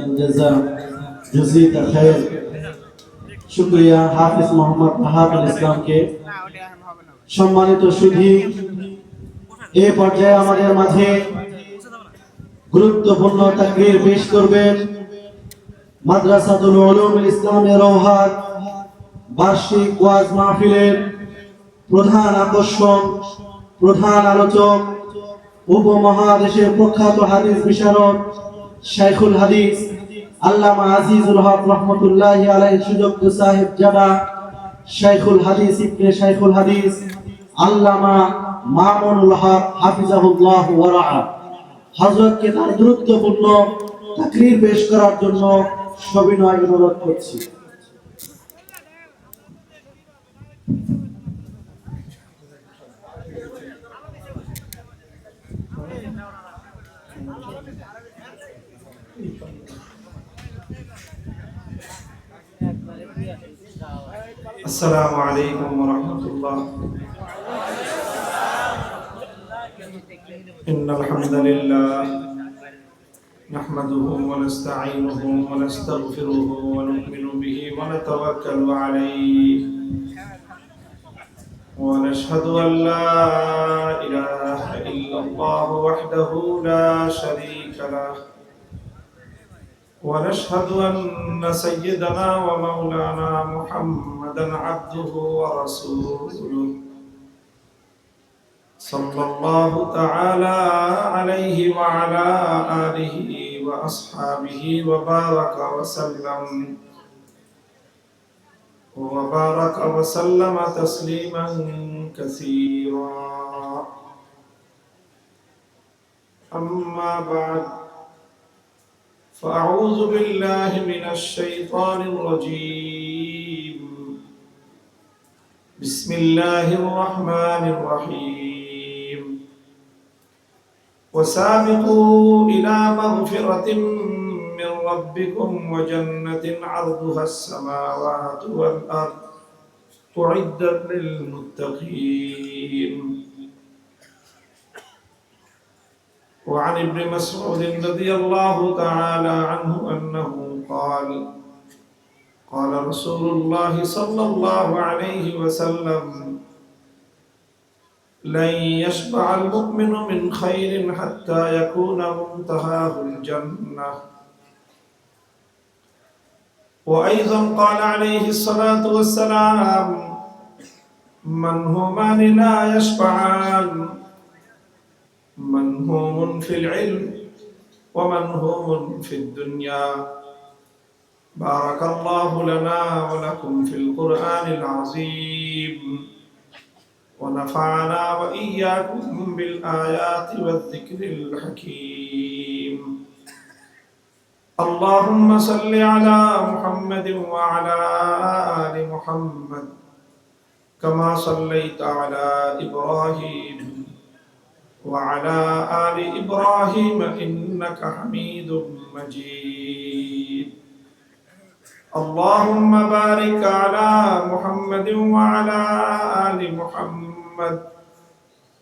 الجزاء جزيك خير শুকরিয়া হাফেজ মোহাম্মদ ওয়াহাবুল ইসলামকে। সম্মানিত সুধী, এই পর্যায়ে আমাদের মাঝে গুরুত্বপূর্ণ তাকরীর পেশ করবেন মাদ্রাসাতুল উলুমুল ইসলামিয়া রওহার বার্ষিক ওয়াজ মাহফিলের প্রধান আকর্ষণ, প্রধান আলোচক, উপমহাদেশের প্রখ্যাত হাদিস বিশারদ শাইখুল হাদিস আল্লামা আজিজুল হক রহমতুল্লাহি আলাইহি সুযোগ্য সাহেব জাদা শাইখুল হাদিস ইবনে শাইখুল হাদিস আল্লামা মামুনুল হক হাফিজাহুল্লাহ ওয়া রাআ। হযরতকে তার গুরুত্বপূর্ণ তাকরীর পেশ করার জন্য সবিনয় অনুরোধ করছি। السلام عليكم ورحمة الله. إن الحمد لله نحمده ونستعينه ونستغفره ونؤمن به ونتوكل عليه ونشهد أن لا إله إلا الله وحده لا شريك له ونشهد أن سيدنا ومولانا محمدا عبده ورسوله صلى الله تعالى عليه وعلى آله وأصحابه وبارك وسلم تسليما كثيرا. أما بعد، فأعوذ بالله من الشيطان الرجيم. بسم الله الرحمن الرحيم. وسابقوا إلى مغفرة من ربكم وجنة عرضها السماوات والأرض أعدت للمتقين. وعن ابن مسعود رضي الله تعالى عنه أنه قال: قال رسول الله صلى الله عليه وسلم: لن يشبع المؤمن من خير حتى يكون منتهاه الجنة. وأيضا قال عليه الصلاة والسلام: منهومان لا يشبعان، منهوم في العلم ومنهوم في الدنيا. بارك الله لنا ولكم في القرآن العظيم ونفعنا وإياكم بالآيات والذكر الحكيم. اللهم صل على محمد وعلى آل محمد كما صليت على إبراهيم وعلى آل إبراهيم إنك حميد مجيد. اللهم بارك على محمد وعلى آل محمد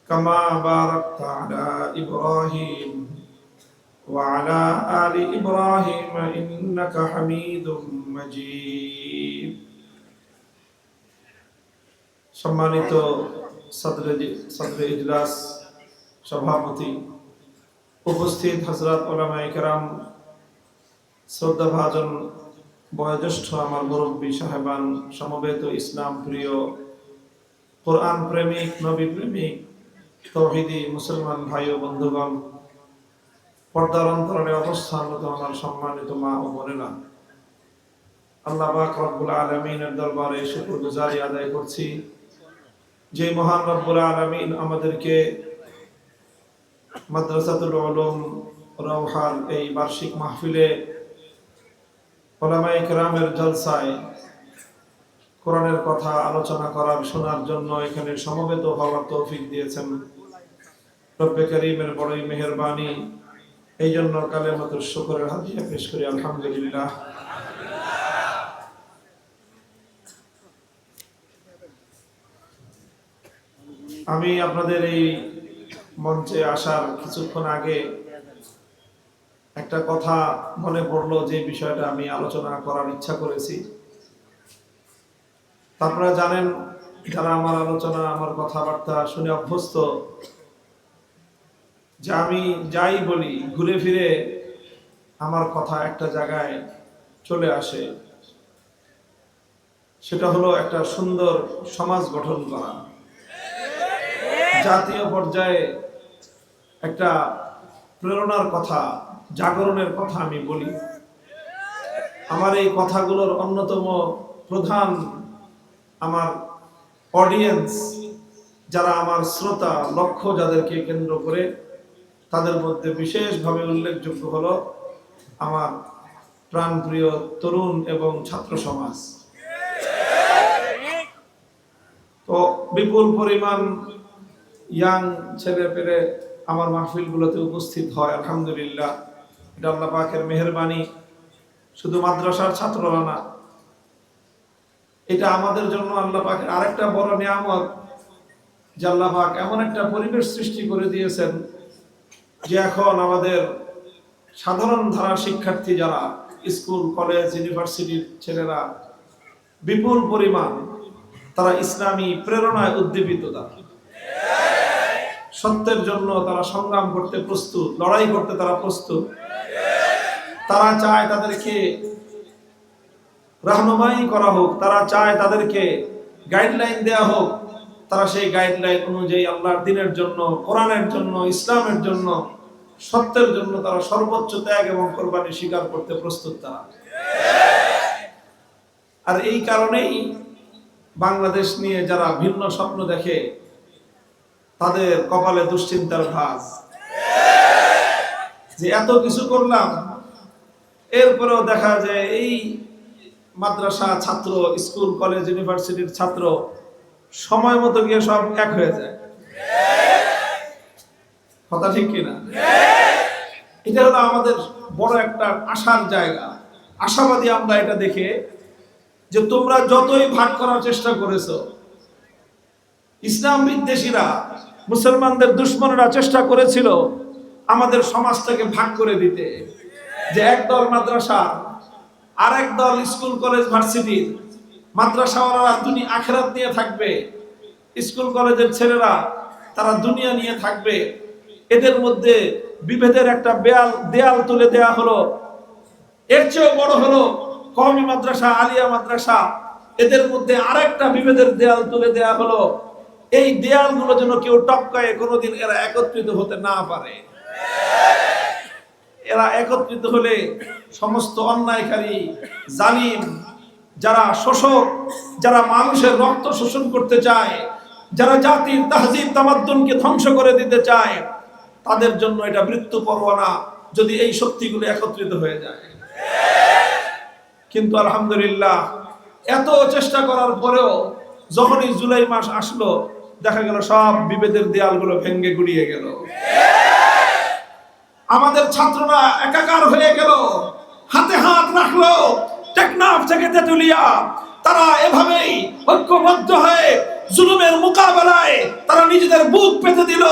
كما باركت على إبراهيم وعلى آل إبراهيم إنك حميد مجيد. সম্মানিত সদরে ইজলাস সভাপতি, উপস্থিত হযরত উলামায়ে কেরাম, শ্রদ্ধাভাজন বয়োজ্যেষ্ঠ আমার মুরব্বী সাহেবান, সমবেত ইসলাম প্রিয়, কোরআন প্রেমিক, নবী প্রেমিক, তাওহীদি মুসলমান ভাই ও বন্ধুগণ, পর্দার অন্তরালে অবস্থানরত আমার সম্মানিত মা ও বোনেরা, আল্লাহ পাক রব্বুল আলামিনের দরবারে শুকরগুজারি আদায় করছি যে মহান রব্বুল আলামিন আমাদেরকে মাদ্রাসাতুল উলুম রওহার এই বার্ষিক মাহফিলে উলামায়ে কেরামের জলসায় কোরআনের কথা আলোচনা করার, শোনার জন্য এখানে সমবেত হওয়ার তৌফিক দিয়েছেন। রব্বে কারীমের বড়ই মেহেরবানি। এই জন্য কালেমাতুশ শুকরের হাদিয়া পেশ করি আলহামদুলিল্লাহ। আমি আপনাদের এই মঞ্চে আসার কিছুক্ষণ আগে একটা কথা মনে পড়লো, যে বিষয়টা আমি আলোচনা করার ইচ্ছা করেছি। আপনারা জানেন, যারা আমার আলোচনা, আমার কথাবার্তা শুনে অভ্যস্ত, যে আমি যাই বলি ঘুরে ফিরে আমার কথা একটা জায়গায় চলে আসে। সেটা হলো একটা সুন্দর সমাজ গঠন করা, জাতীয় পর্যায়ে একটা প্রেরণার কথা, জাগরণের কথা আমি বলি। আমার এই কথাগুলোর অন্যতম প্রধান আমার অডিয়েন্স, যারা আমার শ্রোতা, লক্ষ্য যাদেরকে কেন্দ্র করে, তাদের মধ্যে বিশেষভাবে উল্লেখযোগ্য হলো আমার প্রাণপ্রিয় তরুণ এবং ছাত্র সমাজ। তো বিপুল পরিমাণ ইয়াং ছেলে পেলে আমার মাহফিলগুলোতে উপস্থিত হয়, আলহামদুলিল্লাহ। এটা আল্লাহ পাকের মেহেরবানি। শুধু মাদ্রাসার ছাত্ররা না, এটা আমাদের জন্য আল্লাহ পাকের আরেকটা বড় নিয়ামত, যে আল্লাহ পাক এমন একটা পরিবেশ সৃষ্টি করে দিয়েছেন যে এখন আমাদের সাধারণ ধারা শিক্ষার্থী যারা স্কুল, কলেজ, ইউনিভার্সিটির ছেলেরা বিপুল পরিমাণ তারা ইসলামী প্রেরণায় উদ্দীপিত। সত্যের জন্য তারা সংগ্রাম করতে প্রস্তুত, লড়াই করতে তারা প্রস্তুত। তারা চায় তাদেরকে রাহনুমাই করা হোক, তারা চায় তাদেরকে গাইডলাইন দেয়া হোক। তারা সেই গাইডলাইন অনুযায়ী আল্লাহর দ্বীনের জন্য, কোরআনের জন্য, ইসলামের জন্য, সত্যের জন্য তারা সর্বোচ্চ ত্যাগ এবং কোরবানি স্বীকার করতে প্রস্তুত তারা। আর এই কারণেই বাংলাদেশ নিয়ে যারা ভিন্ন স্বপ্ন দেখে, তাদের কপালে দুশ্চিন্তার ভাঁজ, যে এত কিছু করলাম, এরপরেও দেখা যায় এই মাদ্রাসা ছাত্র, স্কুল, কলেজ, ইউনিভার্সিটির ছাত্র সময় মতো গিয়ে সব এক হয়ে যায়। কথা ঠিক কিনা? এটা হলো আমাদের বড় একটা আশার জায়গা। আশাবাদী আমরা এটা দেখে, যে তোমরা যতই ভাগ করার চেষ্টা করেছো, ইসলাম বিদ্বেষীরা, মুসলমানদের দুশ্মনরা চেষ্টা করেছিল আমাদের সমাজটাকে ভাগ করে দিতে, যে একদল মাদ্রাসা, আর একদল স্কুল, কলেজ, ভার্সিটির। মাদ্রাসাওয়ালারা দুনিয়া আখিরাত নিয়ে থাকবে, স্কুল কলেজের ছেলেরা তারা দুনিয়া নিয়ে থাকবে। এদের মধ্যে বিভেদের একটা দেয়াল তুলে দেয়া হলো। এর চেয়েও বড় হলো কওমি মাদ্রাসা, আলিয়া মাদ্রাসা, এদের মধ্যে আরেকটা বিভেদের দেয়াল তুলে দেয়া হলো। এই দেয়ালগুলো যেন কেউ টপকায় কোনোদিন এরা একত্রিত হতে না পারে। এরা একত্রিত হলে সমস্ত অন্যায়কারী, জালিম, যারা শোষক, যারা মানুষের রক্ত শোষণ করতে চায়, যারা জাতির তাহজিব তামাদ্দুনকে ধ্বংস করে দিতে চায়, তাদের জন্য এটা মৃত্যু পরোয়ানা, যদি এই শক্তিগুলো একত্রিত হয়ে যায়। কিন্তু আলহামদুলিল্লাহ, এত চেষ্টা করার পরেও যখনই জুলাই মাস আসলো, দেখা গেল সব বিভেদের দেয়ালগুলো ভেঙে গুড়িয়ে গেল। আমাদের ছাত্ররা একাকার হয়ে গেল, হাতে হাত রাখলো। টেকনাফ থেকে তেতুলিয়া, তারা এভাবেই ঐক্যবদ্ধ হয়ে জুলুমের মোকাবেলায় তারা নিজেদের বুক পেতে দিল।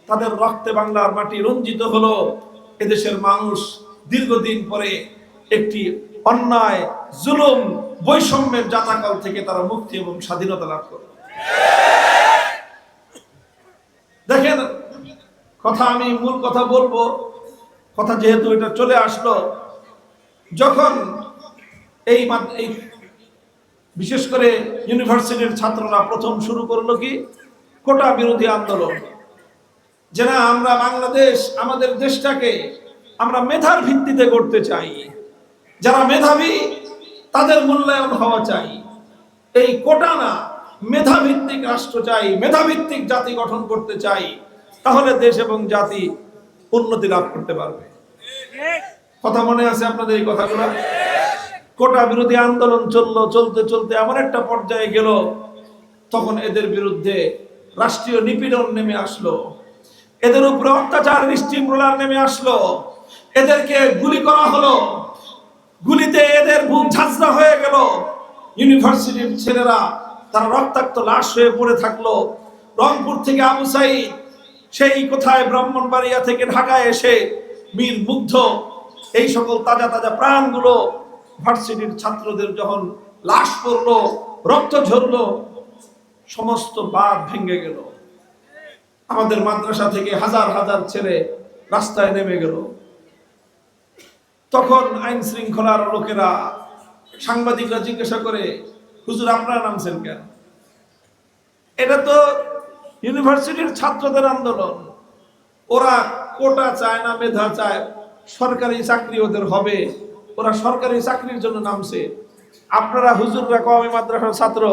তাদের রক্তে বাংলার মাটি রঞ্জিত হলো। এদেশের মানুষ দীর্ঘদিন পরে একটি অন্যায়, জুলুম, বৈষম্যের জাতাকল থেকে তারা মুক্তি এবং স্বাধীনতা লাভ করল। দেখেন, কথা আমি মূল কথা বলবো, কথা যেহেতু এটা চলে আসলো, যখন এই বিশেষ করে ইউনিভার্সিটির ছাত্ররা প্রথম শুরু করলো কি কোটা বিরোধী আন্দোলন, যে না, আমরা বাংলাদেশ, আমাদের দেশটাকে আমরা মেধার ভিত্তিতে করতে চাই, যারা মেধাবী তাদের মূল্যায়ন হওয়া চাই। এই কোটা না, মেধাভিত্তিক রাষ্ট্র চাই, মেধাভিত্তিক জাতি গঠন করতে চাই, তাহলে দেশ এবং জাতি উন্নতি লাভ করতে পারবে। কথা মনে আছে আপনাদের এই কথাগুলো? কোটা বিরোধী আন্দোলন চলতে চলতে এমন একটা পর্যায়ে গেল, তখন এদের বিরুদ্ধে রাষ্ট্রীয় নিপীড়ন নেমে আসলো, এদের উপরে অত্যাচার, স্টিম রোলার নেমে আসলো, এদেরকে গুলি করা হলো। গুলিতে এদের বুক ঝাঁঝরা হয়ে গেল। ইউনিভার্সিটির ছেলেরা তারা রক্তাক্ত লাশ হয়ে পড়ে থাকলো। রংপুর থেকে আবু সাইদ, সেই কোথায় ব্রাহ্মণবাড়িয়া থেকে ঢাকায় এসে মীর মুগ্ধ এই সকল তাজা তাজা প্রাণগুলো ভার্সিটির ছাত্রদের যখন লাশ পড়লো, রক্ত ঝরলো, সমস্ত বাঁধ ভেঙে গেল। আমাদের মাদ্রাসা থেকে হাজার হাজার ছেলে রাস্তায় নেমে গেল। তখন আইন শৃঙ্খলার লোকেরা, সাংবাদিকরা জিজ্ঞাসা করে, হুজুর আপনারা নামছেন কেন? এটা তো ইউনিভার্সিটির ছাত্রদের আন্দোলন, ওরা কোটা চায় না মেধা চায়, সরকারি চাকরি ওদের হবে, ওরা সরকারি চাকরির জন্য নামছে। আপনারা হুজুররা কওমি মাদ্রাসার ছাত্র,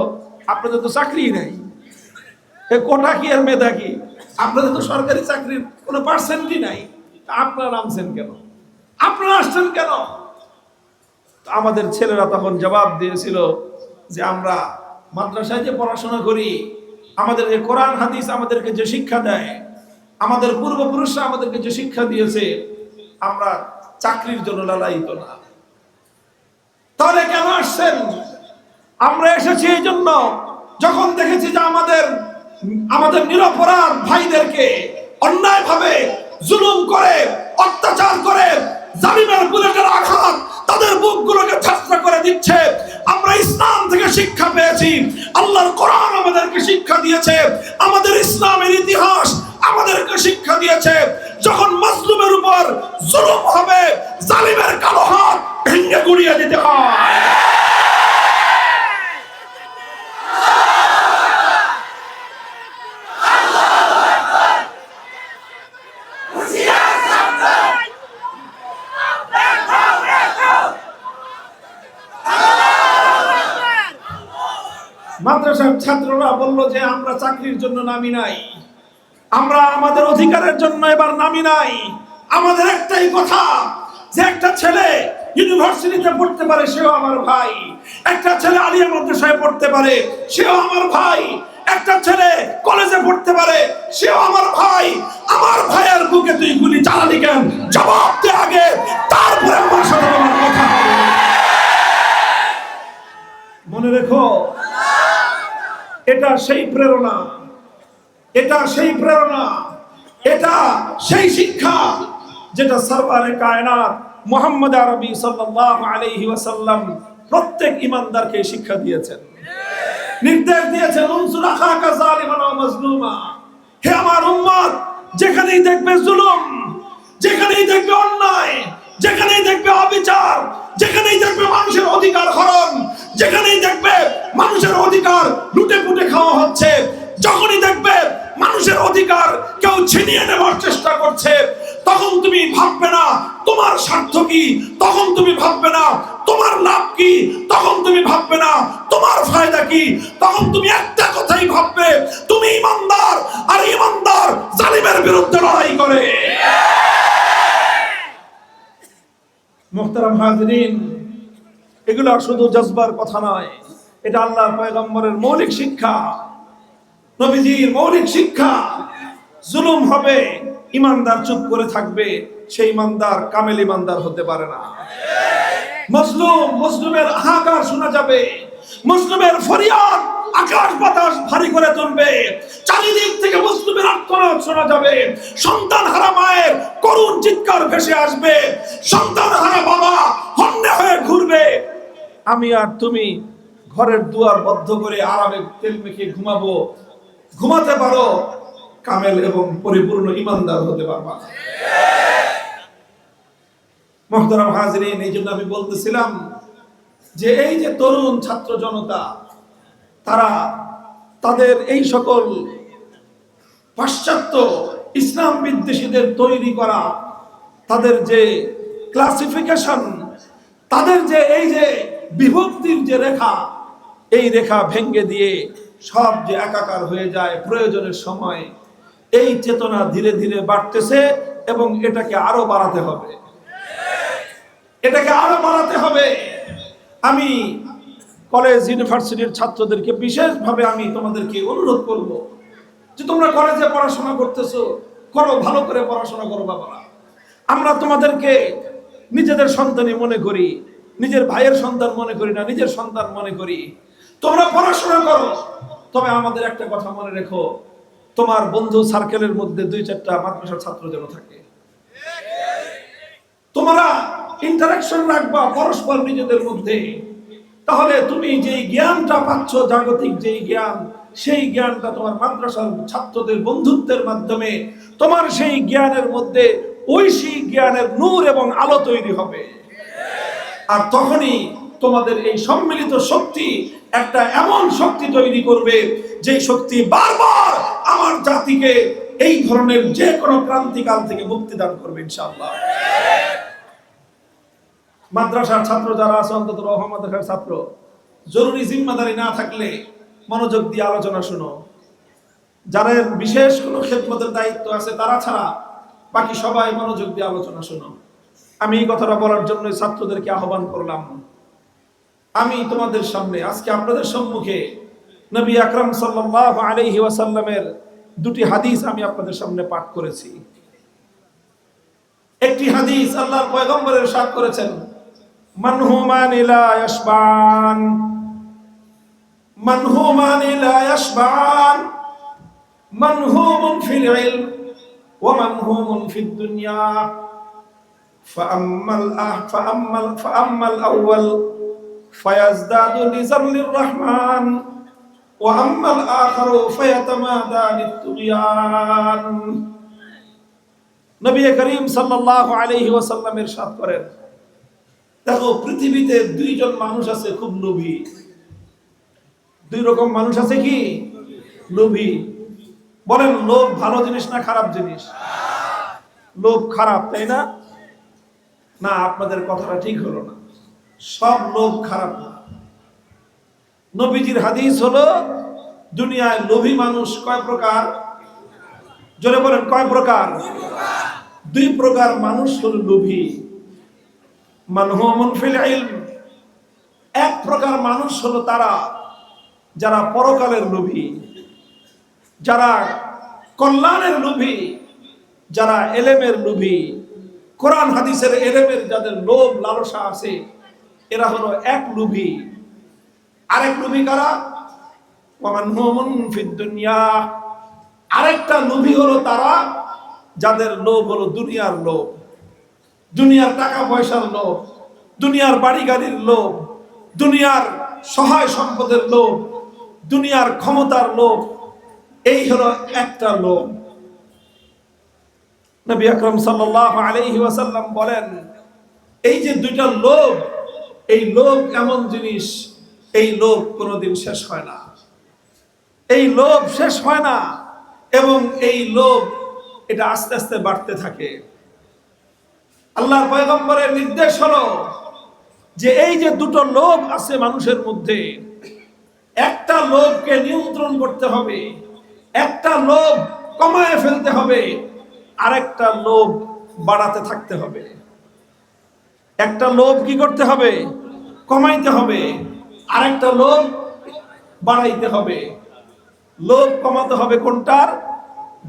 আপনাদের তো চাকরি নাই, কোটা কি আর মেধা কি? আপনাদের তো সরকারি চাকরির কোনো পার্সেন্টই নাই, আপনারা নামছেন কেন? আপনারা আসছেন কেন? আমাদের ছেলেরা তখন জবাব দিয়েছিল যে আমরা মাদ্রাসায় যে পড়াশোনা করি, আমাদের কোরআন হাদিস আমাদেরকে যে শিক্ষা দেয়, আমাদের পূর্বপুরুষরা আমাদেরকে যে শিক্ষা দিয়েছে, আমরা চাকরির জন্য লালায়িত না। তাহলে কেন আসছেন? আমরা এসেছি এই জন্য, যখন দেখেছি যে আমাদের নিরপরাধ ভাইদেরকে অন্যায়ভাবে জুলুম করে, অত্যাচার করে, জালিমের বুলেটের আঘাত তাদের বুকগুলোকে ঝাঁঝরা করে দিচ্ছে। আমরা ইসলাম থেকে শিক্ষা পেয়েছি, আল্লাহর কোরআন আমাদেরকে শিক্ষা দিয়েছে, আমাদের ইসলামের ইতিহাস আমাদেরকে শিক্ষা দিয়েছে, যখন মাজলুমের উপর জুলুম হবে, জালিমের কালো হাত ভেঙে গুড়িয়ে দিতে হয়। মাদ্রাসার ছাত্ররা বলল যে আমরা চাকরির জন্য নামি নাই, আমরা আমাদের অধিকারের জন্য এবার নামি নাই। আমাদের একটাই কথা, যে একটা ছেলে ইউনিভার্সিটিতে পড়তে পারে সেও আমার ভাই, একটা ছেলে আলিয়া মাদ্রাসায় পড়তে পারে সেও আমার ভাই, একটা ছেলে কলেজে পড়তে পারে সেও আমার ভাই। আমার ভাইয়ের বুকে তুই গুলি চালালি কেন? জবাব দে আগে, তারপরে আমার সাথে আমার কথা হবে। মনে রেখো, এটা সেই প্রেরণা, এটা সেই প্রেরণা, এটা সেই শিক্ষা যেটা সরওয়ারে কায়নাত মুহাম্মদ আরবি সাল্লাল্লাহু আলাইহি ওয়াসাল্লাম প্রত্যেক ঈমানদারকে শিক্ষা দিয়েছেন, নির্দেশ দিয়েছেন। উনসুর আখাকা যালিমান ওয়া মাজলুমা, হে আমার উম্মত, যেখানেই দেখবে জুলুম, যেখানেই দেখবে অন্যায়, যেখানেই দেখবে অবিচার, যেখানেই দেখবে মানুষের অধিকার হরণ, যেখানেই দেখবে মানুষের অধিকার লুটে পুটে খাওয়া হচ্ছে, যখনই দেখবে মানুষের অধিকার কেউ ছিনিয়ে নেওয়ার চেষ্টা করছে, তখন তুমি ভাববে না তোমার স্বার্থ কি, তখন তুমি ভাববে না তোমার লাভ কি, তখন তুমি ভাববে না তোমার ফায়দা কি, তখন তুমি একটা কথাই ভাববে, তুমি ঈমানদার, আর ঈমানদার জালিমের বিরুদ্ধে লড়াই করে। মুহতারাম হাজিরিন, এগুলো শুধু জজবার কথা নয়, এটা আল্লাহর পয়গম্বরের মৌলিক শিক্ষা, নবীজির মৌলিক শিক্ষা। জুলুম হবে, ঈমানদার চুপ করে থাকবে, সেই ঈমানদার কামেল ঈমানদার হতে পারে না। মুসলিমের হাহাকার শোনা যাবে, মুসলিমের ফরিয়াদ আকাশ বাতাস ভারী করে তুলবে, চারিদিক থেকে মুসলিমের আর্তনাদ শোনা যাবে, সন্তান হারা মায়ের করুণ চিৎকার ভেসে আসবে, সন্তান হারা বাবা হন্যে হয়ে ঘুরবে। আমি আর তুমি ঘরের দুয়ার বদ্ধ করে আরামে তেল মেখে ঘুমাবো, ঘুমাতে পারো, কামেল এবং পরিপূর্ণ ঈমানদার হতে পারবা। মুহতারাম হাজিরিন, এই জন্য আমি বলতেছিলাম যে এই যে তরুণ ছাত্র জনতা, তারা তাদের এই সকল পাশ্চাত্য ইসলাম বিদ্বেষীদের তৈরি করা তাদের যে ক্লাসিফিকেশন, তাদের যে এই যে বিভক্তির যে রেখা, এই রেখা ভেঙে দিয়ে সব যে একাকার হয়ে যায়, প্রয়োজনের সময় এই চেতনা ধীরে ধীরে বাড়তেছে এবং এটাকে আরো বাড়াতে হবে, এটাকে আরো বাড়াতে হবে। আমি কলেজ ইউনিভার্সিটির ছাত্রদেরকে বিশেষভাবে আমি তোমাদেরকে অনুরোধ করব যে তোমরা কলেজে পড়াশোনা করতেছো, করো, ভালো করে পড়াশোনা করো বাবারা। আমরা তোমাদেরকে নিজেদের সন্তানই মনে করি, নিজের ভাইয়ের সন্তান মনে করি না, নিজের সন্তান মনে করি। তোমরা পড়াশোনা করো, তবে আমাদের একটা কথা মনে রেখো, তোমার বন্ধু সার্কেলের মধ্যে 2-4টা মাদ্রাসার ছাত্র যেন থাকে। তোমরা ইন্টারাকশন রাখবা পরস্পর নিজেদের মধ্যে, তাহলে তুমি যেই জ্ঞানটা পাচ্ছ, জাগতিক যেই জ্ঞান, সেই জ্ঞানটা তোমার মাদ্রাসার ছাত্রদের বন্ধুত্বের মাধ্যমে তোমার সেই জ্ঞানের মধ্যে ঐশিক জ্ঞানের নূর এবং আলো তৈরি হবে। আর তখনই তোমাদের এই সম্মিলিত শক্তি একটা এমন শক্তি তৈরি করবে, যে শক্তি বারবার আমার জাতিকে এই ধরনের যে কোনো ক্রান্তিকাল থেকে মুক্তি দান করবে ইনশাআল্লাহ। মাদ্রাসার ছাত্র যারা আছে, অন্তত রহমান মাদ্রাসার ছাত্র, জরুরি জিম্মাদারি না থাকলে মনোযোগ দিয়ে আলোচনা শুনো। যারা বিশেষ কোনো খেদমতের দায়িত্ব আছে তারা ছাড়া বাকি সবাই মনোযোগ দিয়ে আলোচনা শুনো। আমি এই কথাটা বলার জন্য ছাত্রদেরকে আহ্বান করলাম। আমি তোমাদের সামনে আজকে আপনাদের সম্মুখে নবী আকরাম সাল্লাল্লাহু আলাইহি ওয়াসাল্লামের দুটি হাদিস আমি আপনাদের সামনে পাঠ করেছি। একটি হাদিস আল্লাহর পয়গম্বর ইরশাদ করেছেন, মানহুমান লা ইয়াশবান, মানহুমান লা ইয়াশবান, মানহুমুন ফিল ইলম ওয়া মানহুমুন ফিদ দুনিয়া, ফাআম্মাল আউয়াল ফায়াজদাদু লিজাল্লির রহমান ওয়া আম্মাল আখারু ফায়াতামাদা লিত-তুগয়ান। নবী করিম সাল্লাল্লাহু আলাইহি ওয়াসাল্লাম ইরশাদ করেন, দেখো পৃথিবীতে দুইজন মানুষ আছে খুব লোভী। দুই রকম মানুষ আছে, কি? লোভী। বলেন, লোভ ভালো জিনিস না খারাপ জিনিস? লোভ খারাপ, তাই না? না, আপনাদের কথাটা ঠিক হলো না। সব লোভ খারাপ না। নবীজির হাদিস হলো, দুনিয়ায় লোভী মানুষ কয় প্রকার? জোরে বলেন, কয় প্রকার? দুই প্রকার মানুষ হলো লোভী। মানহুমুন ফিল ইলম, এক প্রকার মানুষ হলো তারা যারা পরকালের লোভী, যারা কল্যাণের লোভী, যারা এলেমের লোভী, কোরআন হাদিসের এলেমের যাদের লোভ লালসা আছে, এরা হলো এক লোভী। আরেক লোভী কারা? ওয়া মানহুমুন ফিদ দুনিয়া, আরেকটা লোভী হলো তারা যাদের লোভ হলো দুনিয়ার লোভ, দুনিয়ার টাকা পয়সার লোভ, দুনিয়ার বাড়ি গাড়ির লোভ, দুনিয়ার সহায় সম্পদের লোভ, দুনিয়ার ক্ষমতার লোভ। এই হলো একটা লোভ। নবী আকরাম সাল্লাল্লাহু আলাইহি ওয়াসাল্লাম বলেন, এই যে দুইটা লোভ, এই লোভ এমন জিনিস, এই লোভ কোনোদিন শেষ হয় না। এই লোভ শেষ হয় না, এবং এই লোভ এটা আস্তে আস্তে বাড়তে থাকে। আল্লাহর পয়গম্বরের নির্দেশ হলো যে এই যে দুটো লোভ আছে মানুষের মধ্যে, একটা লোভকে নিয়ন্ত্রণ করতে হবে, একটা লোভ কমায় ফেলতে হবে, আরেকটা লোভ বাড়াতে থাকতে হবে। একটা লোভ কি করতে হবে? কমাইতে হবে, আরেকটা লোভ বাড়াইতে হবে। লোভ কমাতে হবে কোনটার?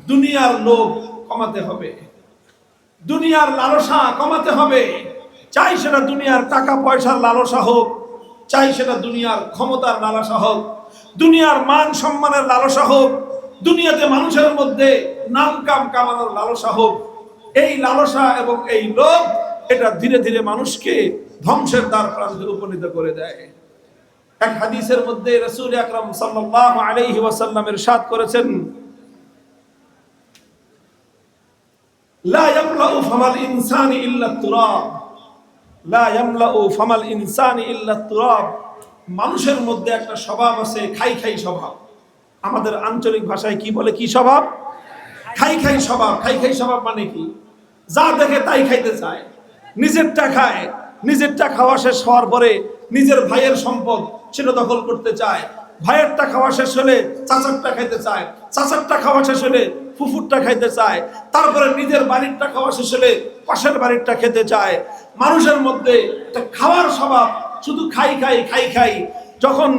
দুনিয়ার লোভ কমাতে হবে, দুনিয়ার লালসা কমাতে হবে। চাই সেটা দুনিয়ার টাকা পয়সার লালসা হোক, চাই সেটা দুনিয়ার ক্ষমতার লালসা হোক, দুনিয়ার মান সম্মানের লালসা হোক, দুনিয়াতে মানুষের মধ্যে নাম কাম কামানোর লালসা হোক। এই লালসা এবং এই লোভ এটা ধীরে ধীরে মানুষকে ধ্বংসের দ্বার প্রান্তে উপনীত করে দেয়। এক হাদিসের মধ্যে রাসূল আকরাম সাল্লাল্লাহু আলাইহি ওয়াসাল্লাম ইরশাদ করেছেন, লা ইয়ামলাউ ফামাল ইনসানি ইল্লা তুরাব, লা ইয়ামলাউ ফামাল ইনসানি ইল্লা তুরাব। মানুষের মধ্যে একটা স্বভাব আছে, খাই খাই স্বভাব। আমাদের আঞ্চলিক ভাষায় কি বলে? কি স্বভাব? খাই খাই স্বভাব। খাই খাই স্বভাব মানে কি? যা দেখে তাই খাইতে চায়, নিজেরটা খায়, নিজেরটা খাওয়া শেষ হওয়ার পরে নিজের ভাইয়ের সম্পদ সেটা দখল করতে চায়, ভাইয়েরটা খাওয়া শেষ হলে চাচারটা খাইতে চায়, চাচারটা খাওয়া শেষ হলে ফুফুরটা খাইতে চায়, তারপরে নিজের বাড়িরটা খাওয়া শেষ হলে পাশের বাড়িরটা খেতে চায়। মানুষের মধ্যে একটা খাওয়ার স্বভাব, শুধু খাই খাই খাই খাই। যখন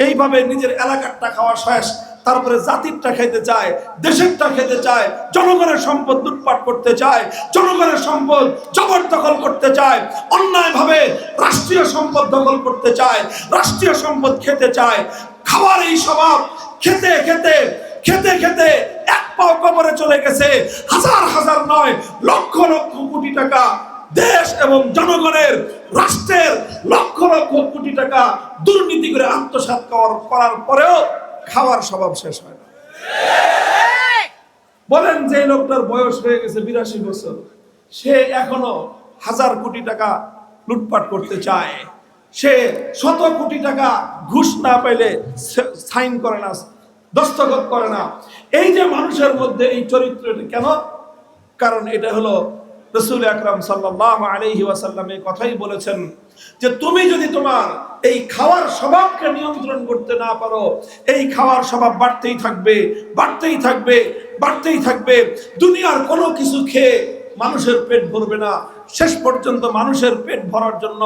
এইভাবে নিজের এলাকারটা খাওয়া শেষ, তারপরে জাতিরটা খেতে চায়, দেশেরটা খেতে চায়, জনগণের সম্পদ লুটপাট করতে চায়, জনগণের সম্পদ জবরদখল করতে চায়, অন্যায়ভাবে রাষ্ট্রীয় সম্পদ দখল করতে চায়, রাষ্ট্রীয় সম্পদ খেতে চায়। খাওয়ার এই স্বভাব খেতে খেতে খেতে খেতে এক পাও কবরে চলে গেছে। হাজার হাজার নয়, লক্ষ লক্ষ কোটি টাকা দেশ এবং জনগণের রাষ্ট্রের লক্ষ লক্ষ কোটি টাকা দুর্নীতি করে আত্মসাৎ করার পরেও খাওয়ার স্বভাব শেষ হয় না। বলেন যে লোকটার বয়স হয়ে গেছে 82 বছর, সে এখনো 1000 কোটি টাকা লুটপাট করতে চায়, সে 100 কোটি টাকা ঘুষ না পাইলে সাইন করে না, দস্তখত করে না। এই যে মানুষের মধ্যে এই চরিত্রটা কেন? কারণ এটা হলো রাসূল আকরাম সাল্লাল্লাহু আলাইহি ওয়াসাল্লাম এই কথাই বলেছেন যে তুমি যদি তোমার এই খাওয়ার স্বভাবকে নিয়ন্ত্রণ করতে না পারো, এই খাওয়ার স্বভাব বাড়তেই থাকবে, বাড়তেই থাকবে, বাড়তেই থাকবে। দুনিয়ার কোনো কিছু খেয়ে মানুষের পেট ভরবে না। শেষ পর্যন্ত মানুষের পেট ভরার জন্য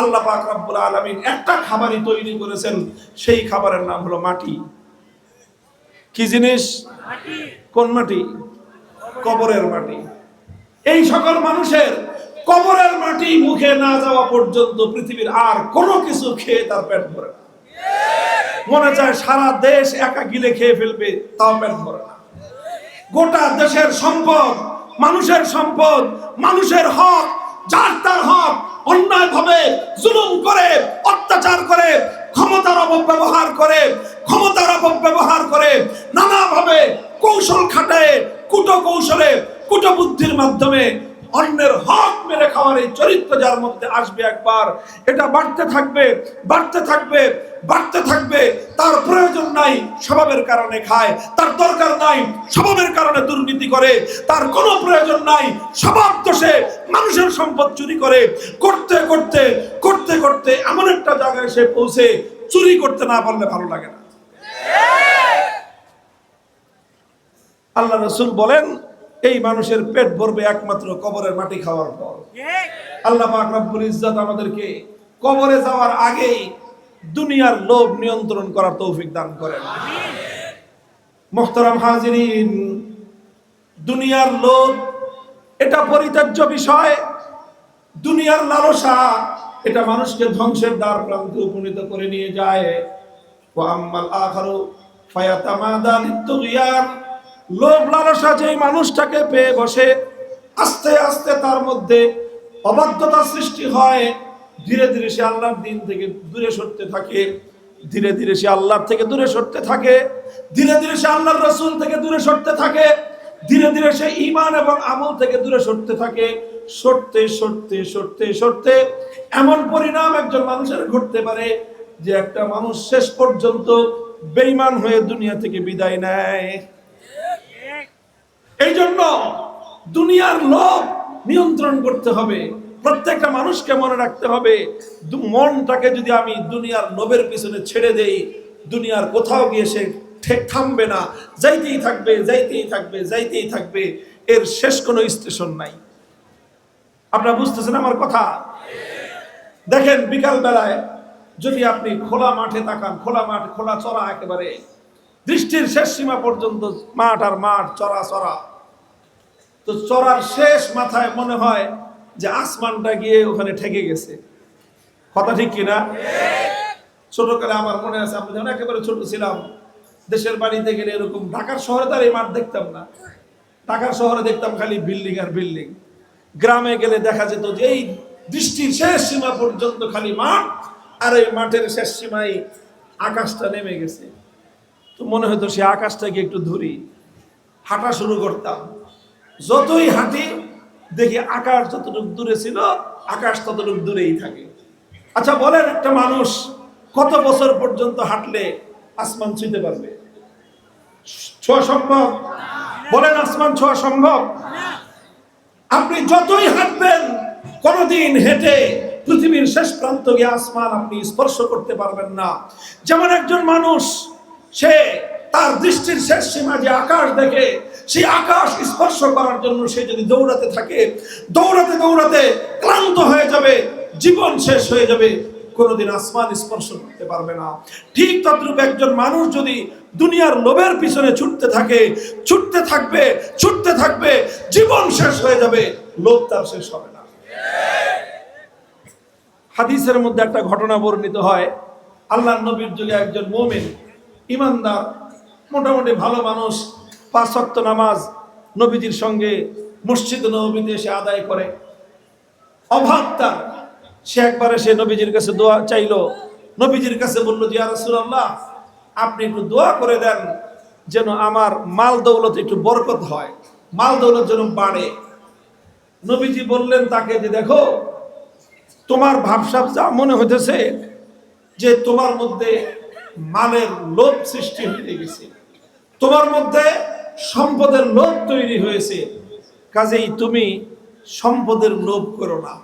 আল্লাহ পাক রব্বুল আলামিন একটা খাবারই তৈরি করেছেন, সেই খাবারের নাম হলো মাটি। কি জিনিস? মাটি। কোন মাটি? কবরের মাটি। এই সকল মানুষের কবরের মাটি মুখে না যাওয়া পর্যন্ত পৃথিবীর আর কোনো কিছু খেয়ে তার পেট ভরে না। মনে চায় সারা দেশ একা গিলে খেয়ে ফেলবে, তাও পেট ভরে না। গোটা দেশের সম্পদ, মানুষের সম্পদ, মানুষের হক, যার তার হক অন্যায়ভাবে জুলুম করে, অত্যাচার করে, ক্ষমতার অপব্যবহার করে, ক্ষমতার অপব্যবহার করে, নানাভাবে কৌশল খাটায়, কৌশলে, কুটবুদ্ধির মাধ্যমে অন্যের হক মেরে খাওয়ার এই চরিত্র যার মধ্যে আসবে একবার, এটা বাড়তে থাকবে, বাড়তে থাকবে, বাড়তে থাকবে। তার প্রয়োজন নাই, স্বভাবের কারণে খায়। তার দরকার নাই, স্বভাবের কারণে দুর্নীতি করে। তার কোনো প্রয়োজন নাই, স্বভাব দোষে মানুষের সম্পদ চুরি করে। করতে করতে করতে করতে এমন একটা জায়গায় সে পৌঁছে চুরি করতে না পারলে ভালো লাগে না। আল্লাহ রাসূল বলেন এই মানুষের পেট ভরবে একমাত্র কবরের মাটি খাওয়ার পর। আল্লাহ পাক রব্বুল ইজ্জত আমাদেরকে কবরে যাওয়ার আগেই দুনিয়ার লোভ নিয়ন্ত্রণ করার তৌফিক দান করেন। মুহতারাম হাজিরিন, দুনিয়ার লোভ এটা পরিত্যাজ্য বিষয়। দুনিয়ার লালসা এটা মানুষকে ধ্বংসের দ্বার প্রান্তে উপনীত করে নিয়ে যায়। ওয়া আম্মাল আখারু ফায়াতামাদা লিতুগিয়ান, লোভ লালসা যেই মানুষটাকে পেয়ে বসে, আস্তে আস্তে তার মধ্যে অবাধ্যতা সৃষ্টি হয়। ধীরে ধীরে সে আল্লাহর দিন থেকে দূরে সরতে থাকে, ধীরে ধীরে সে আল্লাহর থেকে দূরে সরতে থাকে, ধীরে ধীরে সে আল্লাহর রাসূল থেকে দূরে সরতে থাকে, ধীরে ধীরে সে ঈমান এবং আমল থেকে দূরে সরতে থাকে। সরতে সরতে সরতে সরতে এমন পরিণাম একজন মানুষের ঘটতে পারে যে একটা মানুষ শেষ পর্যন্ত বেঈমান হয়ে দুনিয়া থেকে বিদায় নেয়। এই জন্য দুনিয়ার লোভ নিয়ন্ত্রণ করতে হবে। প্রত্যেকটা মানুষকে মনে রাখতে হবে, মনটাকে যদি আমি দুনিয়ার লোভের পিছনে ছেড়ে দেই, দুনিয়ার কোথাও গিয়ে সে থামবে না, যাইতেই থাকবে, যাইতেই থাকবে, যাইতেই থাকবে। এর শেষ কোনো স্টেশন নাই। আপনারা বুঝতেছেন আমার কথা? দেখেন বিকাল বেলায় যদি আপনি খোলা মাঠে তাকান, খোলা মাঠ, খোলা চড়া, একেবারে দৃষ্টির শেষ সীমা পর্যন্ত মাঠ আর মাঠ, চড়া চড়া। তো চড়ার শেষ মাথায় মনে হয় যে আসমানটা গিয়ে ওখানে ঠেকে গেছে। কথা ঠিক কিনা? ছোটকালে আমার মনে আছে, আমি যখন একেবারে ছোট ছিলাম, দেশের বাড়িতে গেলে এরকম, ঢাকার শহরে তার এই মাঠ দেখতাম না। ঢাকার শহরে দেখতাম খালি বিল্ডিং আর বিল্ডিং। গ্রামে গেলে দেখা যেত যে এই দৃষ্টির শেষ সীমা পর্যন্ত খালি মাঠ, আর এই মাঠের শেষ সীমায় আকাশটা নেমে গেছে। তো মনে হতো সে আকাশটাকে একটু ধরি, হাঁটা শুরু করতাম। যতই হাঁটি দেখি আকাশ যতটুকু দূরে ছিল, আকাশ ততটুকু দূরেই থাকে। আচ্ছা বলেন, একটা মানুষ কত বছর পর্যন্ত হাঁটলে আসমান ছুঁতে পারবে? ছোঁয়া সম্ভব? বলেন, আসমান ছোঁয়া সম্ভব? আপনি যতই হাঁটবেন, কোনদিন হেঁটে পৃথিবীর শেষ প্রান্ত গিয়ে আসমান আপনি স্পর্শ করতে পারবেন না। যেমন একজন মানুষ, সে তার দৃষ্টির শেষ সীমা যে আকাশ দেখে, সেই আকাশ স্পর্শ করার জন্য সে যদি দৌড়াতে থাকে, দৌড়াতে দৌড়াতে ক্লান্ত হয়ে যাবে, জীবন শেষ হয়ে যাবে, কোনোদিন আসমান স্পর্শ করতে পারবে না। ঠিক তদ্রূপ একজন মানুষ যদি দুনিয়ার লোভের পিছনে ছুটতে থাকে, ছুটতে থাকবে, ছুটতে থাকবে, জীবন শেষ হয়ে যাবে, লোভ তার শেষ হবে না। হাদিসের মধ্যে একটা ঘটনা বর্ণিত হয়। আল্লাহর নবীর যুগে একজন মুমিন, ইমানদার, মোটামুটি ভালো মানুষ, 5 ওয়াক্ত নামাজ নবীজির সঙ্গে মসজিদ নববীতে এসে আদায় করে। অভাব তার। সে একবারে সে নবীজির কাছে দোয়া চাইলো, নবীজির কাছে বললো যে ইয়া রাসূলুল্লাহ, আপনি একটু দোয়া করে দেন যেন আমার মাল দৌলত একটু বরকত হয়, মাল দৌলত যেন বাড়ে। নবীজি বললেন তাকে যে দেখো, তোমার ভাবসাব যা মনে হইতেছে যে তোমার মধ্যে মালের লোভ সৃষ্টি হয়ে গেছে, তোমার মধ্যে সম্পদের লোভ তৈরি হয়েছে, কাজেই তুমি সম্পদের লোভ করো না,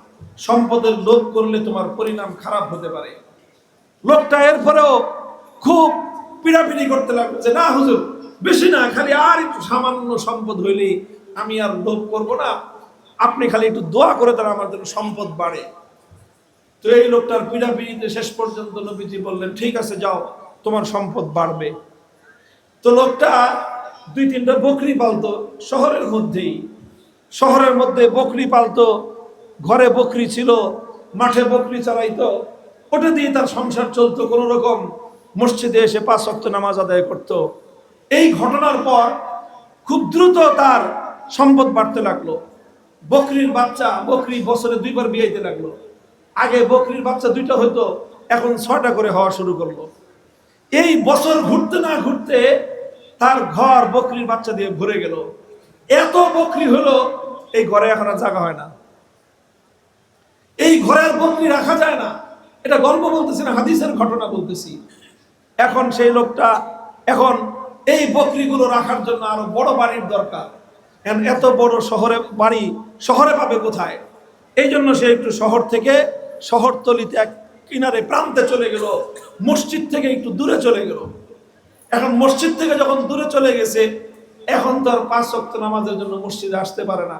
সম্পদের লোভ করলে তোমার পরিণাম খারাপ হতে পারে। লোকটা এরপরেও খুব পিড়াপিড়ি করতে লাগলো যে না হুজুর, বেশি না, খালি আর একটু সামান্য সম্পদ হইলে আমি আর লোভ করব না, আপনি খালি একটু দোয়া করে দেন আমার জন্য সম্পদ বাড়ে। তো এই লোকটার পিড়াপিড়িতে শেষ পর্যন্ত নবীজি বললেন ঠিক আছে যাও, তোমার সম্পদ বাড়বে। তো লোকটা 2-3টা বকরি পালতো শহরের মধ্যেই, শহরের মধ্যে বকরি পালতো, ঘরে বকরি ছিল, মাঠে বকরি চালাইতো, ওটা দিয়ে তার সংসার চলতো কোনো রকম। মসজিদে এসে 5 ওয়াক্ত নামাজ আদায় করত। এই ঘটনার পর খুব দ্রুত তার সম্পদ বাড়তে লাগলো। বকরির বাচ্চা, বকরি বছরে 2বার বিয়াইতে লাগলো। আগে বকরির বাচ্চা 2টা হইতো, এখন 6টা করে হওয়া শুরু করলো। এই বছর ঘুরতে না ঘুরতে তার ঘর বকরির বাচ্চা দিয়ে ভরে গেল। এত বকরি হলো এই ঘরে এখন আর জায়গা হয় না, এই ঘরের বকরি রাখা যায় না। এটা গল্প বলতেছি না, হাদিসের ঘটনা বলতেছি। এখন সেই লোকটা এখন এই বকরিগুলো রাখার জন্য আরো বড় বাড়ির দরকার। এত বড় শহরে বাড়ি শহরে পাবে কোথায়? এই জন্য সে একটু শহর থেকে, শহরতলিতে এক কিনারে প্রান্তে চলে গেল, মসজিদ থেকে একটু দূরে চলে গেল। এখন মসজিদ থেকে যখন দূরে চলে গেছে, এখন তো আর 5 ওয়াক্ত নামাজের জন্য মসজিদে আসতে পারে না।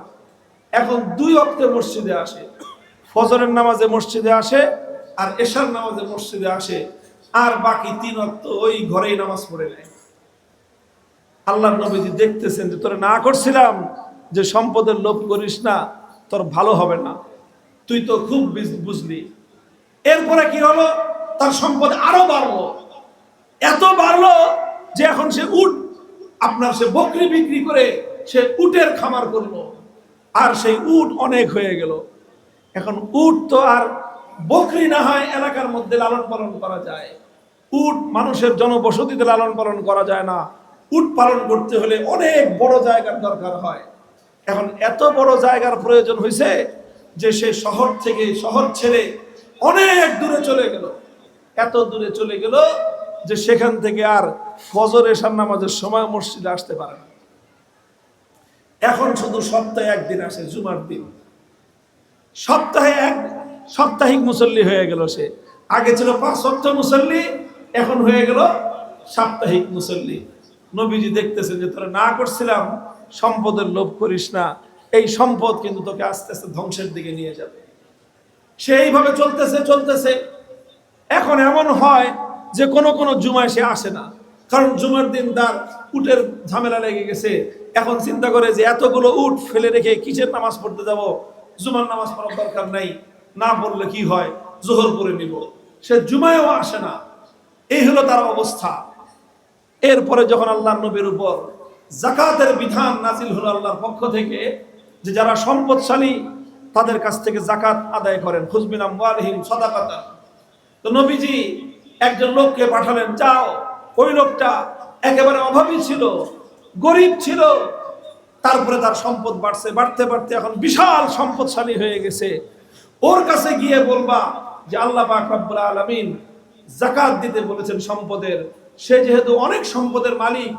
এখন 2 ওয়াক্তে মসজিদে আসে, ফজরের নামাজে মসজিদে আসে আর এশার নামাজে মসজিদে আসে, আর বাকি 3 ওয়াক্ত ওই ঘরেই নামাজ পড়ে নেয়। আল্লাহর নবীজি দেখতেছেন যে তোরে না করছিলাম যে সম্পদের লোভ করিস না, তোর ভালো হবে না, তুই তো খুব বুঝলি। এরপরে কি হলো, তার সম্পদ আরো বাড়লো, এত বাড়লো যে এখন সে সে বকরি বিক্রি করে সে উটের খামার করলো, আর সেই উট অনেক হয়ে গেল। এখন উট তো আর বকরি না হয় এলাকার মধ্যে লালন পালন করা যায়, উট মানুষের জনবসতিতে লালন পালন করা যায় না। উট পালন করতে হলে অনেক বড় জায়গার দরকার হয়। এখন এত বড় জায়গার প্রয়োজন হয়েছে যে সে শহর থেকে, শহর ছেড়ে অনেক দূরে চলে গেল। এত দূরে চলে গেল যে সেখান থেকে আর ফজর এশার নামাজের সময় মসজিদে আসতে পারে না। এখন শুধু সপ্তাহে 1 দিন আসে, জুমার দিন। সাপ্তাহিক মুসল্লি হয়ে গেল সে। আগে ছিল 5 ওয়াক্ত মুসল্লি, এখন হয়ে গেল সাপ্তাহিক মুসল্লি। নবীজি দেখতেছেন যে তোরা না করছিলাম সম্পদের লোভ করিস না, এই সম্পদ কিন্তু তোকে আস্তে আস্তে ধ্বংসের দিকে নিয়ে যাবে। সেইভাবে চলতেছে। এখন এমন হয় যে কোন জুমায় সে আসে না, কারণ জুমার দিন তার উটের ঝামেলা লেগে গেছে। এখন চিন্তা করে যে এতগুলো উট ফেলে রেখে কিসের নামাজ পড়তে যাব, জুমার নামাজ পড়ার দরকার নাই, না পড়লে কি হয়, জোহর করে নিব। সে জুমায়ও আসে না। এই হলো তার অবস্থা। এরপরে যখন আল্লাহর নবীর উপর যাকাতের বিধান নাজিল হলো আল্লাহর পক্ষ থেকে, যে যারা সম্পদশালী তাদের কাছ থেকে যাকাত আদায় করেন, খুয মিন আমওয়ালিহিম সাদাকাতান। তো নবীজি একজন লোককে পাঠালেন, যাও। ওই লোকটা একেবারে অভাবী ছিল, গরিব ছিল, তারপরে তার সম্পদ বাড়তে এখন বিশাল সম্পদশালী হয়ে গেছে। ওর কাছে গিয়ে বলবা যে আল্লাহ পাক রব্বুল আলামিন যাকাত দিতে বলেছেন সম্পদের। সে যেহেতু অনেক সম্পদের মালিক,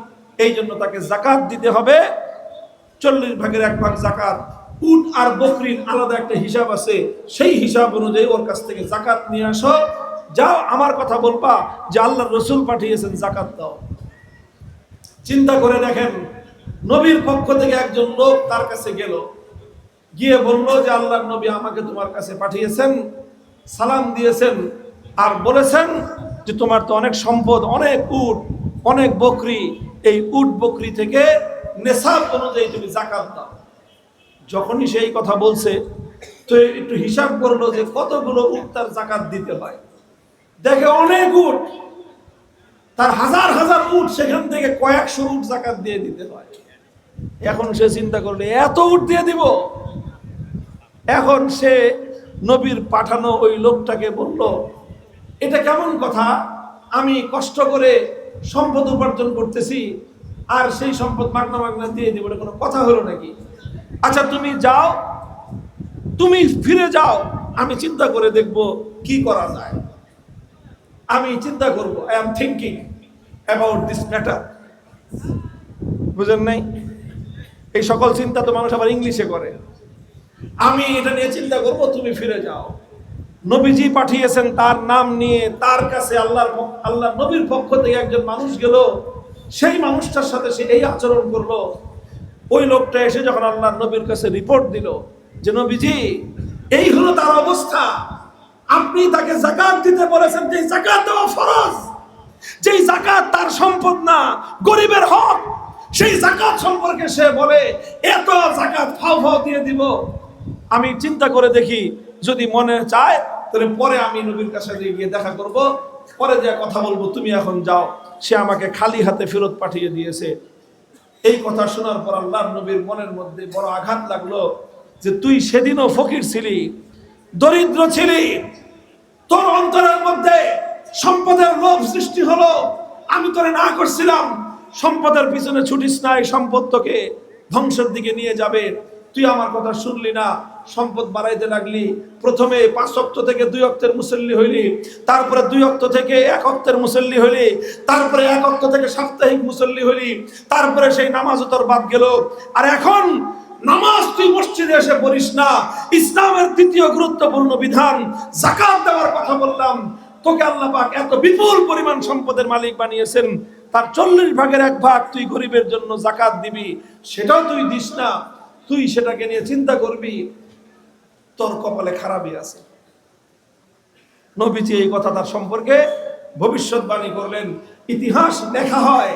এই জন্য তাকে যাকাত দিতে হবে। 40 ভাগের 1 ভাগ যাকাত। উট আর বকরির আলাদা একটা হিসাব আছে, সেই হিসাব অনুযায়ী ওর কাছ থেকে যাকাত নিয়ে আসো। যাও, আমার কথা বলবা যে আল্লাহর রাসূল পাঠিয়েছেন, যাকাত দাও। চিন্তা করে দেখেন, নবীর পক্ষ থেকে একজন লোক তার কাছে গেল, গিয়ে বলল যে আল্লাহর নবী আমাকে তোমার কাছে পাঠিয়েছেন, সালাম দিয়েছেন, আর বলেছেন যে তোমার তো অনেক সম্পদ, অনেক উট, অনেক বকরি, এই উট বকরি থেকে নেশাব অনুযায়ী তুমি যাকাত দাও। যখনই সেই কথা বলছে, তো একটু হিসাব করলো যে কতগুলো উট তার যাকাত দিতে হয়। দেখে অনেক উট, তার হাজার হাজার উট, সেখান থেকে কয়েকশো উট যাকাত দিয়ে দিতে হয়। এখন সে চিন্তা করলে এত উট দিয়ে দিব। এখন সে নবীর পাঠানো ওই লোকটাকে বলল, এটা কেমন কথা, আমি কষ্ট করে সম্পদ উপার্জন করতেছি আর সেই সম্পদ মাগনা মাগনা দিয়ে দিব, এটা কোনো কথা হলো নাকি? আচ্ছা তুমি যাও, তুমি ফিরে যাও, আমি চিন্তা করে দেখব কি করা যায়, আমি চিন্তা করব, I am thinking about this matter. বুঝেন নাই? এই সকল চিন্তা তো মানুষ আবার ইংলিশে করে। আমি এটা নিয়ে চিন্তা করব, তুমি ফিরে যাও। নবীজি পাঠিয়েছেন তার নাম নিয়ে, তার কাছে আল্লাহ নবীর পক্ষ থেকে একজন মানুষ গেল, সেই মানুষটার সাথে সে এই আচরণ করলো। ওই লোকটা এসে যখন আল্লাহ নবীর কাছে রিপোর্ট দিল যে নবীজি এই হলো তার অবস্থা, আপনি তাকে যাকাত দিতে বলেছেন, যে যাকাত দেওয়া ফরজ, যেই যাকাত তার সম্পদ না, গরিবের হক, সেই যাকাত সম্পর্কে সে বলে এত যাকাত ফাও ফাও দিয়ে দিব। আমি চিন্তা করে দেখি, যদি মনে চায় তাহলে পরে আমি নবীর কাছে গিয়ে দেখা করব, পরে যে কথা বলবো, তুমি এখন যাও। সে আমাকে খালি হাতে ফেরত পাঠিয়ে দিয়েছে। এই কথা শোনার পর আল্লাহর নবীর মনের মধ্যে বড় আঘাত লাগলো যে তুই সেদিনও ফকির ছিলি, দরিদ্র ছিলি, তোর অন্তরের মধ্যে সম্পদের লোভ সৃষ্টি হলো, আমি তোরে না করছিলাম সম্পদের পিছনে ছুটিস না, এই সম্পদ তোকে ধ্বংসের দিকে নিয়ে যাবে, তুই আমার কথা শুনলি না, সম্পদ বাড়াইতে লাগলি। প্রথমে 5 ওয়াক্ত থেকে 2 ওয়াক্তের মুসল্লি হইলি, তারপরে 2 ওয়াক্ত থেকে 1 ওয়াক্তের মুসল্লি হইলি, তারপরে 1 ওয়াক্ত থেকে সাপ্তাহিক মুসল্লি হইলি, তারপরে সেই নামাজও তোর বাদ গেল। আর এখন নামাজ তুই মসজিদে এসে পড়িস না। ইসলামের দ্বিতীয় গুরুত্বপূর্ণ বিধান যাকাত দেওয়ার কথা বললাম, তোকে আল্লাহ পাক এত বিপুল পরিমাণ সম্পদের মালিক বানিয়েছেন, তার 40 ভাগের 1 ভাগ তুই গরিবের জন্য যাকাত দিবি, সেটাও তুই দিস না। তুই সেটাকে নিয়ে চিন্তা করবি, তোর কপালে খারাপই আছে। নবীজি এই কথা তার সম্পর্কে ভবিষ্যৎবাণী করলেন। ইতিহাস লেখা হয়,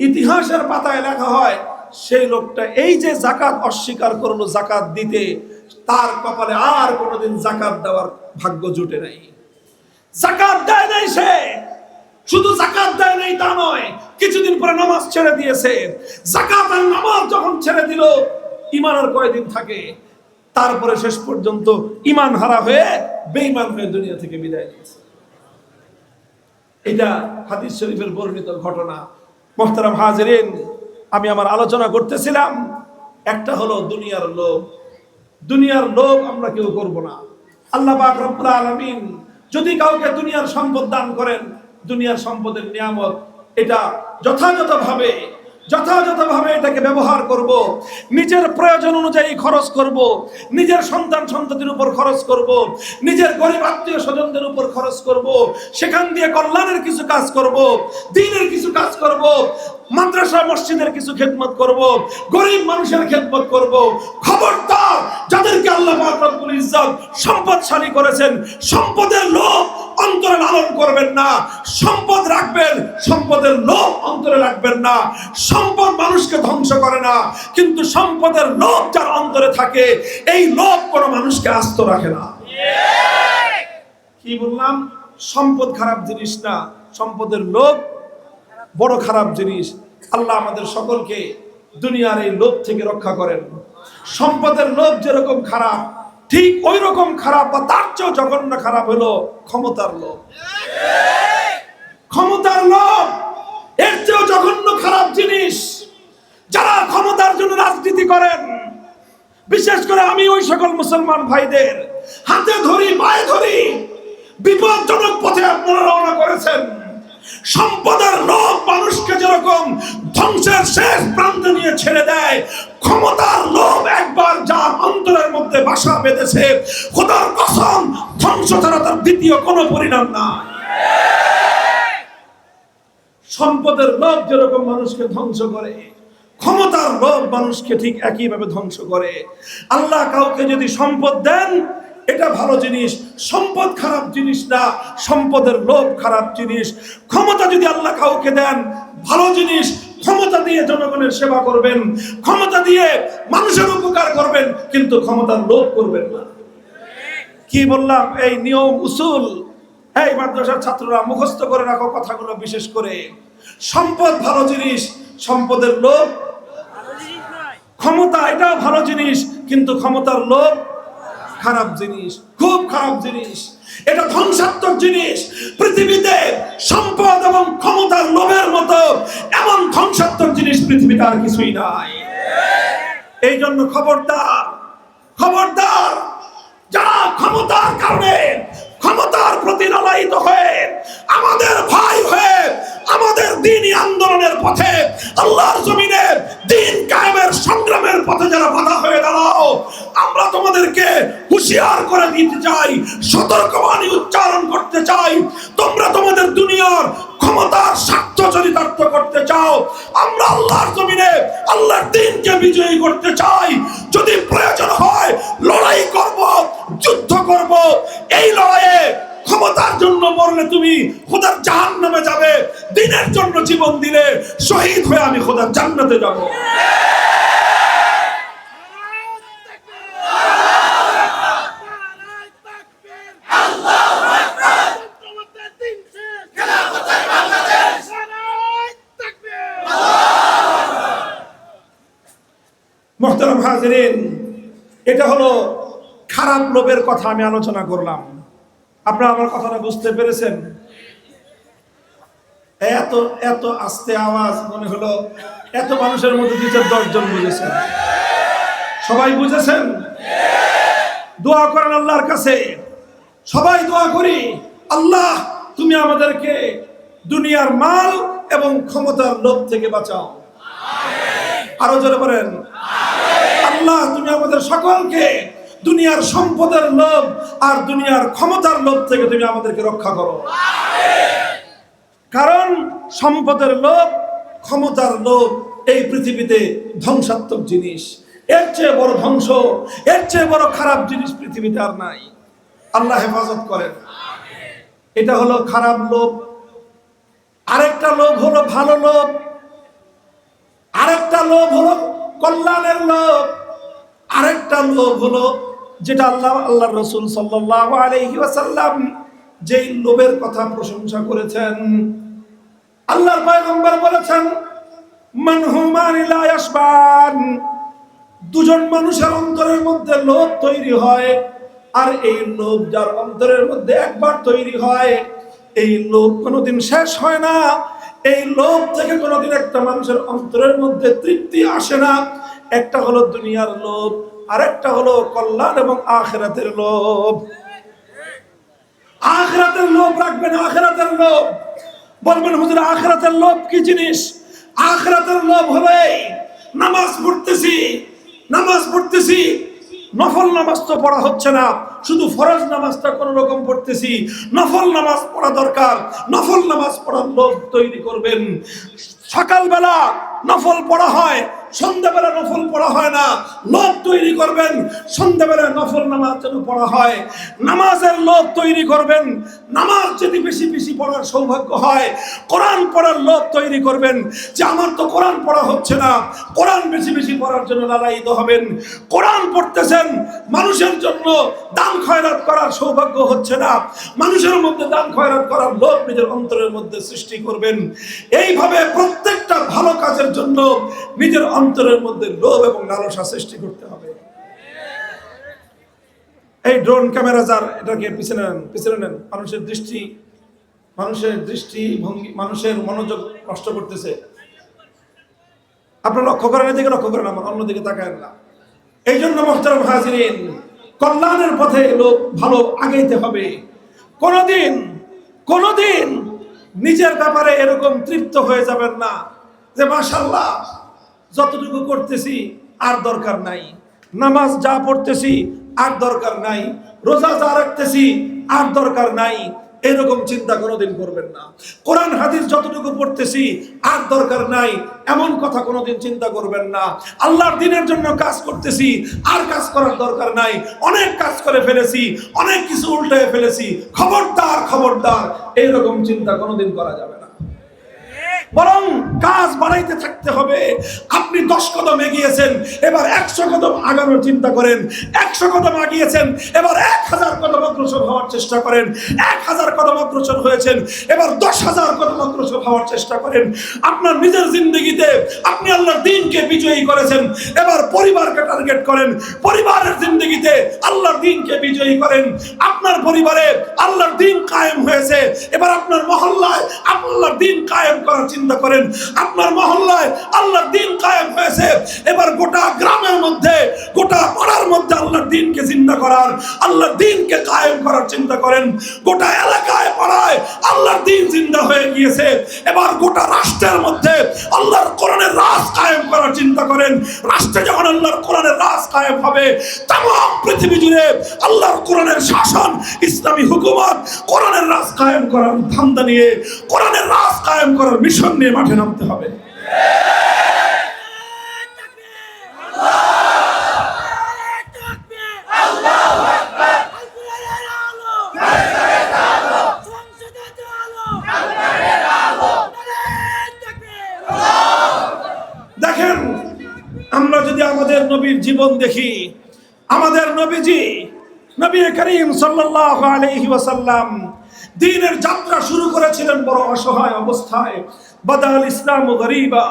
ইতিহাসের পাতায় লেখা হয়, সেই লোকটা এই যে যাকাত অস্বীকার করলো যাকাত দিতে, তার কপালে আর কোনোদিন যাকাত দেওয়ার ভাগ্য জুটে নাই। যাকাত দেয় নাই সে, শুধু যাকাত দেয় নাই তা নয়, কিছুদিন পরে নামাজ ছেড়ে দিয়েছে। যাকাত আর নামাজ যখন ছেড়ে দিল, ঈমান আর কয়দিন থাকে? তারপরে শেষ পর্যন্ত ঈমান হারা হয়ে বেঈমান হয়ে দুনিয়া থেকে বিদায় নিয়েছে। এটা হাদিস শরীফের বর্ণিত ঘটনা। মুহতারাম হাজিরিন, আমি আমার আলোচনা করতেছিলাম, একটা হলো দুনিয়ার লোভ। দুনিয়ার লোভ আমরা কেউ করব না। আল্লাহ পাক রব্বুল আলামিন যদি কাউকে দুনিয়ার সম্পদ দান করেন, দুনিয়ার সম্পদের নিয়ামত, এটা যথাযথভাবে এটাকে ব্যবহার করব, নিজের প্রয়োজন অনুযায়ী খরচ করব, নিজের সন্তান সন্ততির উপর খরচ করব, নিজের গরিব আত্মীয় স্বজনদের উপর খরচ করব, সেখান দিয়ে কল্যাণের কিছু কাজ করব, দ্বীনের কিছু কাজ করব, মাদ্রাসা মসজিদের কিছু খেদমত করব, গরিব মানুষের খেদমত করব। খবরদার, যাদেরকে আল্লাহ পাক রব্বুল ইজ্জত সম্পদশালী করেছেন, সম্পদের লোভ অন্তরে লালন করবেন না। সম্পদ রাখবেন, সম্পদের লোভ অন্তরে রাখবেন না। সম্পদ মানুষকে ধ্বংস করে না, কিন্তু সম্পদের লোভ যার অন্তরে থাকে, এই লোভ কোনো মানুষকে আস্ত রাখে না। কি বললাম? সম্পদ খারাপ জিনিস না, সম্পদের লোভ বড় খারাপ জিনিস। আল্লাহ আমাদের সকলকে দুনিয়ার এই লোভ থেকে রক্ষা করেন। সম্পদের লোভ যেরকম খারাপ, ঠিক ওই রকম খারাপ বা তার চেয়েও জঘন্য খারাপ হলো ক্ষমতার লোভ। ক্ষমতার লোভ এর চেয়েও জঘন্য খারাপ জিনিস। যারা ক্ষমতার জন্য রাজনীতি করেন, বিশেষ করে আমি ওই সকল মুসলমান ভাইদের হাতে ধরি, পায়ে ধরি, বিপজ্জনক পথে আপনারা রওনা করেছেন। সম্পদের লোভ মানুষকে যেরকম ধ্বংসের শেষ প্রান্তে নিয়ে ছেড়ে দেয়, ক্ষমতার লোভ একবার যার অন্তরের মধ্যে বাসা বেঁধেছে, খোদার কসম, ধ্বংস ছাড়া তার দ্বিতীয় কোনো পরিণাম না। সম্পদের লোভ যেরকম মানুষকে ধ্বংস করে, ক্ষমতার লোভ মানুষকে ঠিক একইভাবে ধ্বংস করে। আল্লাহ কাউকে যদি সম্পদ দেন, এটা ভালো জিনিস, সম্পদ খারাপ জিনিস না, সম্পদের লোভ খারাপ জিনিস। ক্ষমতা যদি আল্লাহ কাউকে দেন, ভালো জিনিস, ক্ষমতা দিয়ে জনগণের সেবা করবেন, ক্ষমতা দিয়ে মানুষের উপকার করবেন, কিন্তু ক্ষমতার লোভ করবেন না। কি বললাম? এই নিয়ম উসুল এই মাদ্রাসার ছাত্ররা মুখস্থ করে রাখো কথাগুলো। বিশেষ করে সম্পদ ভালো জিনিস, সম্পদের লোভ ক্ষমতা এটাও ভালো জিনিস, কিন্তু ক্ষমতার লোভ খারাপ জিনিস, খুব খারাপ জিনিস, এটা ধ্বংসাত্মক জিনিস। পৃথিবীতে সম্পদ এবং ক্ষমতার লোভের মতো এমন ধ্বংসাত্মক জিনিস পৃথিবীতে আর কিছুই নাই। এই জন্য খবরদার, খবরদার, যারা ক্ষমতার কারণে ক্ষমতার প্রতি লালায়িত হয়ে আমাদের ভাই হয়ে আমাদের দ্বীনি আন্দোলনের পথে, আল্লাহর জমিনে দ্বীন কায়েমের সংগ্রামের পথে যারা বাধা হয়ে দাঁড়াও, আমরা তোমাদেরকে হুঁশিয়ার করে দিতে চাই, সতর্কবাণী উচ্চারণ করতে চাই। তোমরা তোমাদের দুনিয়ার ক্ষমতার স্বার্থ চরিতার্থ করতে চাও, আমরা আল্লাহর জমিনে আল্লাহর দ্বীনকে বিজয়ী করতে চাই। যদি প্রয়োজন হয় লড়াই করব, যুদ্ধ করব। এই লড়াইয়ে ক্ষমতার জন্য মরলে তুমি খোদার জাহান্নামে যাবে, দ্বীনের জন্য জীবন দিলে শহীদ হয়ে আমি খোদার জান্নাতে যাব। মুহতারাম হাজিরিন, এটা হলো খারাপ লোভের কথা আমি আলোচনা করলাম। আপনারা আমার কথাটা বুঝতে পেরেছেন? এত এত আস্তে আওয়াজ, মনে হলো এত মানুষের মধ্যে 2-10 জন বুঝেছেন। সবাই বুঝেছেন? দোয়া করেন আল্লাহর কাছে, সবাই দোয়া করি, আল্লাহ তুমি আমাদেরকে দুনিয়ার মাল এবং ক্ষমতার লোভ থেকে বাঁচাও। আরো জোরে বলেন, আল্লাহ তুমি আমাদের সকলকে দুনিয়ার সম্পদের লোভ আর দুনিয়ার ক্ষমতার লোভ থেকে তুমি আমাদেরকে রক্ষা করো। কারণ সম্পদের লোভ, ক্ষমতার লোভ এই পৃথিবীতে ধ্বংসাত্মক জিনিস। এর চেয়ে বড় ধ্বংস, এর চেয়ে বড় খারাপ জিনিস পৃথিবীতে আর নাই। আল্লাহ হেফাজত করেন। এটা হলো খারাপ লোভ। আরেকটা লোভ হলো ভালো লোভ, আরেকটা লোভ হলো কল্যাণের লোভ, আরেকটা লোভ হলো যেটা আল্লাহর রাসূল সাল্লাল্লাহু আলাইহি ওয়াসাল্লাম যেই লোভের কথা প্রশংসা করেছেন। আল্লাহর পয়গম্বর বলেছেন, মানহুমান লা ইয়াশবান, দুজন মানুষের অন্তরের মধ্যে লোভ তৈরি হয়, আর এই লোভ যার অন্তরের মধ্যে একবার তৈরি হয়, এই লোভ কোনোদিন শেষ হয় না। এই লোভ থেকে কোনোদিন একটা মানুষের অন্তরের মধ্যে তৃপ্তি আসে না। একটা হলো দুনিয়ার লোভ, আর একটা হলো কল্যাণ এবং আখিরাতের লোভ। আখিরাতের লোভ রাখবেন, আখিরাতের লোভ। বলবেন হুজুর আখিরাতের লোভ কি জিনিস? আখিরাতের লোভ হলো এই, নামাজ পড়তেছি, নফল নামাজ তো পড়া হচ্ছে না, শুধু ফরজ নামাজটা কোন রকম পড়তেছি। নফল নামাজ পড়া দরকার, নফল নামাজ পড়ার লোভ তৈরি করবেন। সকালবেলা নফল পড়া হয়, সন্ধ্যাবেলা নফল পড়া হয় না, লোভ তৈরি করবেন সন্ধ্যাবেলা নফল নামাজ যেন পড়া হয়। নামাজের লোভ তৈরি করবেন, নামাজ যদি বেশি বেশি পড়ার সৌভাগ্য হয়। কোরআন পড়ার লোভ তৈরি করবেন, যে আমার তো কোরআন পড়া হচ্ছে না, কোরআন বেশি বেশি পড়ার জন্য লালায়িত হবেন। কোরআন পড়তেছেন, মানুষের জন্য দান খয়রাত করার সৌভাগ্য হচ্ছে না, মানুষের মধ্যে দান খয়রাত করার লোভ নিজের অন্তরের মধ্যে সৃষ্টি করবেন। এইভাবে প্রত্যেকটা ভালো কাজের জন্য নিজের অন্তরের মধ্যে লোভ এবং লালসা সৃষ্টি করতে হবে। এই ড্রোন ক্যামেরা যার, এটাকে পিছনে নেন। মানুষের দৃষ্টিভঙ্গি, মানুষের মনোযোগ নষ্ট করতেছে। আপনারা লক্ষ্য করেন, এদিকে লক্ষ্য করেন, আমার অন্যদিকে তাকায়েন না। এই জন্য মুহতারাম হাজিরিন, কল্যাণের পথে লোক ভালো আগাইতে হবে। কোনদিন নিজের ব্যাপারে এরকম তৃপ্ত হয়ে যাবেন না যে মাশাআল্লাহ যতটুকু করতেছি আর দরকার নাই, নামাজ যা পড়তেছি আর দরকার নাই, রোজা যা রাখতেছি আর দরকার নাই, এরকম চিন্তা কোনোদিন করবেন না। কোরআন হাদিস যতটুকু পড়তেছি আর দরকার নাই, এমন কথা কোনোদিন চিন্তা করবেন না। আল্লাহর দ্বীনের জন্য কাজ করতেছি আর কাজ করার দরকার নাই, অনেক কাজ করে ফেলেছি, অনেক কিছু উল্টে ফেলেছি, খবরদার, এইরকম চিন্তা কোনোদিন করা যাবে না। বরং কাজ বাড়াইতে থাকতে হবে। আপনি 10 কদম এগিয়েছেন, এবার 100 কদম আগানোর চিন্তা করেন। 100 কদম এগিয়েছেন, এবার 1000 কদম অগ্রসর হওয়ার চেষ্টা করেন। 1000 কদম অগ্রসর হয়েছেন, এবার 10,000 কদম অগ্রসর হওয়ার চেষ্টা করেন। আপনার নিজের জিন্দগিতে আপনি আল্লাহর দ্বীনকে বিজয়ী করেছেন, এবার পরিবারকে টার্গেট করেন। পরিবারের জিন্দগিতে আল্লাহর দ্বীনকে বিজয়ী করেন। আপনার পরিবারে আল্লাহর দ্বীন কায়েম হয়েছে, এবার আপনার মহল্লায় আল্লাহর দ্বীন কায়েম করার চিন্তা করেন। আপনার মহল্লায় আল্লাহর দ্বীন কায়েম হয়েছে, এবার গোটা গ্রামের মধ্যে, গোটা পাড়ার মধ্যে আল্লাহর দ্বীনকে জিন্দা করার, আল্লাহর দ্বীনকে কায়েম করার চিন্তা করেন। গোটা এলাকায় পাড়ায় আল্লাহর দ্বীন জিন্দা হয়ে গিয়েছে, এবার গোটা রাষ্ট্রের মধ্যে আল্লাহর কোরআনের রাজ কায়েম করার চিন্তা করেন। রাষ্ট্রে যখন আল্লাহর কোরআনের রাজ কায়েম হবে, तमाम পৃথিবী জুড়ে আল্লাহর কোরআনের শাসন, ইসলামী হুকুমত, কোরআনের রাজ কায়েম করার ধান্দা নিয়ে, কোরআনের রাজ কায়েম করার মিশন নিয়ে মাঠে নামতে হবে। দেখেন, আমরা যদি আমাদের নবীর জীবন দেখি, আমাদের নবীজি নবী করিম সাল্লাল্লাহু আলাইহি ওয়াসাল্লাম দ্বীনের যাত্রা শুরু করেছিলেন বড় অসহায় অবস্থায়। বাদাল ইসলাম গরীবা,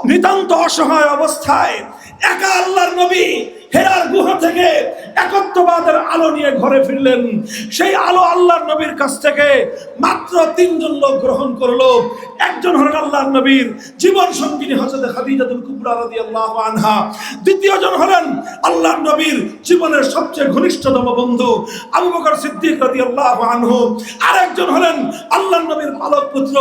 নিতান্ত অসহায় অবস্থায় একা আল্লাহর নবী হেরার গুহা থেকে একত্ববাদের আলো নিয়ে ঘরে ফিরলেন। সেই আলো আল্লাহর নবীর কাছ থেকে মাত্র 3 জন লোক গ্রহণ করলো। একজন হলেন আল্লাহর নবীর জীবন সঙ্গিনী হযরত খাদিজাতুল কুবরা রাদিয়াল্লাহু আনহা। দ্বিতীয় জন হলেন আল্লাহর নবীর জীবনের সবচেয়ে ঘনিষ্ঠতম বন্ধু আবু বকর সিদ্দিক রাদিয়াল্লাহু আনহু। আরেকজন হলেন আল্লাহর নবীর পালক পুত্র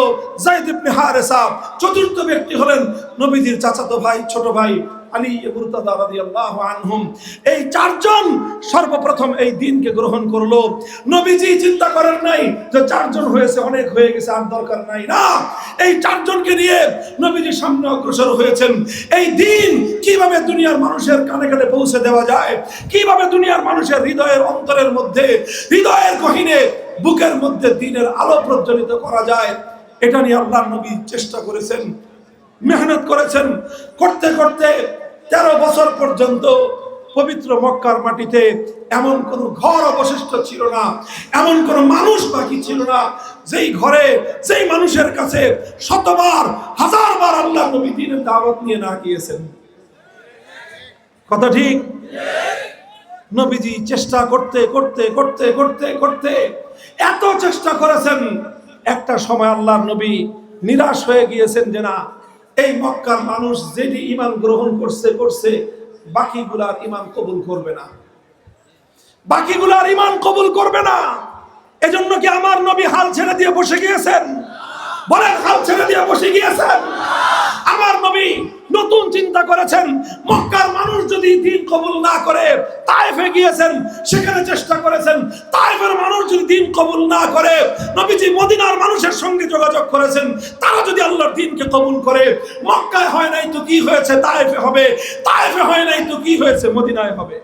যায়েদ ইবনে হারেসা। চতুর্থ ব্যক্তি হলেন নবীজির চাচাতো ভাই, ছোট ভাই আলী মুরতাদা রাদিয়াল্লাহু আনহুম। এই 4 জন সর্বপ্রথম এই দ্বীনকে গ্রহণ করলো। নবীজি চিন্তা করেন নাই যে 4 জন হয়েছে, অনেক হয়ে গেছে, আর দরকার নাই। না, এই 4 জনকে নিয়ে নবীজি সামনে অগ্রসর হয়েছেন। এই দ্বীন কিভাবে দুনিয়ার মানুষের কানে কানে পৌঁছে দেওয়া যায়, কিভাবে দুনিয়ার মানুষের হৃদয়ের অন্তরের মধ্যে, হৃদয়ের গহীনে, বুকের মধ্যে দ্বীনের আলো প্রজ্বলিত করা যায়, এটা নিয়ে আল্লাহর নবী চেষ্টা করেছেন, মেহনত করেছেন। করতে করতে 13 বছর পর্যন্ত পবিত্র মক্কার মাটিতে এমন কোন ঘর অবশিষ্ট ছিল না, এমন কোন মানুষ বাকি ছিল না যেই ঘরে, যেই মানুষের কাছে শতবার, হাজারবার আল্লাহর নবী দ্বীনের দাওয়াত নিয়ে না গিয়েছেন। কথা ঠিক? নবীজি চেষ্টা করতে করতে করতে করতে করতে এত চেষ্টা করেছেন, একটা সময় আল্লাহর নবী নিরাশ হয়ে গিয়েছেন যে না, এই মক্কার মানুষ যেটি ঈমান গ্রহণ করছে বাকিগুলার ঈমান কবুল করবে না, বাকিগুলার ঈমান কবুল করবে না। এজন্য কি আমার নবী হাল ছেড়ে দিয়ে বসে গিয়েছেন? বলেন, হাল ছেড়ে দিয়ে বসে গিয়েছেন? আমার নবী নতুন চিন্তা করেছেন। মক্কার মানুষ যদি দ্বীন কবুল না করে তায়েফে গিয়েছেন, সেখানে চেষ্টা করেছেন। তায়েফের মানুষ যদি দ্বীন কবুল না করে, নবীজি মদিনার মানুষের সঙ্গে যোগাযোগ করেছেন, তারা যদি আল্লাহর দ্বীনকে কবুল করে, মক্কায় হয় নাই তো কি হয়েছে, তায়েফে হবে। তায়েফে হয় নাই তো কি হয়েছে, মদিনায় হবে।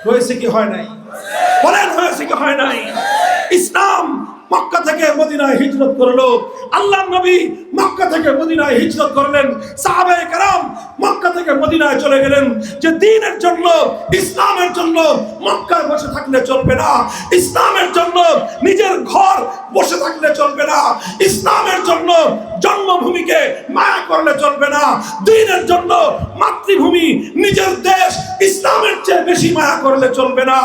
হয়েছে কি হয় নাই? বলেন, হয়েছে কি হয় নাই? ইসলাম মক্কা থেকে মদিনায় হিজরত করলো। আল্লাহর নবী মক্কা থেকে মদিনায় হিজরত করলেন। সাহাবায়ে কেরাম মক্কা থেকে মদিনায় চলে গেলেন যে দ্বীনের জন্য, ইসলামের জন্য মক্কায় বসে থাকলে চলবে না। ইসলামের জন্য নিজের ঘর বসে থাকলে চলবে না। ইসলামের জন্য জন্মভূমিকে মায়া করলে চলবে না। দ্বীনের জন্য মাতৃভূমি, নিজের দেশ, ইসলামের চেয়ে বেশি মায়া করলে চলবে না।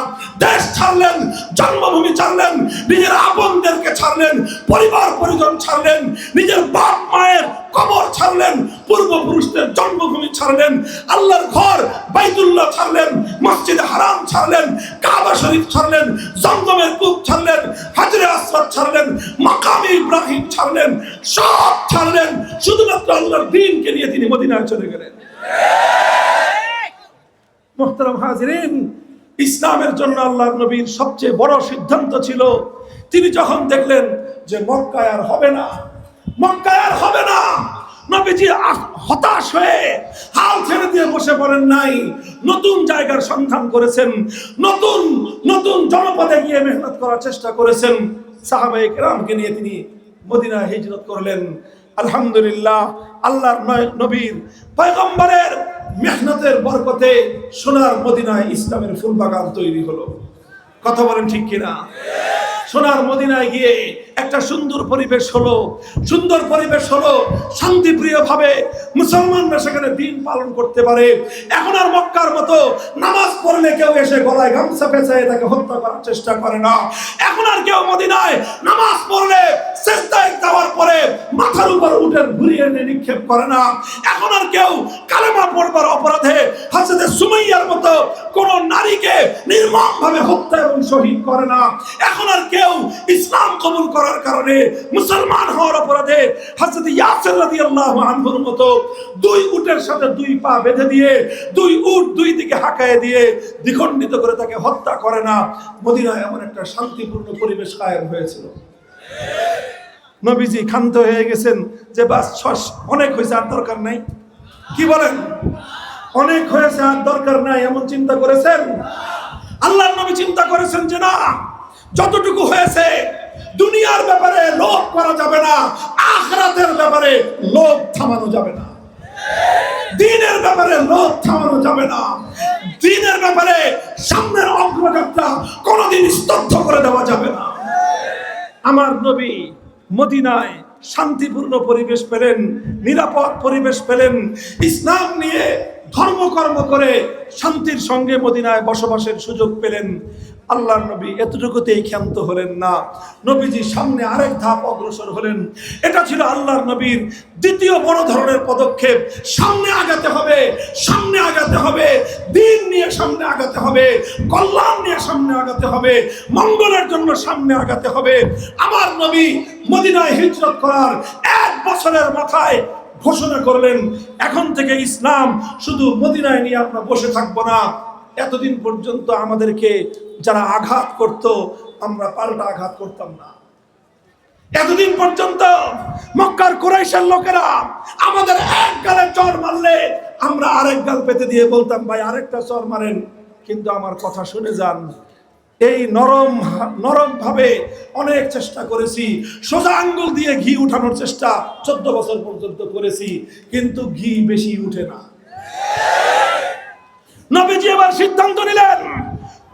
দেশ ছাড়লেন, জন্মভূমি ছাড়লেন, নিজের আপনদেরকে ছাড়লেন, পরিবার পরিজন ছাড়লেন, নিজের বাপ মায়ের কবর ছাড়লেন, পূর্বপুরুষদের জন্মভূমি ছাড়লেন, আল্লাহর ঘর বাইতুল্লাহ ছাড়লেন, মসজিদে হারাম ছাড়লেন, কাবা শরীফ ছাড়লেন, জমজমের কূপ ছাড়লেন, হাজরে আসওয়াদ ছাড়লেন, মাকামে ইব্রাহিম ছাড়লেন, সব ছাড়লেন, শুধুমাত্র আল্লাহর দ্বীনকে নিয়ে তিনি মদিনায় চলে গেলেন। মুহতারাম হাজিরিন, ইসলামের জন্য আল্লাহর নবীর সবচেয়ে বড় সিদ্ধান্ত ছিল, তিনি যখন দেখলেন যে মক্কায় আর হবে না, মক্কায় আর হবে না, নবীজি হতাশ হয়ে হাল ছেড়ে দিয়ে বসে পড়েন নাই। নতুন জায়গার সন্ধান করেছেন, নতুন নতুন জনপদে গিয়ে মেহনত করার চেষ্টা করেছেন। সাহাবায়ে কেরামকে নিয়ে তিনি মদিনায় হিজরত করলেন। আলহামদুলিল্লাহ, আল্লাহর নবীর পয়গম্বরের মেহনতের বরকতে সোনার মদিনায় ইসলামের ফুল বাগান তৈরি হলো। কথা বলেন ঠিক কিনা? সোনার মদিনায় গিয়ে একটা সুন্দর পরিবেশ হলো, সুন্দর পরিবেশ হলো, শান্তিপ্রিয় ভাবে মুসলমানরা সেখানে দিন পালন করতে পারে। এখন আর মক্কার মতো নামাজ পড়লে কেউ এসে গলায় গামছা পেঁচায় তাকে হত্যা করার চেষ্টা করে না। এখন আর কেউ মদিনায় নামাজ পড়লে সিজদায় যাওয়ার পরে মাথার উপর উটের ঘুরিয়ে এনে নিক্ষেপ করে না। এখন আর কেউ কালেমা পড়বার অপরাধে হযরত সুমাইয়ার মতো কোন নারীকে নির্মমভাবে হত্যা এবং শহীদ করে না। এখন আর কেউ ইসলাম কবুল করার কারণে মুসলমান হওয়ার অপরাধে হযরত ইয়াসির রাদিয়াল্লাহু আনহুর মতো দুই উটের সাথে দুই পা বেঁধে দিয়ে দুই উট দুই দিকে হাঁকায় দিয়ে দ্বিখণ্ডিত করে তাকে হত্যা করে না। মদিনায় এমন একটা শান্তিপূর্ণ পরিবেশ কায়েম হয়েছিল। নবীজি ক্ষান্ত হয়ে গেছেন যে বাস অনেক হয়েছে, আর দরকার নাই। কি বলেন? অনেক হয়েছে, আর দরকার নাই, এমন চিন্তা করেছেন? আল্লাহর নবী চিন্তা করেছেন যে না, যতটুকু হয়েছে দুনিয়ার ব্যাপারে লোভ করা যাবে না, আখিরাতের ব্যাপারে লোভ থামানো যাবে না, দ্বীনের ব্যাপারে লোভ থামানো যাবে না, দ্বীনের ব্যাপারে সামনের অগ্রযাত্রা কোনোদিন স্তব্ধ করে দেওয়া যাবে না। আমার নবী মদিনায় শান্তিপূর্ণ পরিবেশ পেলেন, নিরাপদ পরিবেশ পেলেন, ইসলাম নিয়ে ধর্মকর্ম করে শান্তির সঙ্গে মদিনায় বসবাসের সুযোগ পেলেন। আল্লাহর নবী এতটুকুতেই ক্ষান্ত হলেন না, নবীজি সামনে আরেক ধাপ অগ্রসর হলেন। এটা ছিল আল্লাহর নবীর দ্বিতীয় বড় ধরনের পদক্ষেপ। সামনে আগাতে হবে, সামনে আগাতে হবে, দ্বীন নিয়ে সামনে আগাতে হবে, কল্যাণ নিয়ে সামনে আগাতে হবে, মঙ্গলের জন্য সামনে আগাতে হবে। আমার নবী মদিনায় হিজরত করার 1 বছরের মাথায় ঘোষণা করলেন, এখন থেকে ইসলাম শুধু মদিনায় নিয়ে আমরা বসে থাকবো না। এতদিন পর্যন্ত আমাদেরকে যারা আঘাত করত, আমরা পাল্টা আঘাত করতাম না। এতদিন পর্যন্ত মক্কার কুরাইশের লোকেরা আমাদের এক গালে চর মারলে আমরা আরেক গাল পেতে দিয়ে বলতাম, ভাই আরেকটা চর মারেন, কিন্তু আমার কথা শুনে যান। এই নরম ভাবে অনেক চেষ্টা করেছি, সোজা আঙ্গুল দিয়ে ঘি উঠানোর চেষ্টা 14 বছর পর্যন্ত করেছি, কিন্তু ঘি বেশি উঠে না। নবীজি এবার সিদ্ধান্ত নিলেন,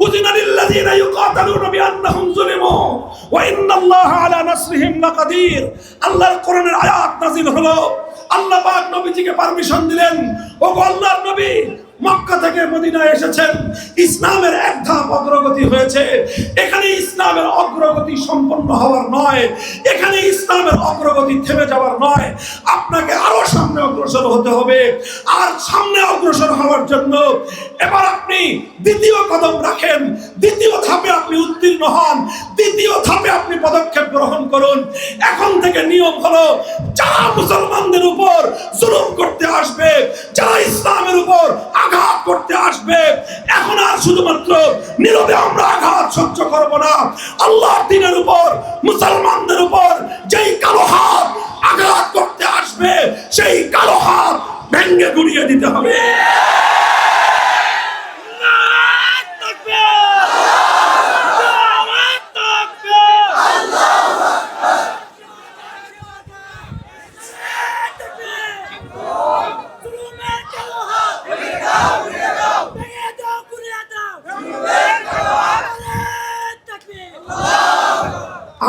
উযিনা লিল্লাযিনা ইউকাতালুনা বিআন্নাহুম যুলিমু ওয়া ইন্নাল্লাহা আলা নাসরিহিম লাকাদির। আল্লাহর কোরআনের আয়াত নাযিল হলো। আল্লাহ পাক নবীজিকে পারমিশন দিলেন, ওগো আল্লাহর নবী, মক্কা থেকে মদিনায় এসেছেন, ইসলামের এক ধাপ অগ্রগতি হয়েছে। এখানে ইসলামের অগ্রগতি সম্পন্ন হওয়ার নয়, এখানে ইসলামের অগ্রগতি থেমে যাওয়ার নয়, আপনাকে আরো সামনে অগ্রসর হতে হবে। আর সামনে অগ্রসর হওয়ার জন্য এবার আপনি দ্বিতীয় কদম রাখেন, দ্বিতীয় ধাপে আপনি উত্তীর্ণ হন, দ্বিতীয় ধাপে আপনি পদক্ষেপ গ্রহণ করুন। এখন থেকে নিয়ম হলো, যারা মুসলমানদের উপর জুলুম করতে আসবে, যারা ইসলামের উপর আঘাত করতে আসবে, এখন আর শুধুমাত্র নীরবে আমরা আঘাত সহ্য করব না। আল্লাহর দ্বীনের উপর, মুসলমানদের উপর যেই কালো হাত আঘাত করতে আসবে, সেই কালো হাত ভেঙে গুড়িয়ে দিতে হবে।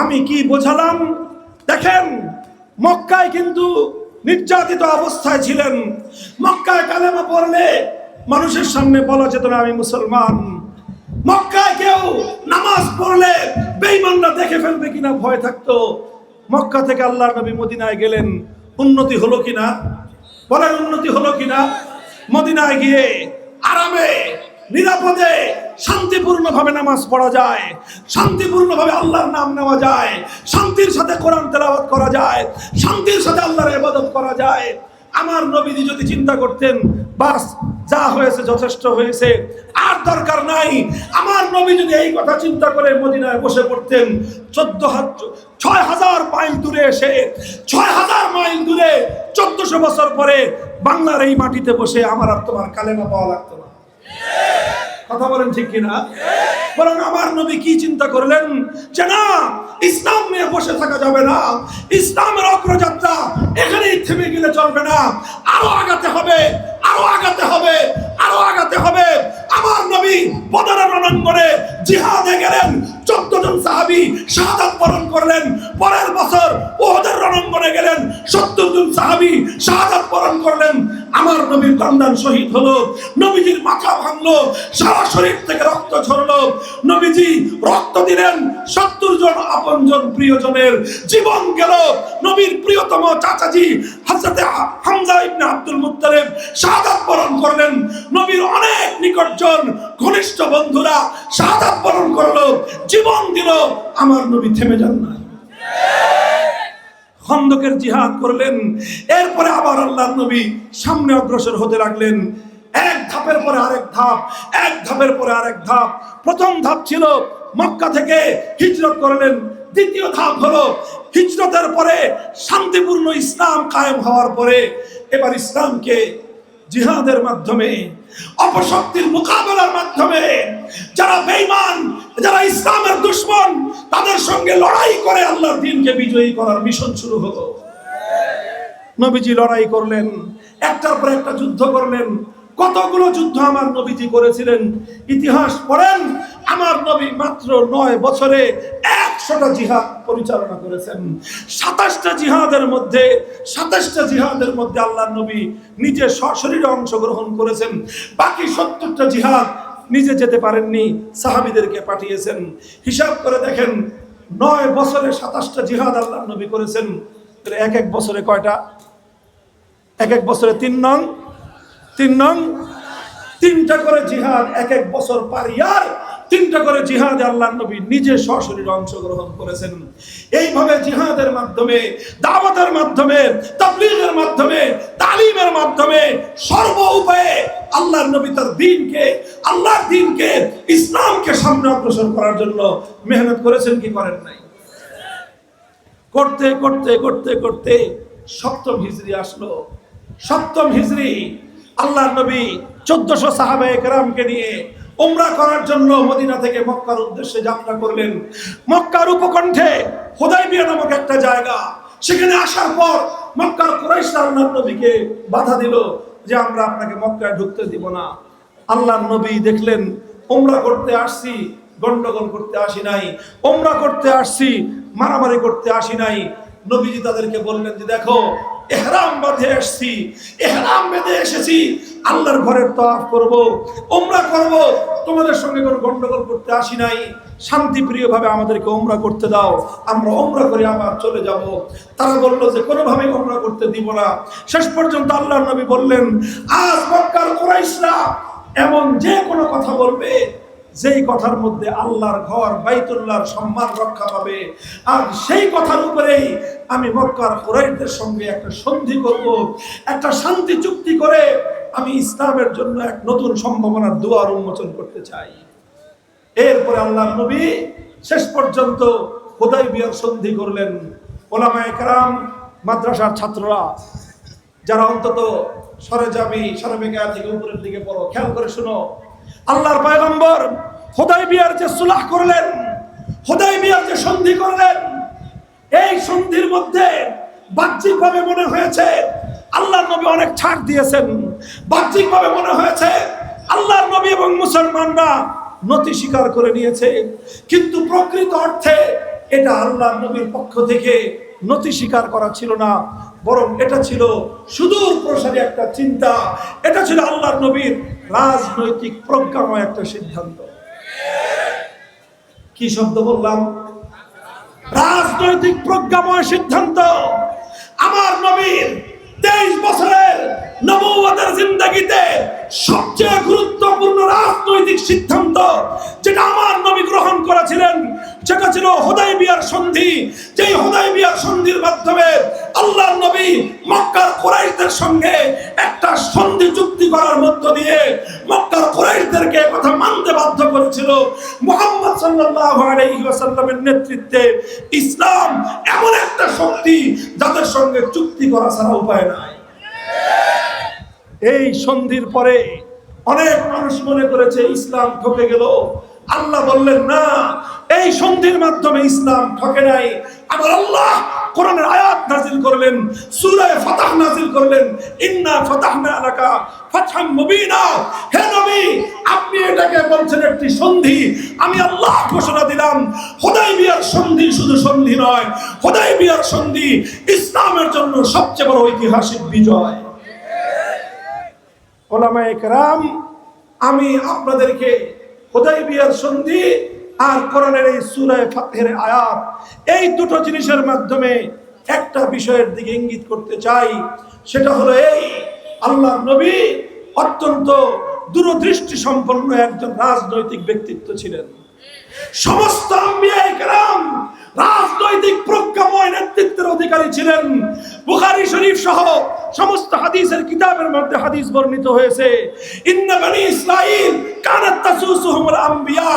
আমি কি বোঝালাম? দেখেন, মক্কায় কিন্তু নির্যাতিত অবস্থায় ছিলেন। মক্কায় কালেমা পড়লে মানুষের সামনে বলা যেত না আমি মুসলমান। মক্কায় কেউ নামাজ পড়লে বেঈমানরা দেখে ফেলবে কিনা ভয় থাকতো। মক্কা থেকে আল্লাহর নবী মদিনায় গেলেন, উন্নতি হলো কিনা বলেন? উন্নতি হলো কিনা? মদিনায় গিয়ে আরামে নিরাপদে শান্তিপূর্ণভাবে নামাজ পড়া যায়, শান্তিপূর্ণভাবে আল্লাহর নাম নেওয়া যায়, শান্তির সাথে কোরআন তেলাওয়াত করা যায়, শান্তির সাথে আল্লাহর ইবাদত করা যায়। আমার নবীজি যদি চিন্তা করতেন, বাস যা হয়েছে যথেষ্ট হয়েছে, আর দরকার নাই, আমার নবী যদি এই কথা চিন্তা করে মদিনায় বসে পড়তেন, 6000 মাইল দূরে এসে, 6000 মাইল দূরে 1400 বছর পরে বাংলার এই মাটিতে বসে আমার আর তোমার কালেমা পাওয়া লাগতো না। কথা বলেন ঠিক কিনা? বরং আমার নবী কি চিন্তা করলেন যে না, ইসলাম নিয়ে বসে থাকা যাবে না, ইসলামের অগ্রযাত্রা এখানেই থেমে গেলে চলবে না, আরো আগাতে হবে, আরো আগাতে হবে, আরো আগাতে হবে। আমার নবী বদরের রণাঙ্গনে জিহাদে গেলেন, 14 জন সাহাবী শাহাদাত বরণ করলেন। পরের বছর উহুদের রণাঙ্গনে গেলেন, 70 জন সাহাবী শাহাদাত বরণ করলেন। আমার নবীর দণ্ডান শহীদ হলো, নবীজির মাথা ভাঙলো, সারা শরীর থেকে রক্ত ঝরলো। নবীজি রক্ত দিলেন, 70 জন আপনজন প্রিয়জনের জীবন গেল। নবীর প্রিয়তম চাচাজি হযরত হামজা ইবনে আব্দুল মুত্তালিব শাহাদাত বরণ করলেন। নবীর অনেক নিকটজন ঘনিষ্ঠ বন্ধুরা শাহাদাত বরণ করলো, জীবন দিল। আমার নবী থেমে যান না, খন্দকের জিহাদ করলেন। এরপরে আবার আল্লাহর নবী সামনে অগ্রসর হতে লাগলেন, এক ধাপের পরে আরেক ধাপ, এক ধাপের পরে আরেক ধাপ। প্রথম ধাপ ছিল মক্কা থেকে হিজরত করলেন। দ্বিতীয় ধাপ হলো হিজরতের পরে শান্তিপূর্ণ ইসলাম কায়েম হওয়ার পরে এবার ইসলামকে জিহাদের মাধ্যমে, অপশক্তির মোকাবেলার মাধ্যমে, যারা বেঈমান, যারা ইসলামের দুশমন, তাদের সঙ্গে লড়াই করে আল্লাহর দ্বীনকে বিজয়ী করার মিশন শুরু হলো। নবীজি লড়াই করলেন, একটার পর একটা যুদ্ধ করলেন। কতগুলো যুদ্ধ আমার নবীজি করেছিলেন, ইতিহাস পড়েন। আমার নবী মাত্র 9 বছরে 100টা জিহাদ পরিচালনা করেছেন। 27টা জিহাদের মধ্যে আল্লাহর নবী নিজে সশরীরে অংশগ্রহণ করেছেন। বাকি 70টা জিহাদ নিজে যেতে পারেননি, সাহাবীদেরকে পাঠিয়েছেন। হিসাব করে দেখেন, 9 বছরে 27টা জিহাদ আল্লাহর নবী করেছেন। এক এক বছরে কয়টা? এক এক বছরে 3 নং 3টা করে জিহাদ এক এক বছর পারিয়ার 3টা করে জিহাদে আল্লাহর নবী নিজে সশরীরে অংশগ্রহণ করেছেন। এইভাবে জিহাদের মাধ্যমে, দাওয়াতের মাধ্যমে, তাবলীগের মাধ্যমে, তালিমের মাধ্যমে, সর্ব উপায়ে আল্লাহর নবী তার দ্বীনকে, আল্লাহর দ্বীনকে, ইসলামকে সামনে অগ্রসর করার জন্য মেহনত করেছেন কি করেন নাই? করতে করতে করতে করতে 7ম হিজরি আসলো। 7ম হিজরি আল্লাহর নবী 1400 সাহাবায়ে কেরামকে নিয়ে উমরা করার জন্য মদিনা থেকে মক্কার উদ্দেশ্যে যাত্রা করলেন। মক্কার উপকণ্ঠে হুদায়বিয়া নামক একটা জায়গা, সেখানে আসার পর মক্কার কুরাইশরা আল্লাহর নবীকে বাধা দিল যে আমরা আপনাকে মক্কায় ঢুকতে দিব না। আল্লাহর নবী দেখলেন উমরা করতে আসছি, গন্ডগোল করতে আসি নাই, উমরা করতে আসছি, মারামারি করতে আসি নাই। নবীজি তাদেরকে বললেন যে দেখো, ইহরাম বেঁধে আসছি, ইহরাম বেঁধে এসেছি, আল্লাহর ঘরের তাওয়াফ করব, উমরা করব, তোমাদের সঙ্গে কোনো গন্ডগোল করতে আসি নাই। শান্তিপ্রিয়ভাবে আমাদেরকে উমরা করতে দাও, আমরা উমরা করে আবার চলে যাব। তারা বলল যে কোনোভাবেই উমরা করতে দিব না। শেষ পর্যন্ত আল্লাহর নবী বললেন, আজ মক্কার কুরাইশরা এমন যে কোনো কথা বলবে যেই কথার মধ্যে আল্লাহর ঘর বাইতুল্লাহর সম্মান রক্ষা পাবে, আর সেই কথার উপরেই আমি মক্কার কুরাইশদের সঙ্গে একটা সন্ধি করব, একটা শান্তি চুক্তি করে আমি ইসলামের জন্য এক নতুন সম্ভাবনার দুয়ার উন্মোচন করতে চাই। এরপরে আল্লাহর নবী শেষ পর্যন্ত হুদায়বিয়ার সন্ধি করলেন। ওলামায়ে কেরাম, মাদ্রাসার ছাত্ররা যারা অন্তত সরেবেকা থেকে উপরের দিকে পড়ো, খেয়াল করে শুনো। আল্লাহর পয়গম্বর হুদায়বিয়ার যে সুলহ করলেন, হুদায়বিয়ার যে সন্ধি করলেন, এই সন্ধির মধ্যে বাহ্যিকভাবে মনে হয়েছে আল্লাহর নবী অনেক ছাড় দিয়েছেন। বাহ্যিকভাবে মনে হয়েছে আল্লাহর নবী এবং মুসলমানরা নতি স্বীকার করে নিয়েছে, কিন্তু প্রকৃত অর্থে এটা আল্লাহর নবীর পক্ষ থেকে নতি স্বীকার করা ছিল না, বরং এটা ছিল সুদূর প্রসারী একটা চিন্তা। এটা ছিল আল্লাহর নবীর রাজনৈতিক প্রজ্ঞাময় একটা সিদ্ধান্ত। কি শব্দ বললাম? রাজনৈতিক প্রজ্ঞাময় সিদ্ধান্ত। আমার নবীর 23 বছরের নবুয়তের জিন্দেগিতে সবচেয়ে গুরুত্বপূর্ণ রাজনৈতিক সিদ্ধান্ত যেটা আমার নবী গ্রহণ করেছিলেন, সেটা ছিল হুদায়বিয়ার সন্ধি। যেই হুদায়বিয়ার সন্ধির মাধ্যমে আল্লাহর নবী মক্কার কুরাইশদের সঙ্গে একটা সন্ধি চুক্তি করার মধ্য দিয়ে মক্কার কুরাইশদেরকে কথা মানতে বাধ্য করেছিল। মুহাম্মদ সাল্লাল্লাহু আলাইহি ওয়াসাল্লামের নেতৃত্বে ইসলাম এমন একটা শক্তি যাদের সঙ্গে চুক্তি করা ছাড়া উপায় নাই। এই সন্ধির পরে অনেক মানুষ মনে করেছে ইসলাম ঠকে গেল। আল্লাহ বললেন না, এই সন্ধির মাধ্যমে ইসলাম ঠকে নাই। আমার আল্লাহ কোরআনের আয়াত নাযিল করলেন, সূরা ফাতহ নাযিল করলেন, ইন্না ফাতাহনা লাকা ফাতহাম মুবিনা। হে নবী, আপনি এটাকে বলছেন একটি সন্ধি, আমি আল্লাহ ঘোষণা দিলাম হুদায়বিয়ার সন্ধি শুধু সন্ধি নয়, হুদায়বিয়ার সন্ধি ইসলামের জন্য সবচেয়ে বড় ঐতিহাসিক বিজয়। উলামায়ে কেরাম, আমি আপনাদেরকে হুদায়বিয়ার সন্ধি আর কোরআনের এই সূরা ফাতহের আয়াত, এই দুটো জিনিসের মাধ্যমে একটা বিষয়ের দিকে ইঙ্গিত করতে চাই। সেটা হলো এই, আল্লাহর নবী অত্যন্ত দূরদৃষ্টি সম্পন্ন একজন রাজনৈতিক ব্যক্তিত্ব ছিলেন। সমস্ত আম্বিয়ায়ে কেরাম রাজনৈতিক প্রজ্ঞাময় নেতৃত্বের অধিকারী ছিলেন। বুখারী শরীফ সহ সমস্ত হাদিসের কিতাবের মধ্যে হাদিস বর্ণিত হয়েছে, ইন্না বনি ইসরাঈল কানাত তাসুসুহুমুল আম্বিয়া।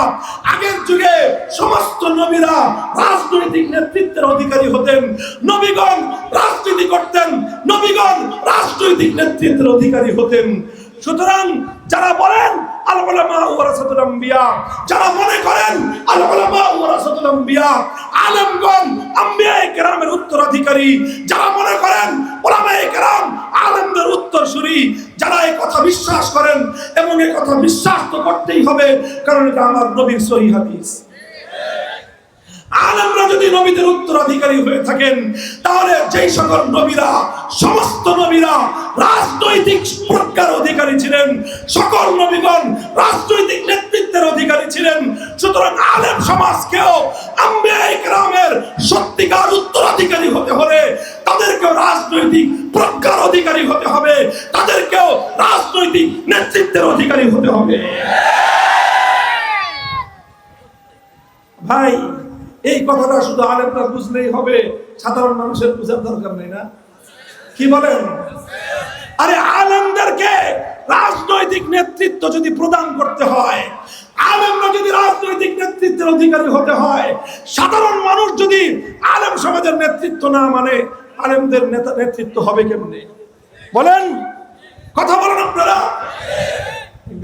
আগের যুগে সমস্ত নবীরা রাজনৈতিক নেতৃত্বের অধিকারী হতেন, নবীগণ রাজনীতি করতেন, নবীগণ রাজনৈতিক নেতৃত্বের অধিকারী হতেন। সুতরাং যারা বলেন আল উলামা ওয়ারাসাতুল আম্বিয়া, যারা মনে করেন আল উলামা ওয়ারাসাতুল আম্বিয়া, আলেমগণ আম্বিয়ায়ে কেরামের উত্তরাধিকারী, যারা মনে করেন উলামায়ে কেরাম আলেমদের উত্তরসূরি, যারা এই কথা বিশ্বাস করেন, এবং এই কথা বিশ্বাস তো করতেই হবে, কারণ এটা আমার নবীর সহিহ হাদিস। আলেমরা যদি নবীদের উত্তরাধিকারী হয়ে থাকেন, তাহলে যেই সকল নবীরা, সমস্ত নবীরা রাজনৈতিক প্রজ্ঞার অধিকারী ছিলেন, সকল নবীগণ রাজনৈতিক নেতৃত্বের অধিকারী ছিলেন। সুতরাং আলেম সমাজকেও আম্বিয়ায়ে কেরামের সত্যিকার উত্তরাধিকারী হতে হলে তাদেরকেও রাজনৈতিক প্রজ্ঞার অধিকারী হতে হবে, তাদেরকেও রাজনৈতিক নেতৃত্বের অধিকারী হতে হবে। ভাই, এই কথাটা শুধু আলেমরা বুঝলেই হবে, সাধারণ মানুষের বুঝার দরকার নেই না? কি বলেন? আরে আলেমদেরকে রাজনৈতিক নেতৃত্ব যদি প্রদান করতে হয়, আলেমরা যদি রাজনৈতিক নেতৃত্বের অধিকারী হতে হয়, সাধারণ মানুষ যদি আলেম সমাজের নেতৃত্ব না মানে, আলেমদের নেতৃত্ব হবে কেমনে? বলেন, কথা বলেন আপনারা।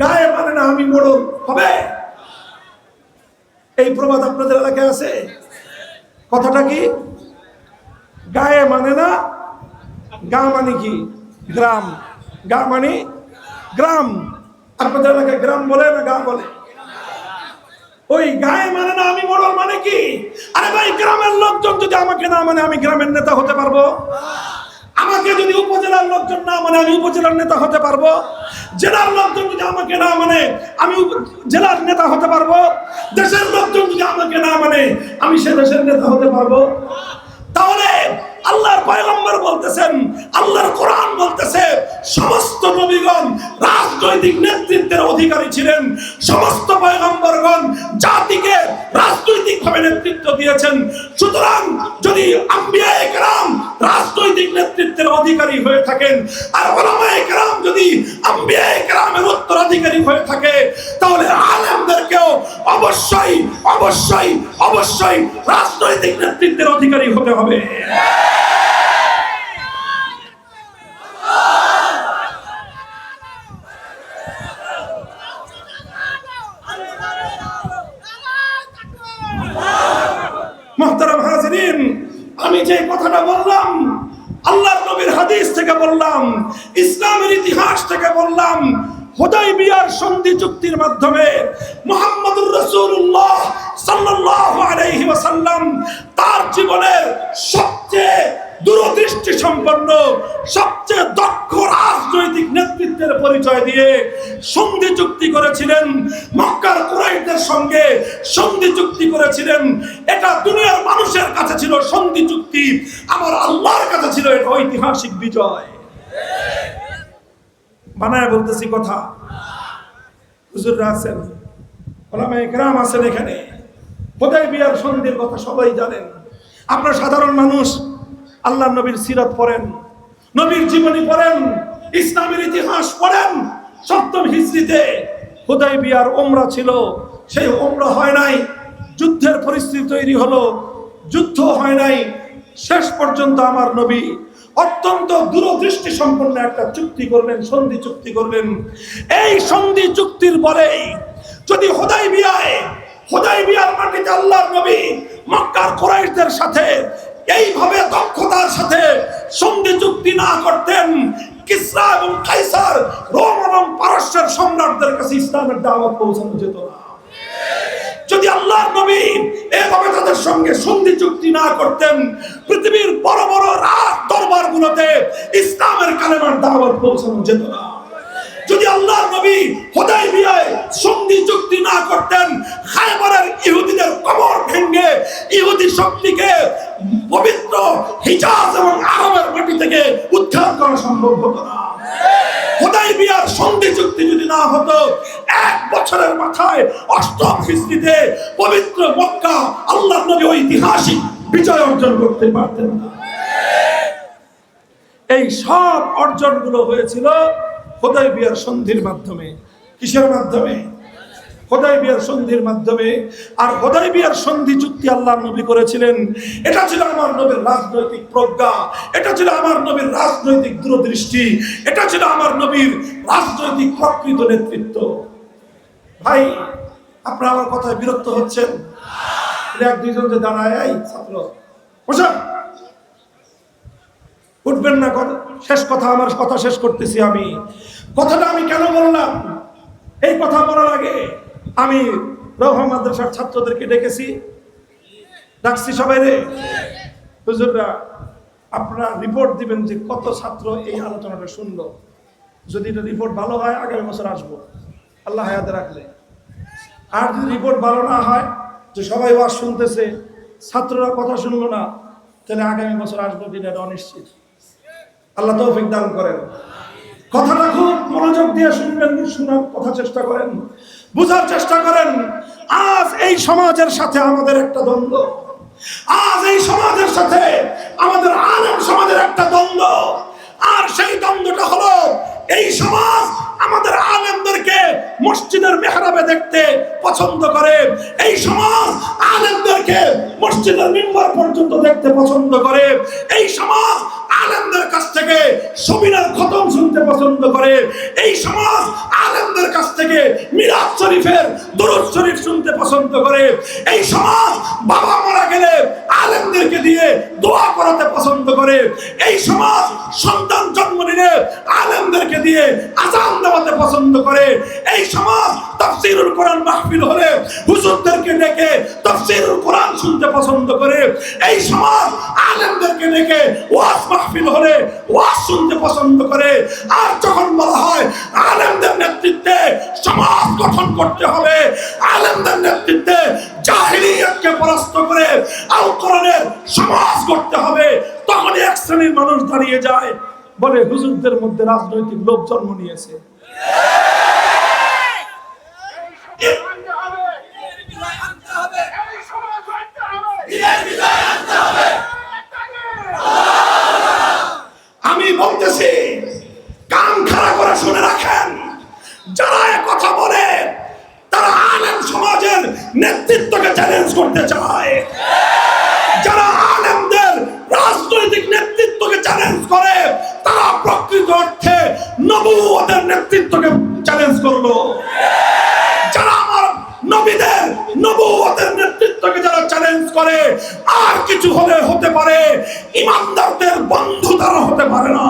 গায়ে মানে না আমি মোড়ল হবে? এই প্রবাদ আপনাদের এলাকায় আছে? কথাটা কি? গায়ে মানে না, গা মানে কি? গ্রাম। গা মানে গ্রাম। আপনাদের এলাকায় গ্রাম বলে না গা বলে? ওই গায়ে মানে না আমি মোড়ল মানে কি? আরে ভাই, গ্রামের লোকজন যদি আমাকে না মানে, আমি গ্রামের নেতা হতে পারবো? আমাকে যদি উপজেলার লোকজন না মানে, আমি উপজেলার নেতা হতে পারবো? জেলার লোকজন যদি আমাকে না মানে, আমি জেলার নেতা হতে পারবো? দেশের লোকজন যদি আমাকে না মানে, আমি সে দেশের নেতা হতে পারবো? তাহলে আল্লাহর পয়গম্বর বলতেছেন, আল্লাহর কোরআন বলতেছে, সমস্ত নবীগণ রাজনৈতিক নেতৃত্বের অধিকারী ছিলেন। সমস্ত পয়গম্বরগণ জাতিকে রাজনৈতিকভাবে নেতৃত্ব দিয়েছেন। সুতরাং যদি আম্বিয়ায়ে কেরাম রাজনৈতিক নেতৃত্বের অধিকারী হয়ে থাকেন, আর উলামায়ে কেরাম যদি আম্বিয়ায়ে কেরামের উত্তরাধিকারী হয়ে থাকে, তাহলে আলেমদেরকেও অবশ্যই অবশ্যই অবশ্যই রাজনৈতিক নেতৃত্বের অধিকারী হতে হবে। মুহতারাম হাজিরিন, আমি যে কথাটা বললাম, আল্লাহর নবীর হাদিস থেকে বললাম, ইসলামের ইতিহাস থেকে বললাম, হুদায়বিয়ার সন্ধি চুক্তির মাধ্যমে মুহাম্মদুর রাসূলুল্লাহ সাল্লাল্লাহু আলাইহি ওয়াসাল্লাম তার জীবনের সবচেয়ে দূরদৃষ্টি সম্পন্ন, সবচেয়ে দক্ষ রাজনৈতিক নেতৃত্বের পরিচয় দিয়ে সন্ধি চুক্তি করেছিলেন। মক্কার কুরাইশদের সঙ্গে সন্ধি চুক্তি করেছিলেন। এটা দুনিয়ার মানুষের কাছে ছিল সন্ধি চুক্তি, আমার আল্লাহর কাছে ছিল এটা ঐতিহাসিক বিজয়। বানায় বলতেছি কথা, হুজুররা আছেন, উলামায়ে কেরাম আছেন এখানে, হুদায়বিয়ার সন্ধির কথা সবাই জানেন। আপনারা সাধারণ মানুষ আল্লাহর নবীর সিরাত পড়েন, নবীর জীবনী পড়েন, ইসলামের ইতিহাস পড়েন। 7ম হিজরিতে হুদায়বিয়ার উমরা ছিল, সেই উমরা হয় নাই, যুদ্ধের পরিস্থিতি তৈরি হলো, যুদ্ধ হয় নাই। শেষ পর্যন্ত আমার নবী অত্যন্ত দূরদৃষ্টি সম্পন্ন একটা চুক্তি করলেন, সন্ধি চুক্তি করলেন। এই সন্ধি চুক্তির বলেই যদি হুদায়বিয়ার মাটিতে আল্লাহর নবী মক্কার কুরাইশদের সাথে এইভাবে দক্ষতার সাথে সন্ধি চুক্তি না করতেন, কিসরা এবং কাইসার, রোম এবং পারস্যের সম্রাটদের কাছে ইসলামের দাওয়াত পৌঁছানো যেত না। যদি আল্লাহর নবী এভাবে তাদের সঙ্গে সন্ধি চুক্তি না করতেন, পৃথিবীর বড় বড় রাজ দরবারগুলোতে ইসলামের কালেমার দাওয়াত পৌঁছানো যেত না। যদি আল্লাহর নবী হুদায়বিয়ায় সন্ধি চুক্তি না করতেন, খায়বারের ইহুদিদের কবর ভেঙে ইহুদি শক্তিকে পবিত্র হিজাজ এবং আরবের মাটি থেকে উদ্ধার করা সম্ভব হতো না। হুদায়বিয়ার সন্ধি চুক্তি যদি না হতো, 1 বছরের মাথায় 8ম হিজরিতে পবিত্র মক্কা আল্লাহর নবী ঐতিহাসিক বিজয় অর্জন করতে পারতেন না। এই সব অর্জনগুলো হয়েছিল হুদায়বিয়ার সন্ধির মাধ্যমে। কিসের মাধ্যমে? হুদায়বিয়ার সন্ধির মাধ্যমে। আর হুদায়বিয়ার সন্ধি চুক্তি আল্লাহর নবী করেছিলেন। এটা ছিল আমার নবীর রাজনৈতিক প্রজ্ঞা, এটা ছিল আমার নবীর রাজনৈতিক দূরদৃষ্টি, এটা ছিল আমার নবীর রাজনৈতিক প্রকৃত নেতৃত্ব। ভাই, আপনারা আমার কথায় বিরক্ত হচ্ছেন? 1-2 জন যে দাঁড়ায়, এই ছাত্র বসা, উঠবেন না। শেষ কথা, আমার কথা শেষ করতেছি। আমি কথাটা আমি কেন বললাম, এই কথা বলার আগে আমি রওহা মাদ্রাসার ছাত্রদেরকে ডাকছি সবাই রে। হুজুররা, আপনারা রিপোর্ট দিবেন যে কত ছাত্র এই আলোচনাটা শুনলো। যদি এটা রিপোর্ট ভালো হয়, আগামী বছর আসবো আল্লাহ হায়াতে রাখলে। আর যদি রিপোর্ট ভালো না হয়, যে সবাই ওয়াজ শুনতেছে, ছাত্ররা কথা শুনলো না, তাহলে আগামী বছর আসবো কিনা এটা অনিশ্চিত। আল্লাহ তৌফিক দান করেন। কথাটা খুব মনোযোগ দিয়ে শুনবেন, শোনার কথা চেষ্টা করেন, বুঝার চেষ্টা করেন। আজ এই সমাজের সাথে আমাদের একটা দ্বন্দ্ব, আজ এই সমাজের সাথে আমাদের আলেম সমাজের একটা দ্বন্দ্ব। আর সেই দ্বন্দ্বটা হলো, এই সমাজ আমাদের আলেমদেরকে মসজিদের মেহরাবে দেখতে পছন্দ করে, এই সমাজ আলেমদেরকে মসজিদের মিম্বার পর্যন্ত দেখতে পছন্দ করে, এই সমাজ আলেমদের কাছ থেকে সবিনার খতম শুনতে পছন্দ করে, এই সমাজ আলেমদের কাছ থেকে মিলাদ শরীফের দরুদ শরীফ শুনতে পছন্দ করে, এই সমাজ বাবা মারা গেলে আলেমদেরকে দিয়ে দোয়া করাতে পছন্দ করে, এই সমাজ সন্তান জন্ম নিলে আলেমদেরকে দিয়ে আযান দেওয়াতে পছন্দ করে, এই সমাজ তাফসীরুল কোরআন মাহফিল হলে হুজুরদেরকে ডেকে তাফসীরুল কোরআন শুনতে পছন্দ করে, এই সমাজ আলেমদেরকে ডেকে ওয়াজ মাহফিল হলে ওয়াজ শুনতে পছন্দ করে। আর যখন বলা হয় আলেমদের নেতৃত্বে সমাজ গঠন করতে হবে, আলেমদের নেতৃত্বে জাহিলিয়াতকে পরাস্ত করে আল কোরআনের সমাজ গড়তে হবে, তখনই এক শ্রেণীর মানুষ দাঁড়িয়ে যায়, বলে হুজুরদের মধ্যে রাজনৈতিক লোভ জন্ম নিয়েছে। আমি বলতেছি, কান খাড়া করে শুনে রাখেন, যারা কথা বলে তারা আলেম সমাজের নেতৃত্বকে চ্যালেঞ্জ করতে চায়। যারা আলেমদের রাজনৈতিক নেতৃত্বকে চ্যালেঞ্জ করে, তারা প্রকৃত অর্থে নবুয়তের নেতৃত্বকে চ্যালেঞ্জ করলো। যারা আমার নবীদের নবুয়তের নেতৃত্বকে যারা চ্যালেঞ্জ করে, আর কিছু হলে হতে পারে, ইমানদারদের বন্ধু তারা হতে পারে না।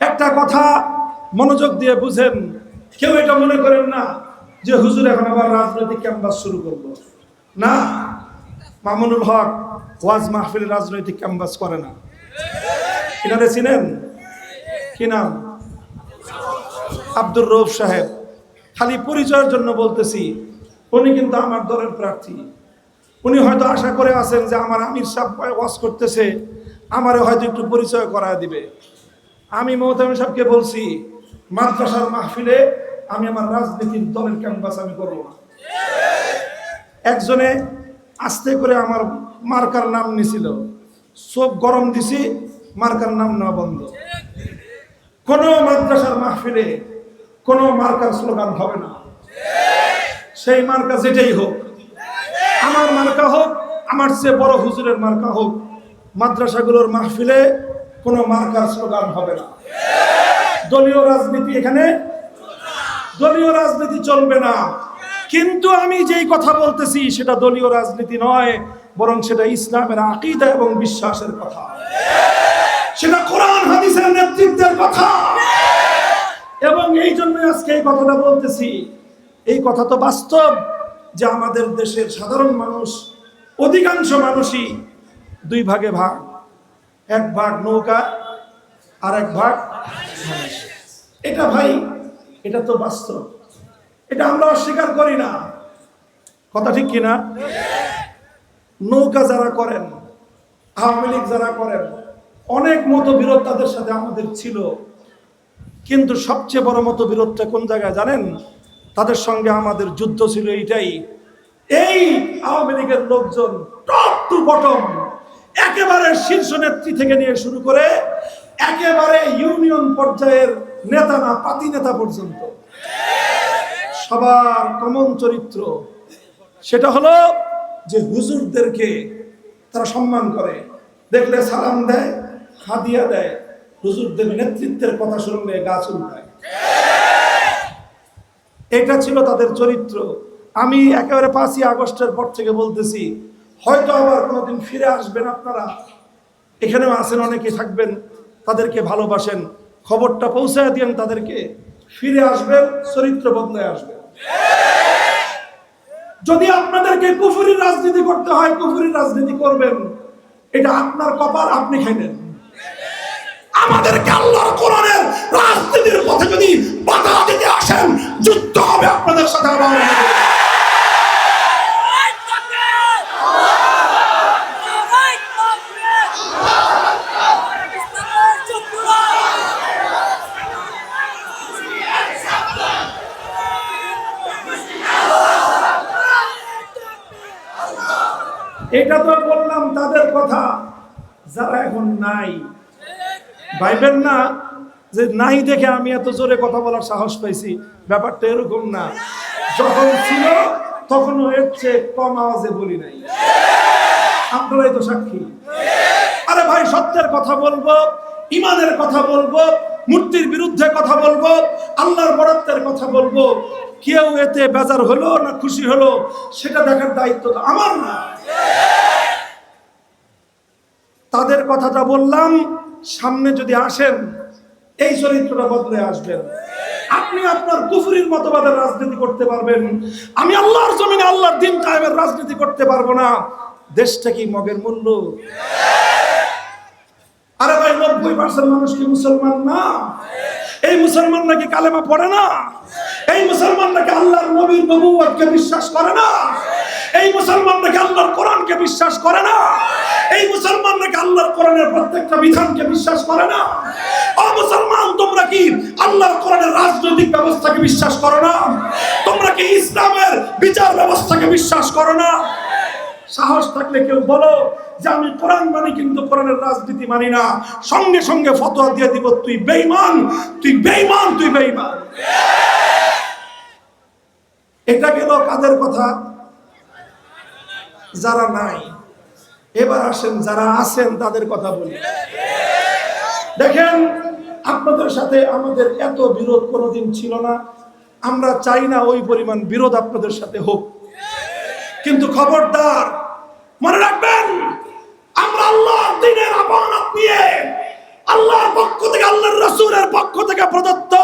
একটা কথা মনোযোগ দিয়ে বুঝেন, কেউ এটা মনে করেন না যে হুজুর এখন আবার রাজনৈতিক ক্যাম্পাস শুরু করলো। না, মামুনুল হক ওয়াজ মাহফিলের রাজনৈতিক ক্যাম্পাস করে না। কিনারে চিনেন? কি নাম? আব্দুর রউফ সাহেব। খালি পরিচয়ের জন্য বলতেছি, উনি কিন্তু আমার দলের প্রার্থী। উনি হয়তো আশা করে আছেন যে আমার আমির সাহেব ওয়াজ করতেছে, আমারে হয়তো একটু পরিচয় করায় দিবে। আমি মোহতামিম সাহেবকে বলছি, মাদ্রাসার মাহফিলে আমি আমার রাজনীতির দলের ক্যাম্পাস আমি করবো না। একজনে আস্তে করে আমার মার্কার নাম নিছিল, সব গরম দিছি, মার্কার নাম নেওয়া বন্ধ। কোন মাদ্রাসার মাহফিলে কোন মার্কার স্লোগান হবে না, সেই মার্কা যেটাই হোক, আমার মার্কা হোক, আমার চেয়ে বড় হুজুরের মার্কা হোক, মাদ্রাসাগুলোর মাহফিলে কোনো মার্কার স্লোগান হবে না। দলীয় রাজনীতি এখানে, দলীয় রাজনীতি চলবে না। কিন্তু আমি যেই কথা বলতেছি সেটা দলীয় রাজনীতি নয়, বরং সেটা ইসলামের আকীদা এবং বিশ্বাসের কথা, সেটা কোরআন হাদিসের নেতৃত্বের কথা। এবং এই জন্য আজকে এই কথাটা বলতেছি। এই কথা তো বাস্তব যে আমাদের দেশের সাধারণ মানুষ, অধিকাংশ মানুষই দুই ভাগে ভাগ, এক ভাগ নৌকা আর এক ভাগ মানুষ। এটা ভাই, এটা তো বাস্তব, এটা আমরা অস্বীকার করি না, কথা ঠিক কিনা? নৌকা যারা করেন, আওয়ামী লীগ যারা করেন, অনেক মতবিরোধ তাদের সাথে আমাদের ছিল, কিন্তু সবচেয়ে বড় মতবিরোধটা কোন জায়গায় জানেন? তাদের সঙ্গে আমাদের যুদ্ধ ছিল এইটাই, এই আওয়ামী লীগের লোকজন টপ টু বটম, একেবারে শীর্ষ নেত্রী থেকে নিয়ে শুরু করে একেবারে ইউনিয়ন পর্যায়ের নেতা না পাতি নেতা পর্যন্ত সবার কমন চরিত্র, সেটা হলো যে হুজুরদেরকে তারা সম্মান করে, দেখলে সালাম দেয়, হাদিয়া দেয়, হুজুরদের নেতৃত্বের কথা শুনলে গা চুলকায়। এটা ছিল তাদের চরিত্র। আমি একেবারে 5ই আগস্টের পর থেকে বলতেছি, হয়তো আবার কোনোদিন ফিরে আসবেন আপনারা, এখানেও আছেন, অনেকে থাকবেন, তাদেরকে ভালোবাসেন, খবরটা পৌঁছায় দিয়েন তাদেরকে, ফিরে আসবেন, চরিত্র বদলায় আসবেন। যদি আপনাদেরকে কুফরি রাজনীতি করতে হয়, কুফরি রাজনীতি করবেন, এটা আপনার কপাল, আপনি খাইলেন। আমাদেরকে আল্লাহর কোরআনের রাজনীতির পথে যদি বাধা দিতে আসেন, যুদ্ধ হবে আপনাদের সাথে। আবার এটা তো বললাম তাদের কথা, যারা এখন নাই, ভাইবেন না যে নাই দেখে আমি এত জোরে কথা বলার সাহস পাইছি, ব্যাপারটা এরকম না। যখন ছিল তখনও এর চেয়ে কম আওয়াজে বলি নাই, আপনারাই তো সাক্ষী। আরে ভাই, সত্যের কথা বলবো, ইমানের কথা বলবো, মূর্তির বিরুদ্ধে কথা বলবো, আল্লাহর বরাদ্দের কথা বলবো, কেউ এতে বেজার হলো না খুশি হলো সেটা দেখার দায়িত্ব তো আমার না। তাদের কথাটা বললাম, সামনে যদি আসেন এই চরিত্রটা বদলে আসবেন। আপনি আপনার কুফরির মতবাদের রাজনীতি করতে পারবেন, আমি আল্লাহর জমিনে আল্লাহর দ্বীন কায়েমের রাজনীতি করতে পারবো না। দেশটা কি মগের মূল্য? আরে ভাই, 90% মানুষ কি মুসলমান না? এই মুসলমান নাকি কালেমা পড়ে না? এই মুসলমান নাকি আল্লাহর নবীর নবুয়তকে বিশ্বাস করে না? এই মুসলমান নাকি আল্লাহর কোরআনকে বিশ্বাস করে না? এই মুসলমান নাকি আল্লাহর কোরআনের প্রত্যেকটা বিধানকে বিশ্বাস করে না? ও মুসলমান, তোমরা কি আল্লাহর কোরআনের রাজনৈতিক ব্যবস্থাকে বিশ্বাস করো না? তোমরা কি ইসলামের বিচার ব্যবস্থাকে বিশ্বাস করো না? সাহস থাকলে কেউ বলো যে আমি কোরআন মানি কিন্তু কোরআনের রাজনীতি মানি না, সঙ্গে সঙ্গে ফতোয়া দিয়ে দিব তুই বেঈমান, তুই বেঈমান, তুই বেঈমান। এটা গেল কাদের কথা? যারা নাই। এবার আসেন যারা আছেন তাদের কথা বলি। দেখেন, আপনাদের সাথে আমাদের এত বিরোধ কোনোদিন ছিল না, আমরা চাই না ওই পরিমাণ বিরোধ আপনাদের সাথে হোক, কিন্তু খবরদার মনে রাখবেন, আমরা আল্লাহর দ্বীনের আমানত নিয়ে, আল্লাহর পক্ষ থেকে, আল্লাহর রাসূলের পক্ষ থেকে প্রদত্ত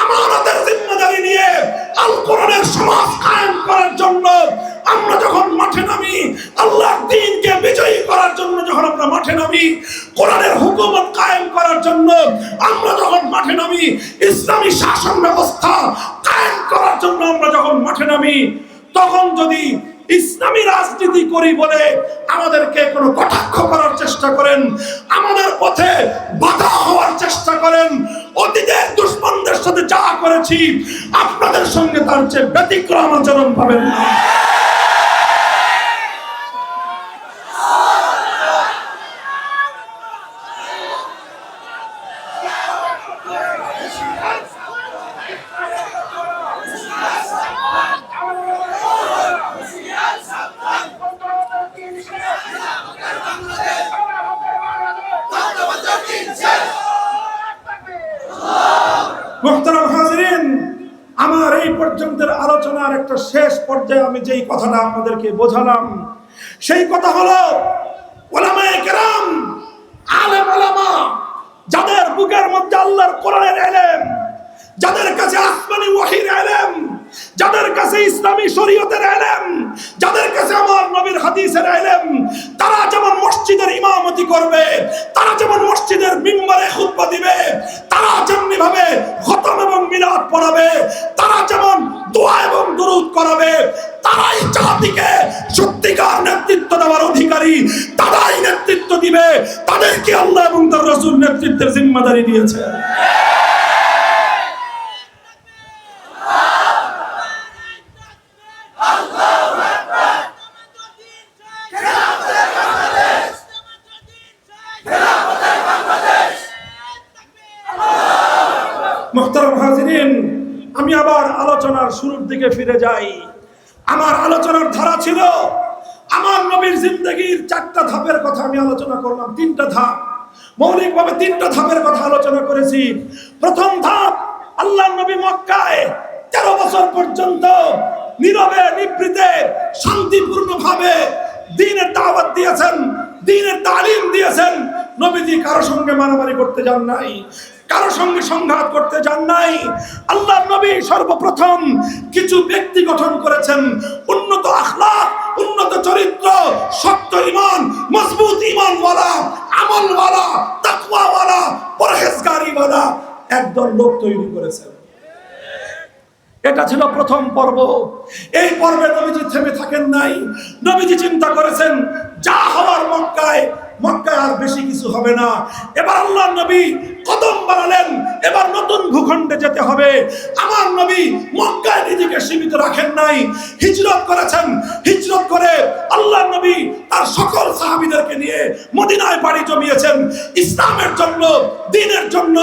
আমানতের জিম্মাদারি নিয়ে আল কোরআনের সমাজ কায়েম করার জন্য আমরা যখন মাঠে নামি, আল্লাহর দ্বীনকে বিজয়ী করার জন্য যখন আমরা মাঠে নামি, কোরআনের হুকুমত কায়েম করার জন্য আমরা যখন মাঠে নামি, ইসলামী শাসন ব্যবস্থা কায়েম করার জন্য আমরা যখন মাঠে নামি, তখন যদি ইসলামী রাজনীতি করি বলে আমাদেরকে কোনো কটাক্ষ করার চেষ্টা করেন, আমাদের পথে বাধা হওয়ার চেষ্টা করেন, অতীতের দুশমনদের সাথে যা করেছি আপনাদের সঙ্গে তার চেয়ে ব্যতিক্রম আচরণ পাবেন না। আলোচনার একটা শেষ পর্যায়ে আমি যেই কথাটা আপনাদেরকে বোঝালাম, সেই কথা হলো উলামায়ে কেরাম, আলেম ওলামা, যাদের বুকের মধ্যে আল্লাহর কোরআনের ইলম, যাদের কাছে আসমানি ওহীর ইলম, যাদের কাছে ইসলামী শরীয়তের ইলম, যাদের কাছে আমার নবীর হাদিসের ইলম, তারা যেমন মসজিদের ইমামতি করবে, তারা যেমন মসজিদের মিম্বরে খুতবা দিবে, তারা যেমনি ভাবে খতম এবং মিলাদ পড়াবে, তারা যেমন দোয়া এবং দুরূদ করাবে, তারাই জাতিকে সত্যিকার নেতৃত্ব দেওয়ার অধিকারী, তারাই নেতৃত্ব দিবে, তাদেরকে আল্লাহ এবং তার রাসূল নেতৃত্বের জিম্মাদারি দিয়েছে। মুহতারাম হাজিরিন, আমি আবার আলোচনার শুরুর দিকে ফিরে যাই। আমার আলোচনার ধারা ছিল আমার নবীর জিন্দেগীর 4টা ধাপের কথা আমি আলোচনা করলাম। 3টা ধাপ, মৌলিকভাবে 3টা ধাপের কথা আলোচনা করেছি। প্রথম ধাপ, আল্লাহর নবী মক্কায় 13 বছর পর্যন্ত নীরবে নিভৃতে শান্তিপূর্ণভাবে দ্বীনের দাওয়াত দিয়েছেন, দ্বীনের তালিম দিয়েছেন। নবীজি কারো সঙ্গে মারামারি করতে যান নাই, কারো সঙ্গে সংঘাত করতে যান নাই। আল্লাহর নবী সর্বপ্রথম কিছু ব্যক্তি গঠন করেছেন, উন্নত আখলাক, উন্নত চরিত্র, শক্ত ঈমান, মজবুত ঈমানওয়ালা, আমলওয়ালা, তাকওয়াওয়ালা, পরহেজগারিওয়ালা একদল লোক তৈরি করেছেন। এটা ছিল প্রথম পর্ব। এই পর্বে নবীজি থেমে থাকেন নাই। নবীজি চিন্তা করেছেন যা হওয়ার মক্কায়, মক্কায় আর বেশি কিছু হবে না। এবার আল্লাহর নবী কদম বাড়ালেন, এবার নতুন ভূখণ্ডে যেতে হবে। আমার নবী মক্কায় নিজেকে সীমিত রাখেন নাই, হিজরত করেছেন। হিজরত করে আল্লাহর নবী তার সকল সাহাবীদেরকে নিয়ে মদিনায় পাড়ি জমিয়েছেন। ইসলামের জন্য, দ্বীনের জন্য,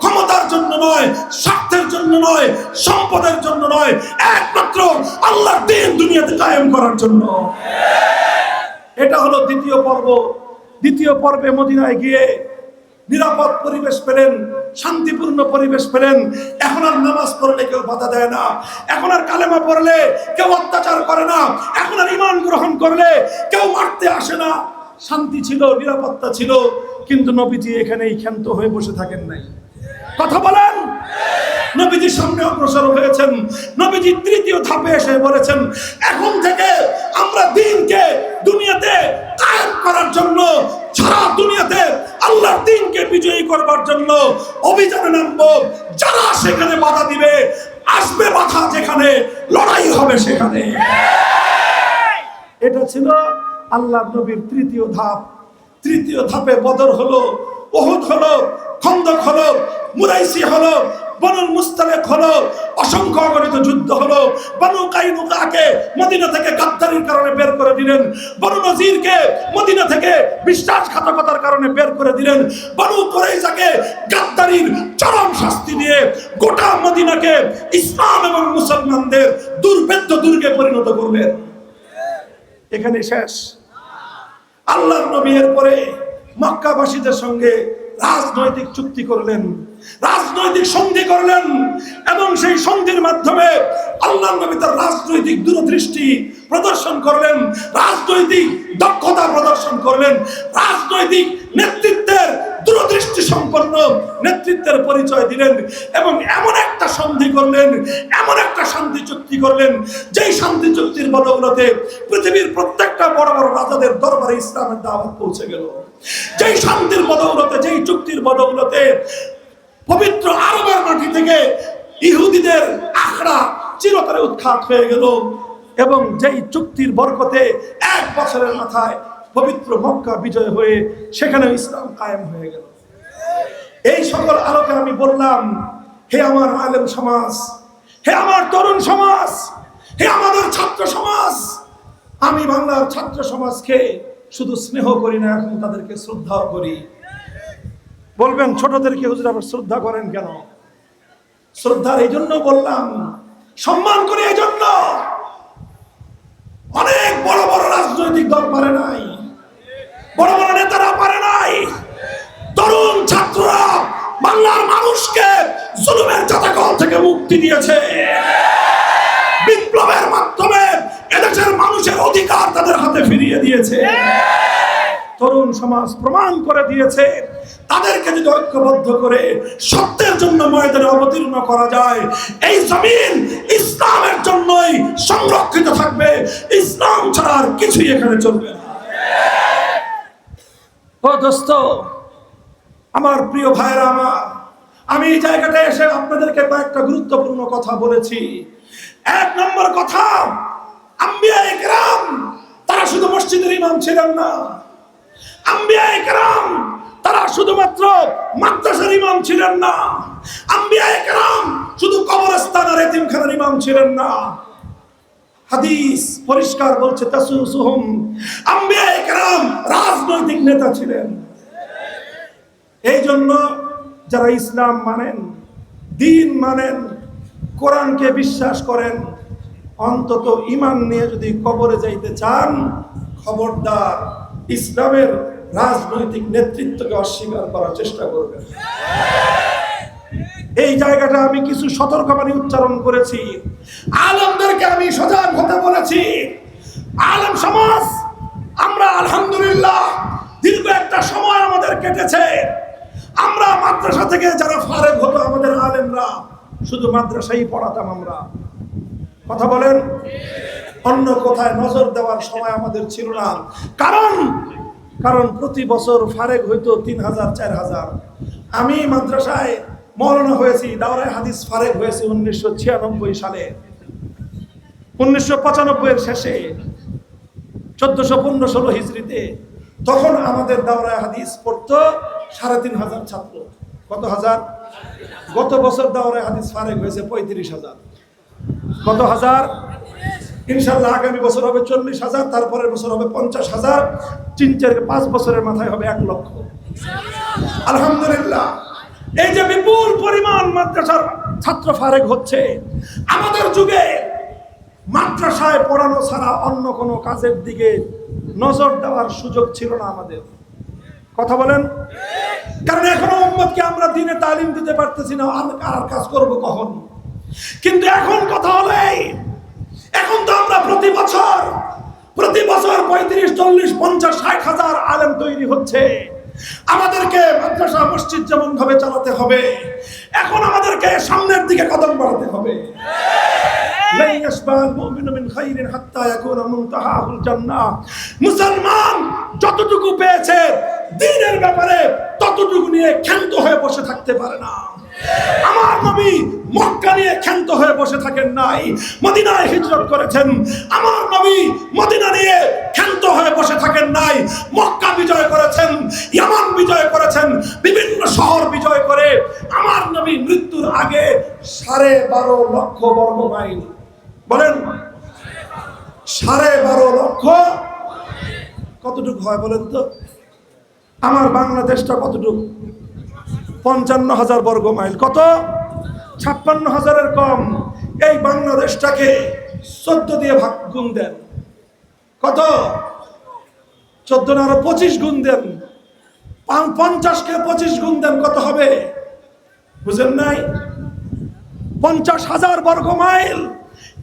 ক্ষমতার জন্য নয়, স্বার্থের জন্য নয়, সম্পদের জন্য নয়, একমাত্র আল্লাহর দ্বীন দুনিয়াতে কায়েম করার জন্য। এটা হলো দ্বিতীয় পর্ব। দ্বিতীয় পর্বে মদিনায় গিয়ে নিরাপদ পরিবেশ পেলেন, শান্তিপূর্ণ পরিবেশ পেলেন। এখন আর নামাজ পড়লে কেউ বাধা দেয় না, এখন আর কালেমা পড়লে কেউ অত্যাচার করে না, এখন আর ঈমান গ্রহণ করলে কেউ মারতে আসে না। শান্তি ছিল, নিরাপত্তা ছিল। কিন্তু নবীজি এখানেই ক্ষান্ত হয়ে বসে থাকেন নাই। কথা বলেন। নবীজি সামনে অগ্রসর হয়েছেন। নবীজি তৃতীয় ধাপে এসে বলেছেন এখন থেকে আমরা দ্বীনকে দুনিয়াতে কায়েম করার জন্য, সারা দুনিয়াতে আল্লাহর দ্বীনকে বিজয়ী করবার জন্য অভিযানে নামবো। যারা সেখানে বাধা দিবে, আসবে বাধা যেখানে, লড়াই হবে সেখানে। এটা ছিল আল্লাহর নবীর তৃতীয় ধাপ। তৃতীয় ধাপে বদর হলো, উহুদ হলো, খন্দক হলো, মুরাইসি হলো, বনুল মুস্তালিক হলো, অসংখ্য অগণিত যুদ্ধ হলো। বনু কাইনুকাকে মদিনা থেকে গাদ্দারির কারণে বের করে দিলেন, বনু নজিরকে মদিনা থেকে বিশ্বাসঘাতকতার কারণে বের করে দিলেন, বনু কুরাইজাকে গাদ্দারির চরম শাস্তি দিয়ে গোটা মদিনাকে ইসলাম এবং মুসলমানদের দুর্ভেদ্য দুর্গে পরিণত করলেন। এখানে শেষ। আল্লাহর নবী এর পরে মক্কাবাসীদের সঙ্গে রাজনৈতিক চুক্তি করলেন, রাজনৈতিক সন্ধি করলেন, এবং সেই সন্ধির মাধ্যমে আল্লাহর নবী তার রাজনৈতিক দূরদৃষ্টি প্রদর্শন করলেন, রাজনৈতিক দক্ষতা প্রদর্শন করলেন, রাজনৈতিক নেতৃত্বের দূরদৃষ্টি সম্পন্ন নেতৃত্বের পরিচয় দিলেন, এবং এমন একটা সন্ধি করলেন, এমন একটা শান্তি চুক্তি করলেন, যেই শান্তি চুক্তির বদৌলতে পৃথিবীর প্রত্যেকটা বড় বড় রাজাদের দরবারে ইসলামের দাওয়াত পৌঁছে গেল। যেই শান্তির বদৌলতে, যেই চুক্তির বদৌলতে পবিত্র আরবের মাটি থেকে ইহুদিদের আখড়া চিরতরে উৎখাত হয়ে গেল, এবং যেই চুক্তির বরকতে 1 বছরের মাথায় পবিত্র মক্কা বিজয় হয়ে সেখানে ইসলাম কায়েম হয়ে গেল। এই সকল আলোকে আমি বললাম, হে আমার আলেম সমাজ, হে আমার তরুণ সমাজ, হে আমাদের ছাত্র সমাজ, আমি বাংলার ছাত্র সমাজকে শুধু স্নেহ করি না, এখন তাদেরকে শ্রদ্ধাও করি। বলবেন ছোটদেরকে হুজুর আবার শ্রদ্ধা করেন কেন? শ্রদ্ধার এই জন্য বললাম, সম্মান করি এই জন্য। অনেক বড় বড় রাজনৈতিক দল পারে নাই, বড় বড় নেতারা পারে নাই। তরুণ ছাত্ররা বাংলার মানুষকে জুলুমের জাতাকল থেকে মুক্তি দিয়েছে, বিপ্লবের দিয়ে দিয়েছে। তরুণ সমাজ প্রমাণ করে দিয়েছে তাদেরকে যদি ঐক্যবদ্ধ করে সত্যের জন্য ময়দানে অবতীর্ণ করা যায়, এই জমিন ইসলামের জন্যই সংরক্ষিত থাকবে। ইসলাম ছাড়া আর কিছুই এখানে চলবে না। ও দোস্ত, আমার প্রিয় ভাইরা আমার, আমি এই জায়গাটায় এসে আপনাদেরকে কয়েকটা গুরুত্বপূর্ণ কথা বলেছি। এক নম্বর কথা, আম্বিয়ায়ে কেরাম তারা শুধু মসজিদের ইমাম ছিলেন না, আম্বিয়ায়ে কেরাম তারা শুধুমাত্র মাদ্রাসার ইমাম ছিলেন না, আম্বিয়ায়ে কেরাম শুধু কবরস্থান আর এতিমখানার ইমাম ছিলেন না। হাদিস পরিষ্কার বলছে তাসুসুহুম, আম্বিয়ায়ে কেরাম রাজনৈতিক নেতা ছিলেন। এই জন্য যারা ইসলাম মানেন, দ্বীন মানেন, কোরআনকে বিশ্বাস করেন, অন্তত ঈমান নিয়ে যদি কবরে যাইতে চান, খবরদার ইসলামের রাজনৈতিক নেতৃত্বকে অস্বীকার করার চেষ্টা করবেন। এই জায়গাটা আমি কিছু সতর্কবাণী উচ্চারণ করেছি, আলেমদেরকে আমি সজাগ হতে বলেছি। আলেম সমাজ আমরা আলহামদুলিল্লাহ দীর্ঘ একটা সময় আমাদের কেটেছে। আমরা মাদ্রাসা থেকে যারা ফারেক হতো আমাদের আলেমরা, শুধু মাদ্রাসাই পড়াতাম আমরা। কথা বলেন, অন্য কোথায় নজর দেওয়ার সময় আমাদের ছিল না। কারণ প্রতি বছর ফারেক হইতো 3000 4000। আমি মাদ্রাসায় মওলানা হয়েছি, দাওরায়ে হাদিস ফারেক হয়েছি 1996 সালে। 1995 এর শেষে 1415-16 হিজরিতে, তখন আমাদের দাওরায়ে হাদিস পড়তো 3500 ছাত্র। কত হাজার? গত বছর দাওরায়ে হাদিস ফারেক হয়েছে 35000। কত হাজার? ইনশাআল্লাহ আগামী বছর হবে 40000, তারপরের বছর হবে 50000, 3-4-5 বছরের মাথায় হবে 1 লক্ষ। আলহামদুলিল্লাহ। এই যে বিপুল পরিমাণ মাদ্রাসার ছাত্র ফারেক হচ্ছে, আমাদের যুগে মাদ্রাসায় পড়ানো ছাড়া অন্য কোনো কাজের দিকে নজর দেওয়ার সুযোগ ছিল না আমাদের। কথা বলেন, কারণ এখনো উম্মতকে আমরা দ্বীনে তালিম দিতে পারতেছি না, আর কাজ করব কখন? কিন্তু এখন কথা হলো এই, এখন তো আমরা প্রতি বছর 35, 40, 50, 60 হাজার আলেম তৈরি হচ্ছে। আমাদেরকে মাদ্রাসা মসজিদ যেমন ভাবে চালাতে হবে, এখন আমাদেরকে সামনের দিকে কদম বাড়াতে হবে। মুসলমান যতটুকু পেয়েছে দ্বীনের ব্যাপারে ততটুকু নিয়ে ক্ষান্ত হয়ে বসে থাকতে পারে না। আমার নবী মক্কা নিয়ে ক্ষান্ত হয়ে বসে থাকেন নাই, মদিনায় হিজরত করেছেন। আমার নবী মদিনা নিয়ে ক্ষান্ত হয়ে বসে থাকেন নাই, মক্কা বিজয় করেছেন, ইয়ামান বিজয় করেছেন, বিভিন্ন শহর বিজয় করে আমার নবী মৃত্যুর আগে 12.5 লক্ষ বর্গ মাইল, বলেন 12.5 লক্ষ কতটুকু হয় বলেন তো? আমার বাংলাদেশটা কতটুকু? 55,000 বর্গ মাইল। কত? 56,000-এর কম। এই বাংলাদেশটাকে 14 দিয়ে ভাগ গুণ দেন। কত? 14 না আরো 25 গুণ দেন। 50-কে 25 গুণ দেন, কত হবে? বুঝেন নাই? 50,000 বর্গ মাইল।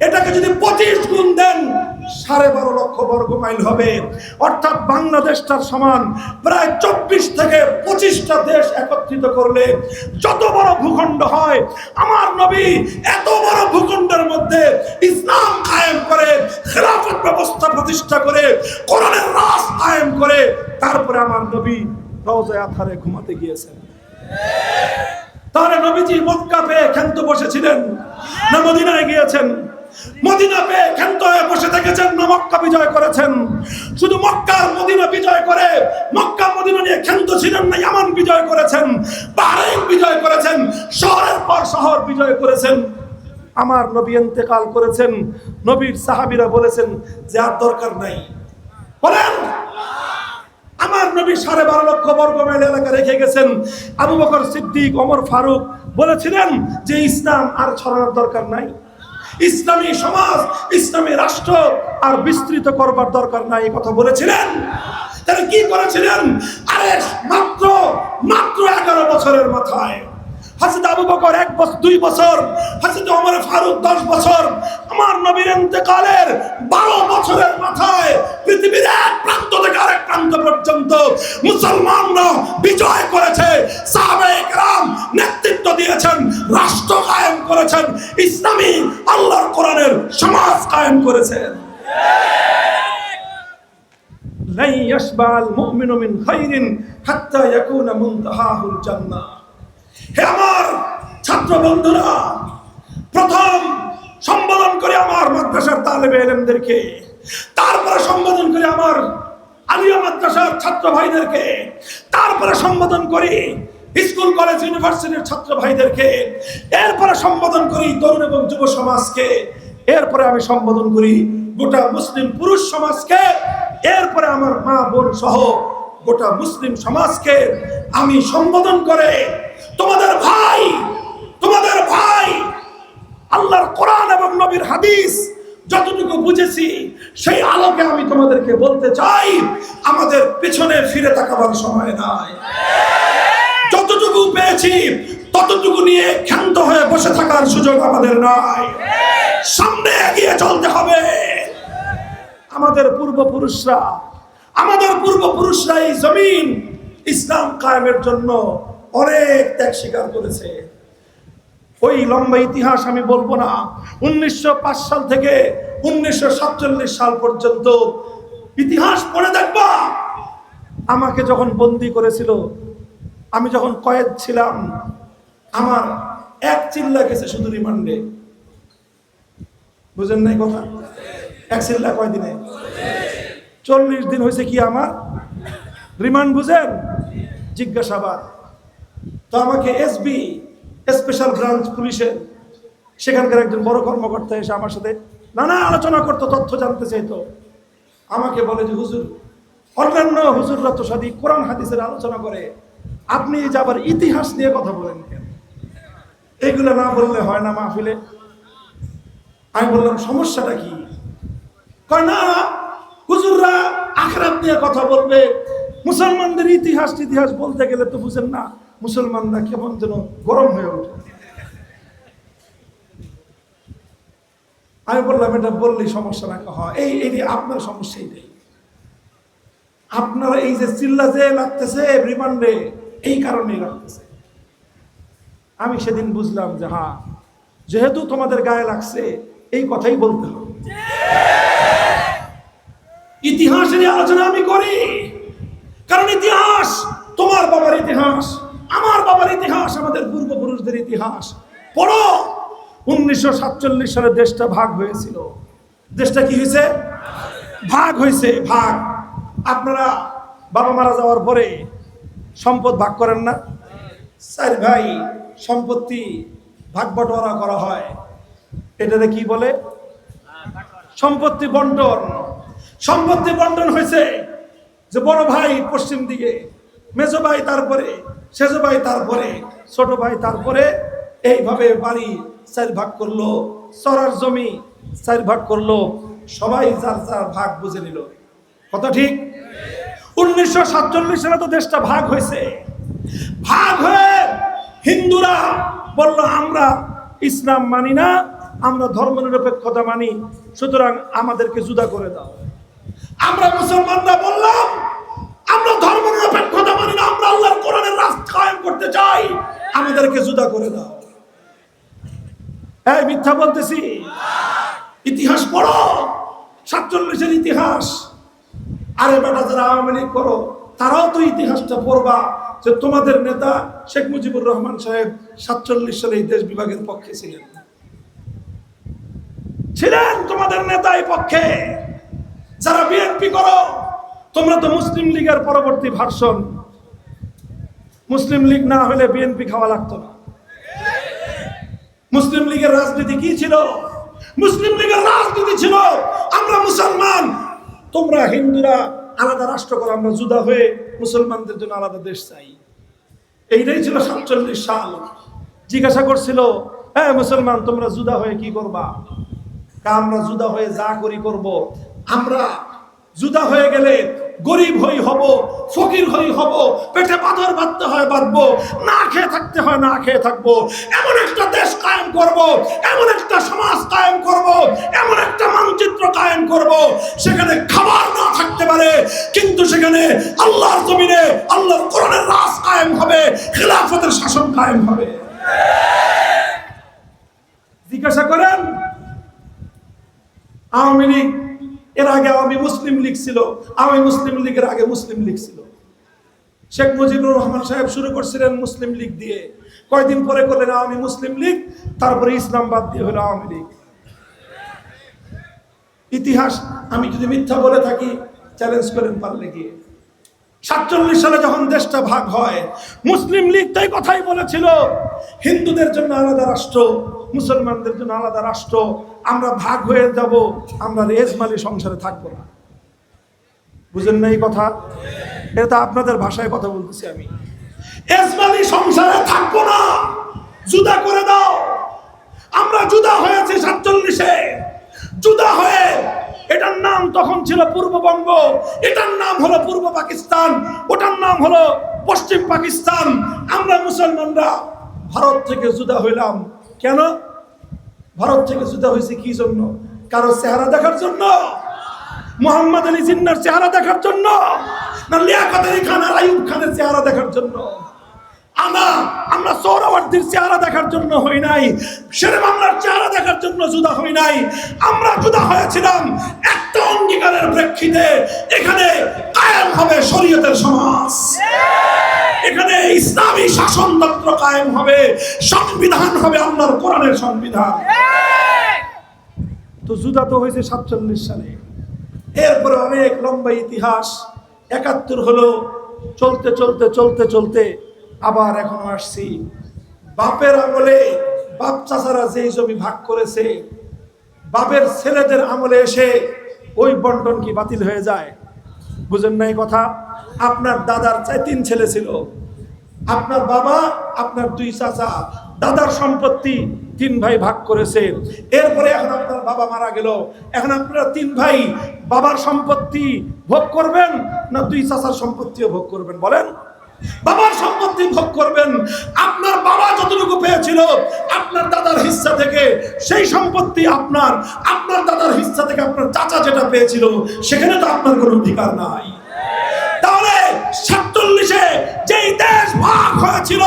এটাকে যদি 25 গুণ দেন 12.5 লক্ষ বর্গ মাইল হবে। অর্থাৎ বাংলাদেশটার সমান প্রায় 24 থেকে 25টা দেশ একত্রিত করলে যত বড় ভূখণ্ড হয়, আমার নবী এত বড় ভূখণ্ডের মধ্যে ইসলাম কায়েম করে, খেলাফত ব্যবস্থা প্রতিষ্ঠা করে, কোরআনের রাজ কায়েম করে, তারপরে আমার নবী রওজায়ে আতহারে ঘুমাতে গিয়েছেন। তাহলে নবীজি মক্কা পেয়ে ক্ষান্ত বসেছিলেন না মদিনায় গিয়েছেন? মদিনা পেয়ে ক্ষান্ত হয়ে বসে থেকেছেন না মক্কা বিজয় করেছেন? শুধু মক্কা আর মদিনা বিজয় করে মক্কা মদিনা নিয়ে ক্ষান্ত ছিলেন না, ইয়ামান বিজয় করেছেন, বাহরাইন বিজয় করেছেন, শহরের পর শহর বিজয় করেছেন। আমার নবী ইন্তেকাল করেছেন, নবীর সাহাবীরা বলেছেন যে আর দরকার নাই। বলেন, আমার নবী 12.5 লক্ষ বর্গ মাইল এলাকা রেখে গেছেন। আবু বকর সিদ্দিক, ওমর ফারুক বলেছিলেন যে ইসলাম আর ছড়ানোর দরকার নাই, ইসলামী সমাজ, ইসলামী রাষ্ট্র আর বিস্তৃত করবার দরকার নাই, এই কথা বলেছিলেন। তাহলে কি করেছিলেন? আরে মাত্র 11 বছরের মাথায় হযরত আবু বকর 2 বছর, হযরত ওমর ফারুক 10 বছর, আমার নবীর ইন্তেকালের 12 বছরের মাথায় পৃথিবীর এক প্রান্ত থেকে আরেক প্রান্ত পর্যন্ত মুসলমানরা বিজয় করেছে, সাহাবায়ে কেরাম নেতৃত্ব দিয়েছেন, রাষ্ট্র কায়েম করেছেন, ইসলামী আল্লাহর কোরআনের সমাজ কায়েম করেছেন। লা ইয়াশবাল মুমিনু মিন খাইরিন হাত্তা ইয়াকুনা মুনতাহাহুল জান্নাহ। হে আমার ছাত্র বন্ধুরা, প্রথম সম্বোধন করে আমার মাদ্রাসার তালেবে ইলমদেরকে, তারপরে সম্বোধন করে আমার আলিয়া মাদ্রাসার ছাত্র ভাইদেরকে, তারপরে সম্বোধন করি স্কুল কলেজ ইউনিভার্সিটির ছাত্র ভাইদেরকে, এরপরে সম্বোধন করি তরুণ এবং যুব সমাজকে, এরপরে আমি সম্বোধন করি গোটা মুসলিম পুরুষ সমাজকে, এরপরে আমার মা বোন সহ গোটা মুসলিম সমাজকে আমি সম্বোধন করে তোমাদের ভাই আল্লাহর কোরআন এবং নবীর হাদিস যতটুকু বুঝেছি সেই আলোকে আমি তোমাদেরকে বলতে চাই, আমাদের পিছনে ফিরে তাকাবার সময় নাই। যতটুকু পেয়েছি ততটুকু নিয়ে ক্ষান্ত হয়ে বসে থাকার সুযোগ আমাদের নাই। সামনে এগিয়ে চলতে হবে। আমাদের পূর্বপুরুষরা এই জমিন ইসলাম কায়েমের জন্য অনেক ত্যাগ স্বীকার করেছে। ওই লম্বা ইতিহাস আমি বলবো না। 1905 সাল থেকে 1947 সাল পর্যন্ত ইতিহাস পড়ে দেখবা। আমাকে যখন বন্দী করেছিল, আমি যখন কয়েদ ছিলাম, আমার এক চিল্লা গেছে শুধু রিমান্ডে। বুঝেন নাই কথা? এক চিল্লা কয় দিনে? 40 দিন হয়েছে কি আমার রিমান্ড। বুঝেন? জিজ্ঞাসাবাদ। তো আমাকে এসবি স্পেশাল ব্রাঞ্চ পুলিশের সেখানকার একজন বড় কর্মকর্তা এসে আমার সাথে নানা আলোচনা করতো, তথ্য জানতে চাইতো। আমাকে বলে যে হুজুর, অন্যান্য হুজুররা তো সাদি কোরআন হাদিসের আলোচনা করে, আপনি যে আবার ইতিহাস নিয়ে কথা বলেন কেন? এগুলো না বললে হয় না মাহফিলে। আমি বললাম সমস্যাটা কি? কয় না, হুজুররা আখিরাত নিয়ে কথা বলবে, মুসলমানদের ইতিহাস বলতে গেলে তো বুঝেন না, মুসলমানরা কেমন যেন গরম হয়ে ওঠে। আমি বললাম এটা বললেই সমস্যা না। হয় এই আপনার সমস্যা এইটাই, আপনারা এই যে চিল্লা যে লাগতেছে রিমান্ডে, এই কারণেই লাগতেছে। আমি সেদিন বুঝলাম যে হ্যাঁ, যেহেতু তোমাদের গায়ে লাগছে এই কথাই বলতে হবে। ইতিহাসের আলোচনা আমি করি, কারণ ইতিহাস তোমার বাবার ইতিহাস, আমার বাবার ইতিহাস, আমাদের পূর্বপুরুষদের ইতিহাস পড়ো। 1947 সালে দেশটা ভাগ হয়েছিল। দেশটা কি হয়েছে? ভাগ হয়েছে। ভাগ। আপনারা বাবা মারা যাওয়ার পরে সম্পদ ভাগ করেন না? 4 ভাই সম্পত্তি ভাগ বটোয়ারা করা হয়। এটাতে কি বলে? সম্পত্তি বন্টন। সম্পত্তি বন্টন হয়েছে যে বড় ভাই পশ্চিম দিকে, মেজো ভাই তারপরে, সেজো ভাই তারপরে, ছোট ভাই তারপরে, এইভাবে বাড়ি 4 ভাগ করলো, চরার জমি 4 ভাগ করলো, সবাই যার যার ভাগ বুঝে নিল। কথা ঠিক? 1947 সালে তো দেশটা ভাগ হয়েছে। ভাগ হয়ে হিন্দুরা বলল আমরা ইসলাম মানি না, আমরা ধর্মনিরপেক্ষতা মানি, সুতরাং আমাদেরকে জুদা করে দাও। আমরা মুসলমানরা বললাম আমরা ধর্মনিরপেক্ষতা মানি না, আমরা আল্লাহর কোরআনের রাষ্ট্র কায়েম করতে চাই, আমাদেরকে জুদা করে দাও। এই মিথ্যা বলতেছি? ইতিহাস পড়ো, 47 ইতিহাস। আরে বেটা, যারা আওয়ামী লীগ করো তারাও তো ইতিহাসটা পড়বা, যে তোমাদের নেতা শেখ মুজিবুর রহমান সাহেব 47 সালে এই দেশ বিভাগের পক্ষে ছিলেন। তোমাদের নেতা এই পক্ষে। যারা বিএনপি করো, তোমরা তো মুসলিম লীগের পরবর্তী ভার্সন। মুসলিম লীগ না হলে বিএনপি খাওয়া লাগতো না। মুসলিম লীগের রাজনীতি কি ছিল? মুসলিম লীগের রাজনীতি ছিল আমরা মুসলমান, তোমরা হিন্দুরা আলাদা রাষ্ট্র করো, আমরা জুদা হয়ে মুসলমানদের জন্য আলাদা দেশ চাই। এইটাই ছিল 47 সাল। জিজ্ঞাসা করছিল, হ্যাঁ মুসলমান তোমরা জুদা হয়ে কি করবা? আমরা জুদা হয়ে যা করি করব। আমরা জুদা হয়ে গেলে গরিব হব, ফকির হব, পেটে পাথর বাঁধতে হয় বাঁধবো, না খেয়ে থাকতে হয় না খেয়ে থাকবো। এমন একটা দেশ কায়েম করব, এমন একটা সমাজ কায়েম করব, এমন একটা মানচিত্র কায়েম করব, সেখানে খাবার না থাকতে এখানে আল্লাহর জমিনে আল্লাহর কোরআনের রাজ কায়েম হবে, খেলাফতের শাসন কায়েম হবে। জিজ্ঞাসা করেন আওয়ামী লীগ এর আগে আওয়ামী মুসলিম লীগ ছিল, আওয়ামী মুসলিম লীগের আগে মুসলিম লীগ ছিল। শেখ মুজিবুর রহমান সাহেব শুরু করছিলেন মুসলিম লীগ দিয়ে, কয়দিন পরে করলেন আওয়ামী মুসলিম লীগ, তারপরে ইসলাম বাদ দিয়ে হলো আওয়ামী লীগ। ইতিহাস আমি যদি মিথ্যা বলে থাকি চ্যালেঞ্জ করেন পারলে গিয়ে। 47 সালে যখন দেশটা ভাগ হয়, মুসলিম লীগ তাই কথাই বলেছিল হিন্দুদের জন্য আলাদা রাষ্ট্র, মুসলমানদের জন্য আলাদা রাষ্ট্র, আমরা ভাগ হয়ে যাব, আমরা রেজমালি সংসারে থাকবো না। বুঝেন না এই কথা? এটা আপনাদের ভাষায় কথা বলতেছি আমি। রেজমালি সংসারে থাকবো না, জুদা করে দাও। আমরা জুদা হয়েছে 47-এ, জুদা হয়ে এটার নাম তখন ছিল পূর্ববঙ্গ, এটার নাম হলো পূর্ব পাকিস্তান, ওটার নাম হলো পশ্চিম পাকিস্তান। আমরা মুসলমানরা ভারত থেকে জুদা হইলাম। কেন ভারত থেকে জুদা হয়েছে? কি জন্য? কারো চেহারা দেখার জন্য? মোহাম্মদ আলী জিন্নার চেহারা দেখার জন্য? না লিয়াকত আলী খান আর আইয়ুব খানের চেহারা দেখার জন্য? আমরা সোহরাওয়ার্দীর চেহারা দেখার জন্য হই নাই, শেরে বাংলার চেহারা দেখার জন্য জুদা হই নাই। আমরা জুদা হয়েছিলাম একটা অঙ্গীকারের প্রেক্ষিতে, এখানে কায়েম হবে শরীয়তের সমাজ, এখানে ইসলামী শাসনতন্ত্র কায়েম হবে, সংবিধান হবে আল্লাহর কোরআনের সংবিধান। তো জুদা তো হয়েছে 47 সালে। এরপরে অনেক লম্বা ইতিহাস, 71 হলো, চলতে চলতে চলতে চলতে আবার এখন আসছি। বাপের আমলে বাপ চাচারা যেই জমি ভাগ করেছে, বাপের ছেলেদের আমলে এসে ওই বন্টন কি বাতিল হয়ে যায়? বুঝেন না এই কথা? আপনার দাদার 3 ছেলে ছিল, আপনার বাবা, আপনার 2 চাচা, দাদার সম্পত্তি 3 ভাই ভাগ করেছে। এরপরে এখন আপনার বাবা মারা গেল, এখন আপনারা 3 ভাই বাবার সম্পত্তি ভোগ করবেন না 2 চাচার সম্পত্তিও ভোগ করবেন? বলেন। বাবার সম্পত্তি ভোগ করবেন। আপনার বাবা যতটুকু পেয়েছিল আপনার দাদার হিস্সা থেকে, সেই সম্পত্তি আপনার দাদার হিস্সা থেকে আপনার চাচা যেটা পেয়েছিল সেখানে তো আপনার কোনো অধিকার নাই। তাহলে 47-এ যেই দেশ ভাগ হয়েছিল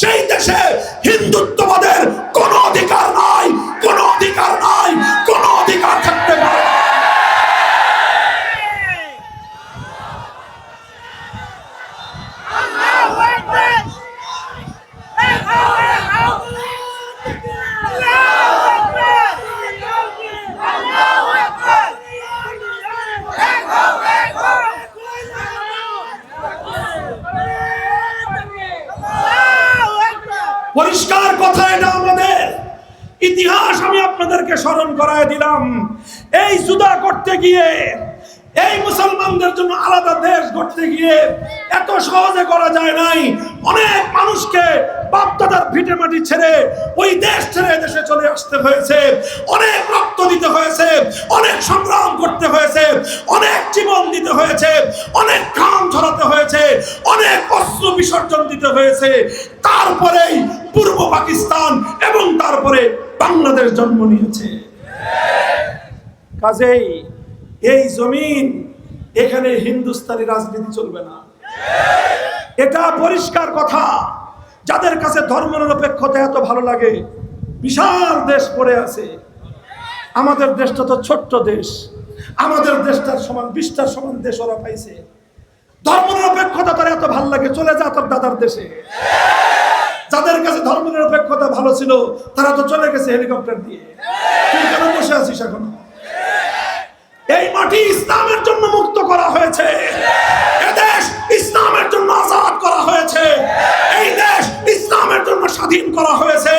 সেই দেশে হিন্দুত্ববাদের কোনো অধিকার নাই, কোনো অধিকার নাই, কোনো অধিকার থাকতে পারে না। পরিষ্কার কথা, এটা আমাদের ইতিহাস। আমি আপনাদেরকে স্মরণ করায় দিলাম। এই জুদা করতে গিয়ে, এই মুসলমানদের জন্য আলাদা দেশ গড়তে গিয়ে এত সহজে করা যায় নাই। অনেক মানুষকে বাপদাদার ভিটে মাটি ছেড়ে ওই দেশ ছেড়ে দেশে চলে আসতে হয়েছে, অনেক রক্ত দিতে হয়েছে, অনেক সংগ্রাম করতে হয়েছে, অনেক জীবন দিতে হয়েছে, অনেক ঘাম ঝরাতে হয়েছে, অনেক অস্ত্র বিসর্জন দিতে হয়েছে। তারপরেই পূর্ব পাকিস্তান এবং তারপরে বাংলাদেশ জন্ম নিয়েছে। কাজেই এই জমিন, এখানে হিন্দুস্তানি রাজনীতি চলবে না, এটা পরিষ্কার কথা। যাদের কাছে ধর্মনিরপেক্ষতা এত ভালো লাগে, বিশাল দেশ পড়ে আছে। আমাদের দেশটা তো ছোট্ট দেশ, আমাদের দেশটার সমান 20টার সমান দেশ ওরা পাইছে। ধর্মনিরপেক্ষতা তার এত ভালো লাগে, চলে যা তোর দাদার দেশে। যাদের কাছে ধর্মনিরপেক্ষতা ভালো ছিল তারা তো চলে গেছে হেলিকপ্টার দিয়ে। তুই কেন বসে আছিস এখনো? এই মাটি ইসলামের জন্য মুক্ত করা হয়েছে, এদেশ ইসলামের জন্য আজাদ করা হয়েছে, এই দেশ ইসলামের জন্য স্বাধীন করা হয়েছে।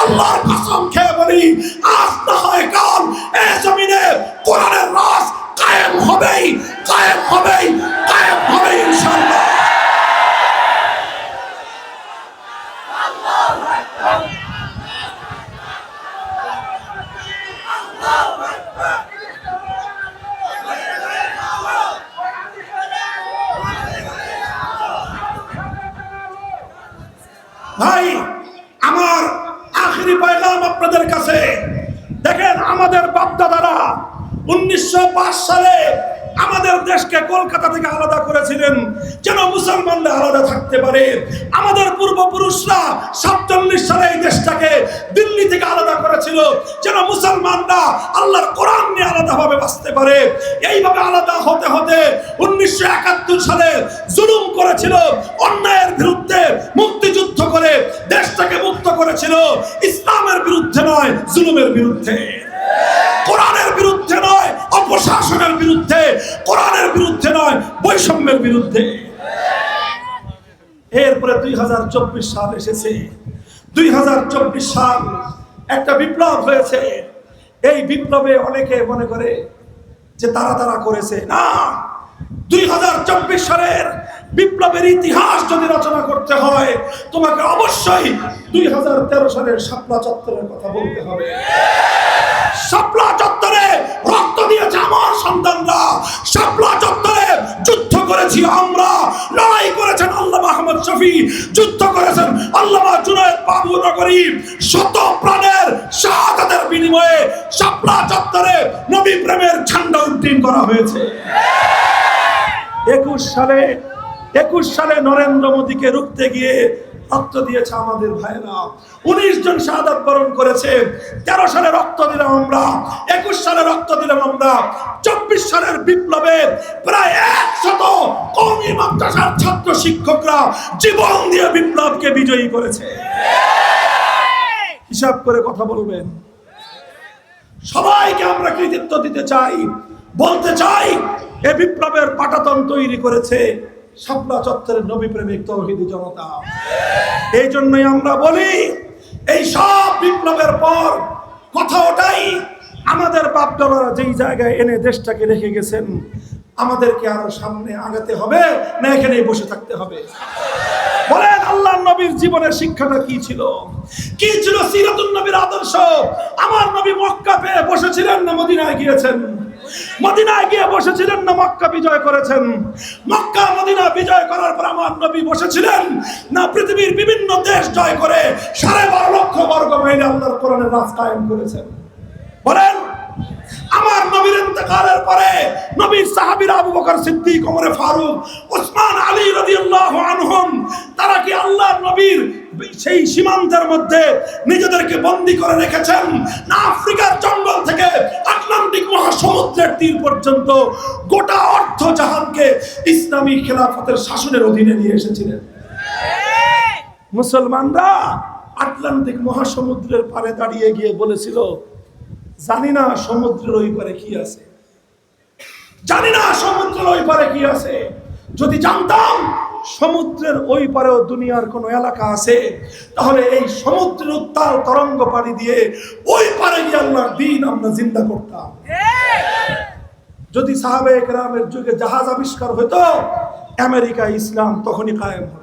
আল্লাহর কসম খেয়ে বলি, আজ না হয় কাল এই জমিনে কোরআনের রাজ কায়েম হবেই, কায়েম হবেই, কায়েম হবেই ইনশাআল্লাহ। ভাই আমার, আখেরি পয়গাম আপনাদের কাছে। দেখেন, আমাদের বাপদাদারা 1905 সালে আমাদের দেশকে কলকাতা থেকে আলাদা করেছিলেন যেন মুসলমানরা আলাদা থাকতে পারে। আমাদের পূর্বপুরুষরা 47 সালে এই দেশটাকে দিল্লি থেকে আলাদা করেছিল যেন মুসলমানরা আল্লাহর কোরআন নিয়ে আলাদাভাবে বাঁচতে পারে। এইভাবে আলাদা হতে হতে 1971 সালে জুলুম করেছিল, অন্যায়ের বিরুদ্ধে মুক্তিযুদ্ধ করে দেশটাকে মুক্ত করেছিল, ইসলামের বিরুদ্ধে নয়, জুলুমের বিরুদ্ধে, কোরআনের বিরুদ্ধে নয়, অপশাসনের বিরুদ্ধে, কোরআনের বিরুদ্ধে নয়, বৈষম্যের বিরুদ্ধে। এরপরে 2024 সাল এসেছে। 2024 সাল একটা বিপ্লব হয়েছে। এই বিপ্লবে অনেকে মনে করে যে তারা করেছে না। 2024 সালের বিপ্লবের ইতিহাস যদি রচনা করতে হয় তোমাকে অবশ্যই 2013 সালের শাপলা চত্বরের কথা বলতে হবে। শাপলা চত্বরে রক্ত দিয়েছে আমার সন্তানরা, শাপলা চত্বরে যুদ্ধ করেছি আমরা, লড়াই করেছেন আল্লামা আহমদ শফি, যুদ্ধ করেছেন আল্লামা জুনায়েদ বাবু নগরী। শত প্রাণের শাহাদাতের বিনিময়ে শাপলা চত্বরে নবী প্রেমের ঝান্ডা উড্ডীন করা হয়েছে। 21 সালে নরেন্দ্র মোদীকে রুখতে গিয়ে রক্ত দিয়েছে আমাদের ভাইরা। 19 জন শাহাদাত বরণ করেছে। 13 সালে রক্ত দিলাম আমরা, 21 সালে রক্ত দিলাম আমরা। 24 সালের বিপ্লবে প্রায় 100 কওমি মাদ্রাসার ছাত্র শিক্ষকরা জীবন দিয়ে বিপ্লবকে বিজয়ী করেছে। হিসাব করে কথা বলবেন। সবাইকে আমরা কৃতিত্ব দিতে চাই, বলতে চাই এই বিপ্লবের পাটাতন তৈরি করেছে শাপলা চত্বরের নবী প্রেমিক তৌহিদি জনতা। এই জন্যই আমরা বলি এই সব বিপ্লবের পর কথা ওটাই, আমাদের বাপ-দাদারা যেই জায়গায় এনে দেশটাকে রেখে গেছেন আমাদেরকে আরো সামনে আগাতে হবে না এখানেই বসে থাকতে হবে? বলেন আল্লাহর নবীর জীবনের শিক্ষাটা কি ছিল? কি ছিল সিরাতুন নবীর আদর্শ? আমার নবী মক্কা পেয়ে বসেছিলেন না মদিনায় গিয়েছেন? মদিনায় গিয়ে বসেছিলেন না মক্কা বিজয় করেছেন? মক্কা মদিনা বিজয় করার পর আমার নবী বসেছিলেন না পৃথিবীর বিভিন্ন দেশ জয় করে 12.5 লক্ষ বর্গ মাইলে আল্লাহর কোরআনের রাজ কায়েম করেছেন? বলেন আমার নবীর ইন্তেকালের পরে নবীর সাহাবীরা আবু বকর সিদ্দিক, ওমর ফারুক, ওসমান, আলী রাদিয়াল্লাহু আনহুম তারা কি আল্লাহর নবীর সেই সীমান্তের মধ্যে নিজেদেরকে বন্দী করে রেখেছেন না আফ্রিকার জঙ্গল থেকে আটলান্টিক মহাসমুদ্রের তীর পর্যন্ত গোটা অর্ধ জাহানকে ইসলামী খেলাফতের শাসনের অধীনে নিয়ে এসেছিলেন? মুসলমানরা আটলান্টিক মহাসমুদ্রের পারে দাঁড়িয়ে গিয়ে বলেছিল জানি না সমুদ্রের ওই পারে কি আছে, জানি না সমুদ্রের ওই পারে কি আছে। যদি জানতাম সমুদ্রের ওই পারেও দুনিয়ার কোন এলাকা আছে তাহলে এই সমুদ্রের উত্তাল তরঙ্গ পাড়ি দিয়ে ওই পারে গিয়ে আল্লাহর দ্বীন আমরা জিন্দা করতাম। যদি সাহাবায়ে কেরামের যুগে জাহাজ আবিষ্কার হতো আমেরিকা ইসলাম তখনই কায়েম হতো।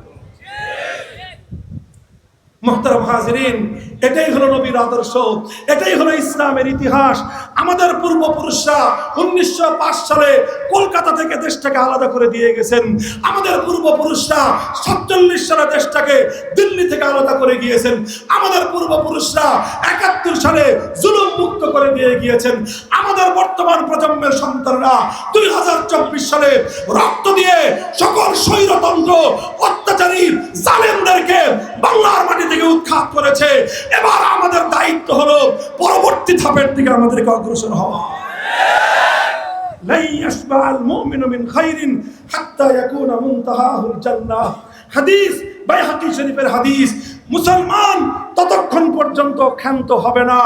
মুহতারাম হাজিরিন, এটাই হলো নবীর আদর্শ, এটাই হলো ইসলামের ইতিহাস। আমাদের পূর্বপুরুষরা 1905 সালে কলকাতা থেকে দেশটাকে আলাদা করে দিয়ে গেছেন। আমাদের পূর্বপুরুষরা 47 সালে দেশটাকে দিল্লি থেকে আলাদা করে গিয়েছেন। আমাদের পূর্বপুরুষরা 71 সালে জুলুম মুক্ত করে দিয়ে গিয়েছেন। আমাদের বর্তমান প্রজন্মের সন্তানরা 2024 সালে রক্ত দিয়ে সকল স্বৈরতন্ত্র অত্যাচারী জালেমদেরকে বাংলার মাটি থেকে উৎখাত করেছে। এবার আমাদের দায়িত্ব হলো পরবর্তী ধাপের দিকে আমাদেরকে অগ্রসর হওয়া। লাই ইয়াশবাল মুমিনু মিন খাইরিন হাত্তা ইয়াকুনা মুনতাহাহুল জান্নাহ। হাদিস বাইহাকি শরীফের হাদিস। মুসলমান ততক্ষণ পর্যন্ত ক্ষান্ত হবে না,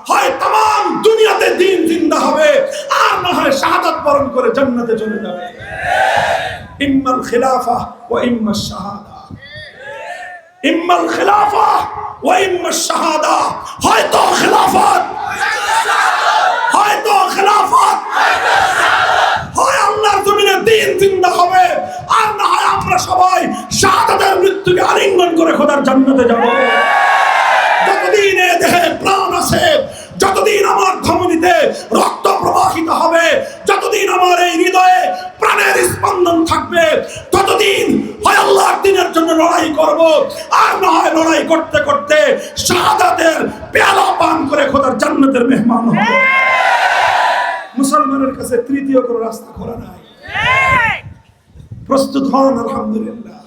হয় तमाम দুনিয়াতে দ্বীন জিন্দা হবে আর না হয় শাহাদাত বরণ করে জান্নাতে চলে যাবে। ইম্মাল খিলাফা ওয়া ইম্মাশ শাহাদা, ইম্মাল খিলাফা ওয়া ইম্মাশ শাহাদা। হয়তো খিলাফত, হয়তো খিলাফত, হয় আল্লাহর জমিনে দ্বীন জিন্দা হবে আর না হয় আমরা সবাই শাহাদাতের মৃত্যুকে আলিঙ্গন করে খোদার জান্নাতে যাব। যতদিন এ দেহে প্রাণ আছে, যতদিন আমার ধমনীতে রক্ত প্রবাহিত হবে, যতদিন আমার এই হৃদয়ে প্রাণের স্পন্দন থাকবে, ততদিন হয় আল্লাহর দ্বীনের জন্য লড়াই করব আর না হয় লড়াই করতে করতে শাহাদাতের পেয়ালা পান করে খোদার জান্নাতের মেহমান হব। মুসলমানের কাছে তৃতীয় কোনো রাস্তা খোলা নাই। প্রস্তুত হন, আলহামদুলিল্লাহ।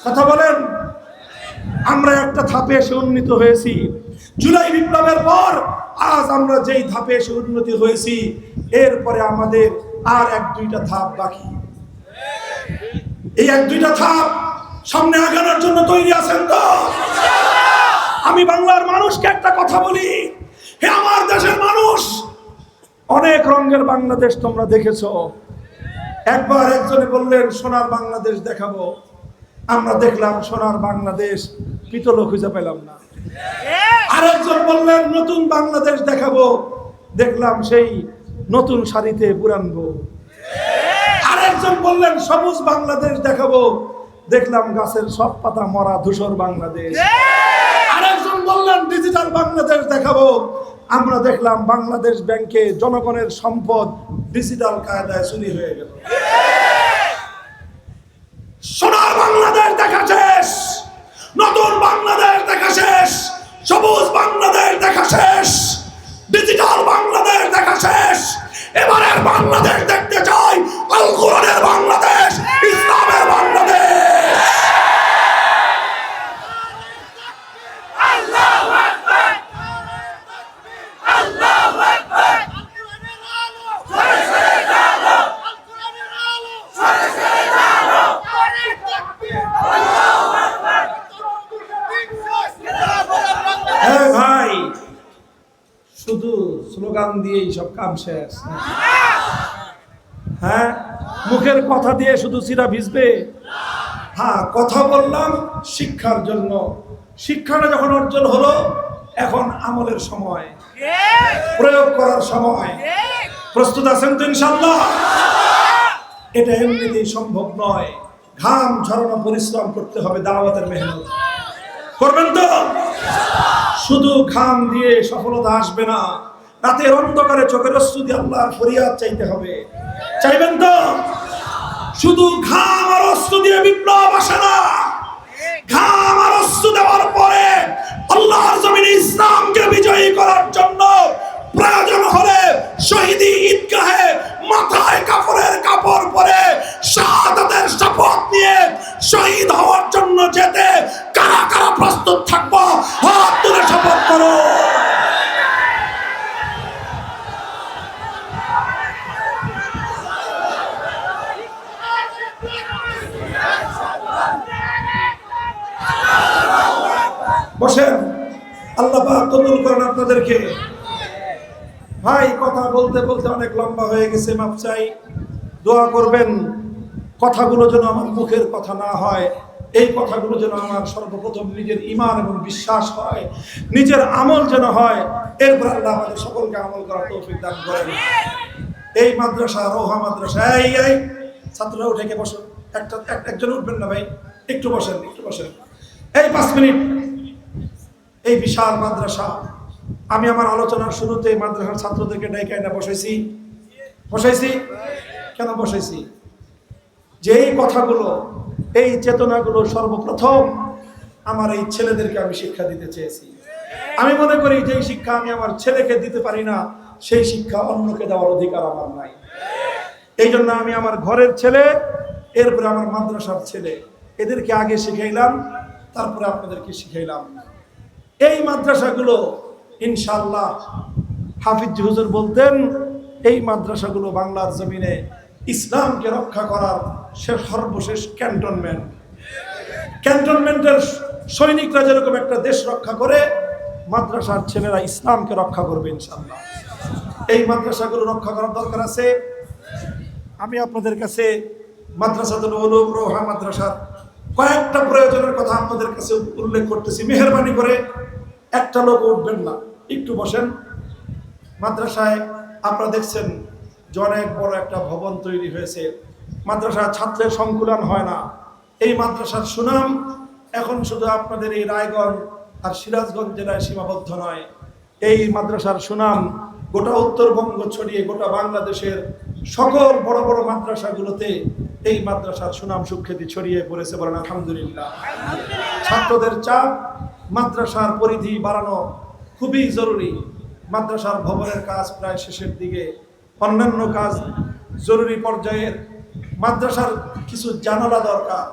কথা বলেন। আমরা একটা ধাপে এসে উন্নীত হয়েছি। জুলাই বিপ্লবের পর আজ আমরা যেই ধাপে এসে উন্নতি হয়েছি, এরপরে আমাদের আর এক দুইটা ধাপ বাকি। এই এক দুইটা ধাপ সামনে আগানোর জন্য তৈরি আছেন তো? আমি বাংলার মানুষকে একটা কথা বলি, হে আমার দেশের মানুষ, অনেক রঙের বাংলাদেশ তোমরা দেখেছো। একবার একজনে বললেন সোনার বাংলাদেশ দেখাবো, আমরা দেখলাম সোনার বাংলাদেশ, পিতলও খুঁজে পেলাম না। আরেকজন বললেন নতুন বাংলাদেশ দেখাবো, দেখলাম সেই নতুন শাড়িতে পুরান বউ। আরেকজন বললেন সবুজ বাংলাদেশ দেখাবো, দেখলাম গাছের সব পাতা মরা ধূসর বাংলাদেশ। আরেকজন বললেন ডিজিটাল বাংলাদেশ দেখাবো, আমরা দেখলাম বাংলাদেশ ব্যাংকে জনগণের সম্পদ ডিজিটাল কায়দায় চুরি হয়ে গেল। সোনার বাংলাদেশ দেখা শেষ, নতুন বাংলাদেশ দেখা শেষ, সবুজ বাংলাদেশ দেখা শেষ, ডিজিটাল বাংলাদেশ দেখা শেষ। এবারের বাংলাদেশ দেখতে চাই আল কোরআনের বাংলাদেশ, ইসলামের বাংলাদেশ। ভাই, শুধু স্লোগান দিয়েই সব কাম শেষ? হ্যাঁ, মুখের কথা দিয়ে শুধু চিরা ভিজবে? হ্যাঁ, কথা বললাম শিক্ষার জন্য। শিক্ষাটা যখন অর্জন হলো, এখন আমলের সময়, প্রয়োগ করার সময়। প্রস্তুত আছেন তো ইনশাআল্লাহ? এটা এমনিতেই সম্ভব নয়, ঘাম ঝরানো পরিশ্রম করতে হবে, দাওয়াতের মেহনত করবেন তো? শুধু ঘাম দিয়ে সফলতা আসবে না, রাতের অন্ধকারে চোখের অশ্রু দিয়ে আল্লাহর ফরিয়াদ চাইতে হবে। চাইবেন তো? শুধু ঘাম আর অশ্রু দিয়ে বিপ্লব আসে না। ঘাম আর অশ্রু দেওয়ার পরে আল্লাহর জমিনে ইসলামকে বিজয়ী করার জন্য প্রয়োজন হলে শহীদি ঈদগাহে মাথায় কাপড়ের কাপড় পরে শাহাদাতের শপথ নিয়ে শহীদ হওয়ার জন্য যেতে কারা কারা প্রস্তুত থাকবো? হাত তুলে শপথ করো। বসেন, আল্লাহ পাক কবুল করেন আপনাদেরকে। ভাই, কথা বলতে বলতে অনেক লম্বা হয়ে গেছে, মাফ চাই। দোয়া করবেন কথাগুলো যেন আমার মুখের কথা না হয়, এই কথাগুলো যেন আমার সর্বপ্রথম নিজের ঈমান এবং বিশ্বাস হয়, নিজের আমল যেন হয়। এরপর আল্লাহ আমাদের সকলকে আমল করার তৌফিক দান করেন। এই মাদ্রাসা, রোহা মাদ্রাসা, এই ছাত্ররা উঠে কে বসো, একজন উঠবেন না ভাই, একটু বসেন, একটু বসেন, এই 5 মিনিট। এই বিশাল মাদ্রাসা, আমি আমার আলোচনার শুরুতে মাদ্রাসার ছাত্রদেরকে ডেকে এনে বসাইছি। কেন বসাইছি? যে এই কথাগুলো, এই চেতনাগুলো সর্বপ্রথম আমার এই ছেলেদেরকে আমি শিক্ষা দিতে চেয়েছি। আমি মনে করি যে শিক্ষা আমি আমার ছেলেকে দিতে পারি না, সেই শিক্ষা অন্যকে দেওয়ার অধিকার আমার নাই। এই জন্য আমি আমার ঘরের ছেলে, এরপরে আমার মাদ্রাসার ছেলে, এদেরকে আগে শিখাইলাম, তারপরে আপনাদেরকে শিখাইলাম। এই মাদ্রাসাগুলো ইনশাআল্লাহ হাফিজ হুজুর বলতেন, এই মাদ্রাসাগুলো বাংলার জমিনে ইসলামকে রক্ষা করার সর্বশেষ ক্যান্টনমেন্টের সৈনিকরা যেরকম একটা দেশ রক্ষা করে, মাদ্রাসার ছেলেরা ইসলামকে রক্ষা করবে ইনশাআল্লাহ। এই মাদ্রাসাগুলো রক্ষা করার দরকার আছে। আমি আপনাদের কাছে মাদ্রাসাতুল উলুম রোহা মাদ্রাসার কয়েকটা প্রয়োজনের কথা আপনাদের কাছে উল্লেখ করতেছি। মেহেরবানি করে একটা লোক উঠবেন না, একটু বসেন। মাদ্রাসায় আপনারা দেখছেন যে অনেক বড় একটা ভবন তৈরি হয়েছে। মাদ্রাসার ছাত্রের সংকুলন হয় না। এই মাদ্রাসার সুনাম এখন শুধু আপনাদের এই রায়গঞ্জ আর সিরাজগঞ্জ জেলায় সীমাবদ্ধ নয়। এই মাদ্রাসার সুনাম গোটা উত্তরবঙ্গ ছড়িয়ে গোটা বাংলাদেশের সকল বড় বড় মাদ্রাসাগুলোতে এই মাদ্রাসার সুনাম সুখ্যাতি ছড়িয়ে পড়েছে, বলেন আলহামদুলিল্লাহ। ছাত্রদের চাপ, মাদ্রাসার পরিধি বাড়ানো খুবই জরুরি। মাদ্রাসার ভবনের কাজ প্রায় শেষের দিকে। অন্যান্য কাজ জরুরি পর্যায়ের, মাদ্রাসার কিছু জানালা দরকার,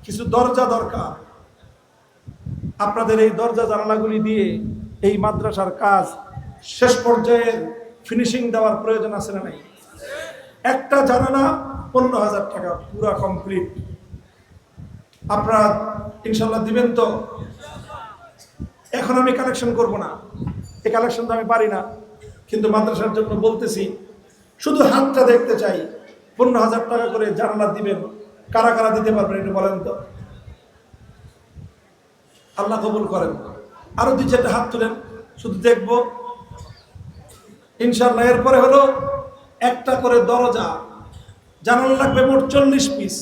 কিছু দরজা দরকার। আপনাদের এই দরজা জানালাগুলি দিয়ে এই মাদ্রাসার কাজ শেষ পর্যায়ের ফিনিশিং দেওয়ার প্রয়োজন আছে না নাই? একটা জানালা 15,000 টাকা, পুরা কমপ্লিট। আপনারা ইনশাল্লাহ দিবেন তো? এখন আমি কালেকশন করব না, এই কালেকশন তো আমি পারি না, কিন্তু মাদ্রাসার জন্য বলতেছি, শুধু হাতটা দেখতে চাই। 15,000 টাকা করে জানালা দিবেন, কারা কারা দিতে পারবেন একটু বলেন তো? আল্লাহ কবুল করেন। আরো 2-4টা হাত তুলেন, শুধু দেখবো ইনশাল্লাহ। এরপরে হলো একটা করে দরজা, জানালা লাগবে মোট 40 পিস।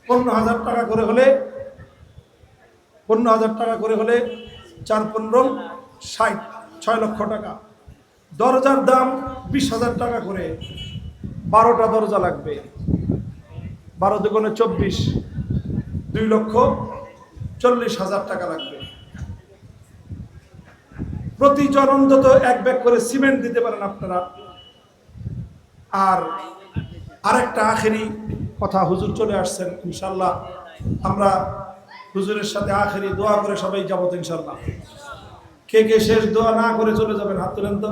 15,000 টাকা করে হলে 4-15 60, 6 লক্ষ টাকা। দরজার দাম 20,000 টাকা করে, 12টা দরজা লাগবে। 12 দুগুণে 24, 2,40,000 টাকা লাগবে। প্রতিজন অন্তত 1 ব্যাগ করে সিমেন্ট দিতে পারেন আপনারা। আর আরেকটা আখেরি কথা, হুজুর চলে আসছেন ইনশাল্লাহ। আমরা হুজুরের সাথে আখেরি দোয়া করে সবাই যাবো তো ইনশাল্লাহ। কে কে শেষ দোয়া না করে চলে যাবেন হাত তুলেন তো?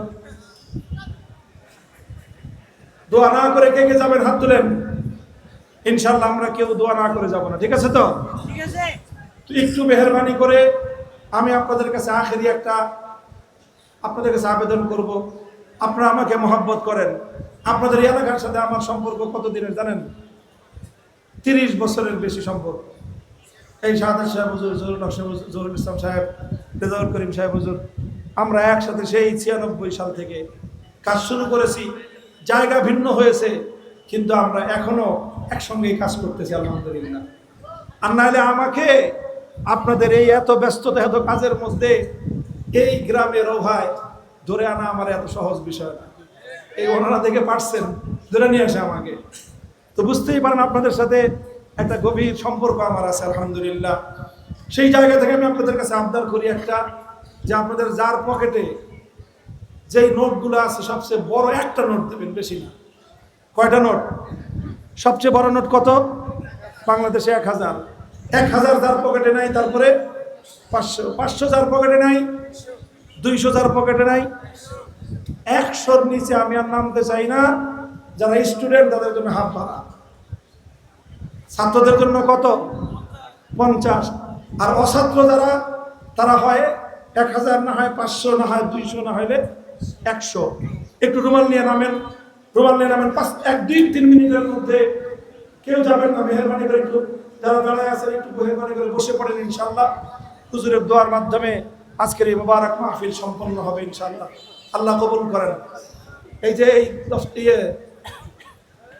দোয়া না করে কে কে যাবেন হাত তুলেন? ইনশাল্লাহ আমরা কেউ দোয়া না করে যাব না, ঠিক আছে তো? ঠিক আছে। একটু মেহেরবানি করে আমি আপনাদের কাছে আখেরি একটা আপনাদের কাছে আবেদন করব, আপনারা আমাকে মহব্বত করেন। আপনাদের এলাকার সাথে আমার সম্পর্ক কতদিনের জানেন? 30 বছরের বেশি সম্পর্ক। এই শাহাদাত সাহেব হুজুর, জহুরুল ইসলাম সাহেব, রেজাউল করিম সাহেব হুজুর, আমরা একসাথে সেই 96 সাল থেকে কাজ শুরু করেছি। জায়গা ভিন্ন হয়েছে, কিন্তু আমরা এখনো একসঙ্গেই কাজ করতেছি আলহামদুলিল্লাহ। আর নাহলে আমাকে আপনাদের এই এত ব্যস্ততা, এত কাজের মধ্যে এই গ্রামের রোভায় ধরে আনা আমার এত সহজ বিষয় না। এই ওনারা থেকে পারছেন ধরে নিয়ে আসে আমাকে, তো বুঝতেই পারেন আপনাদের সাথে একটা গভীর সম্পর্ক আমার আছে আলহামদুলিল্লাহ। সেই জায়গা থেকে আমি আপনাদের কাছে আবদার করি একটা, যে আপনাদের যার পকেটে যেই নোটগুলো আছে সবচেয়ে বড় একটা নোট দেবেন, বেশি না। কয়টা নোট? সবচেয়ে বড় নোট কত? বাংলাদেশে 1000। 1000 যার পকেটে নাই, তারপরে 500, 500 যার পকেটে নাই, 200 যার পকেটে নাই, 100-র নিচে আমি আর নামতে চাই না। যারা স্টুডেন্ট তাদের জন্য হাফ ভাড়া, ছাত্রদের জন্য কত? 50। আর অছাত্র যারা, তারা হয় 1000, না হয় 500, না হয় 200, না হলে 100। একটু রুমাল নিয়ে নামেন, 1-2-3 মিনিটের মধ্যে কেউ যাবেন না, মেহরবানি করে একটু যারা দাঁড়ায় আছেন একটু মেহরবানি করে বসে পড়েন। ইনশাল্লাহ হুজুরের দোয়ার মাধ্যমে আজকের এই মুবারক মাহফিল সম্পন্ন হবে ইনশাল্লাহ। আল্লাহ কবুল করেন। এই যে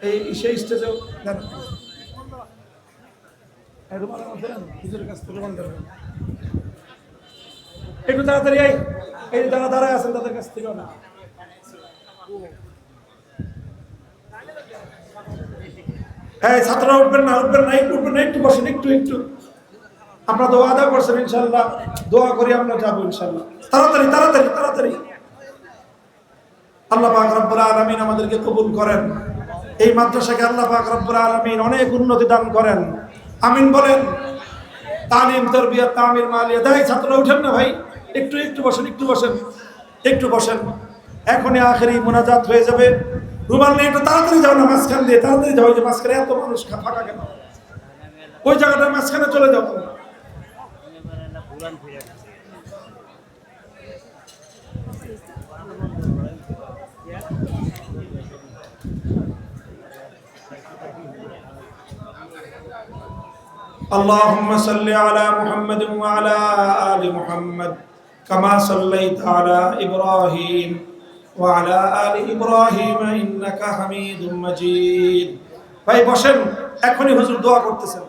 এই সেই স্টেজে একটু তাড়াতাড়ি এই যারা দাঁড়ায় আছেন তাদের কাছ থেকে না। হ্যাঁ, ছাত্ররা উঠবেন না, একটু বসেন, একটু আপনারা দোয়া আদা করছেন ইনশাল্লাহ, দোয়া করি আমরা যাবো ইনশাল্লাহ। তাড়াতাড়ি। আল্লাহ পাক রব্বুল আলামিন আমাদেরকে কবুল করেন। এই মাদ্রাসাকে আল্লাহ পাক রব্বুল আলামিন অনেক উন্নতি দান করেন, আমিন বলেন। তালিম, তারবিয়াত, তামির, মালিয়া। দেয় ছাত্ররা উঠেন না ভাই, একটু বসেন। এখনই আখেরি মুনাজাত হয়ে যাবে। রুমাল নিয়ে একটু তাড়াতাড়ি যাও না, মাঝখান দিয়ে তাড়াতাড়ি যাও। যে মাঝখানে এত মানুষ ফাঁকা কেন? ওই জায়গাটার মাঝখানে চলে যাও। اللهم صل على محمد وعلى آل محمد كما صليت على إبراهيم وعلى آل إبراهيم إنك حميد مجيد। ভাই বসেন, এখনই হুজুর দোয়া করতেছেন।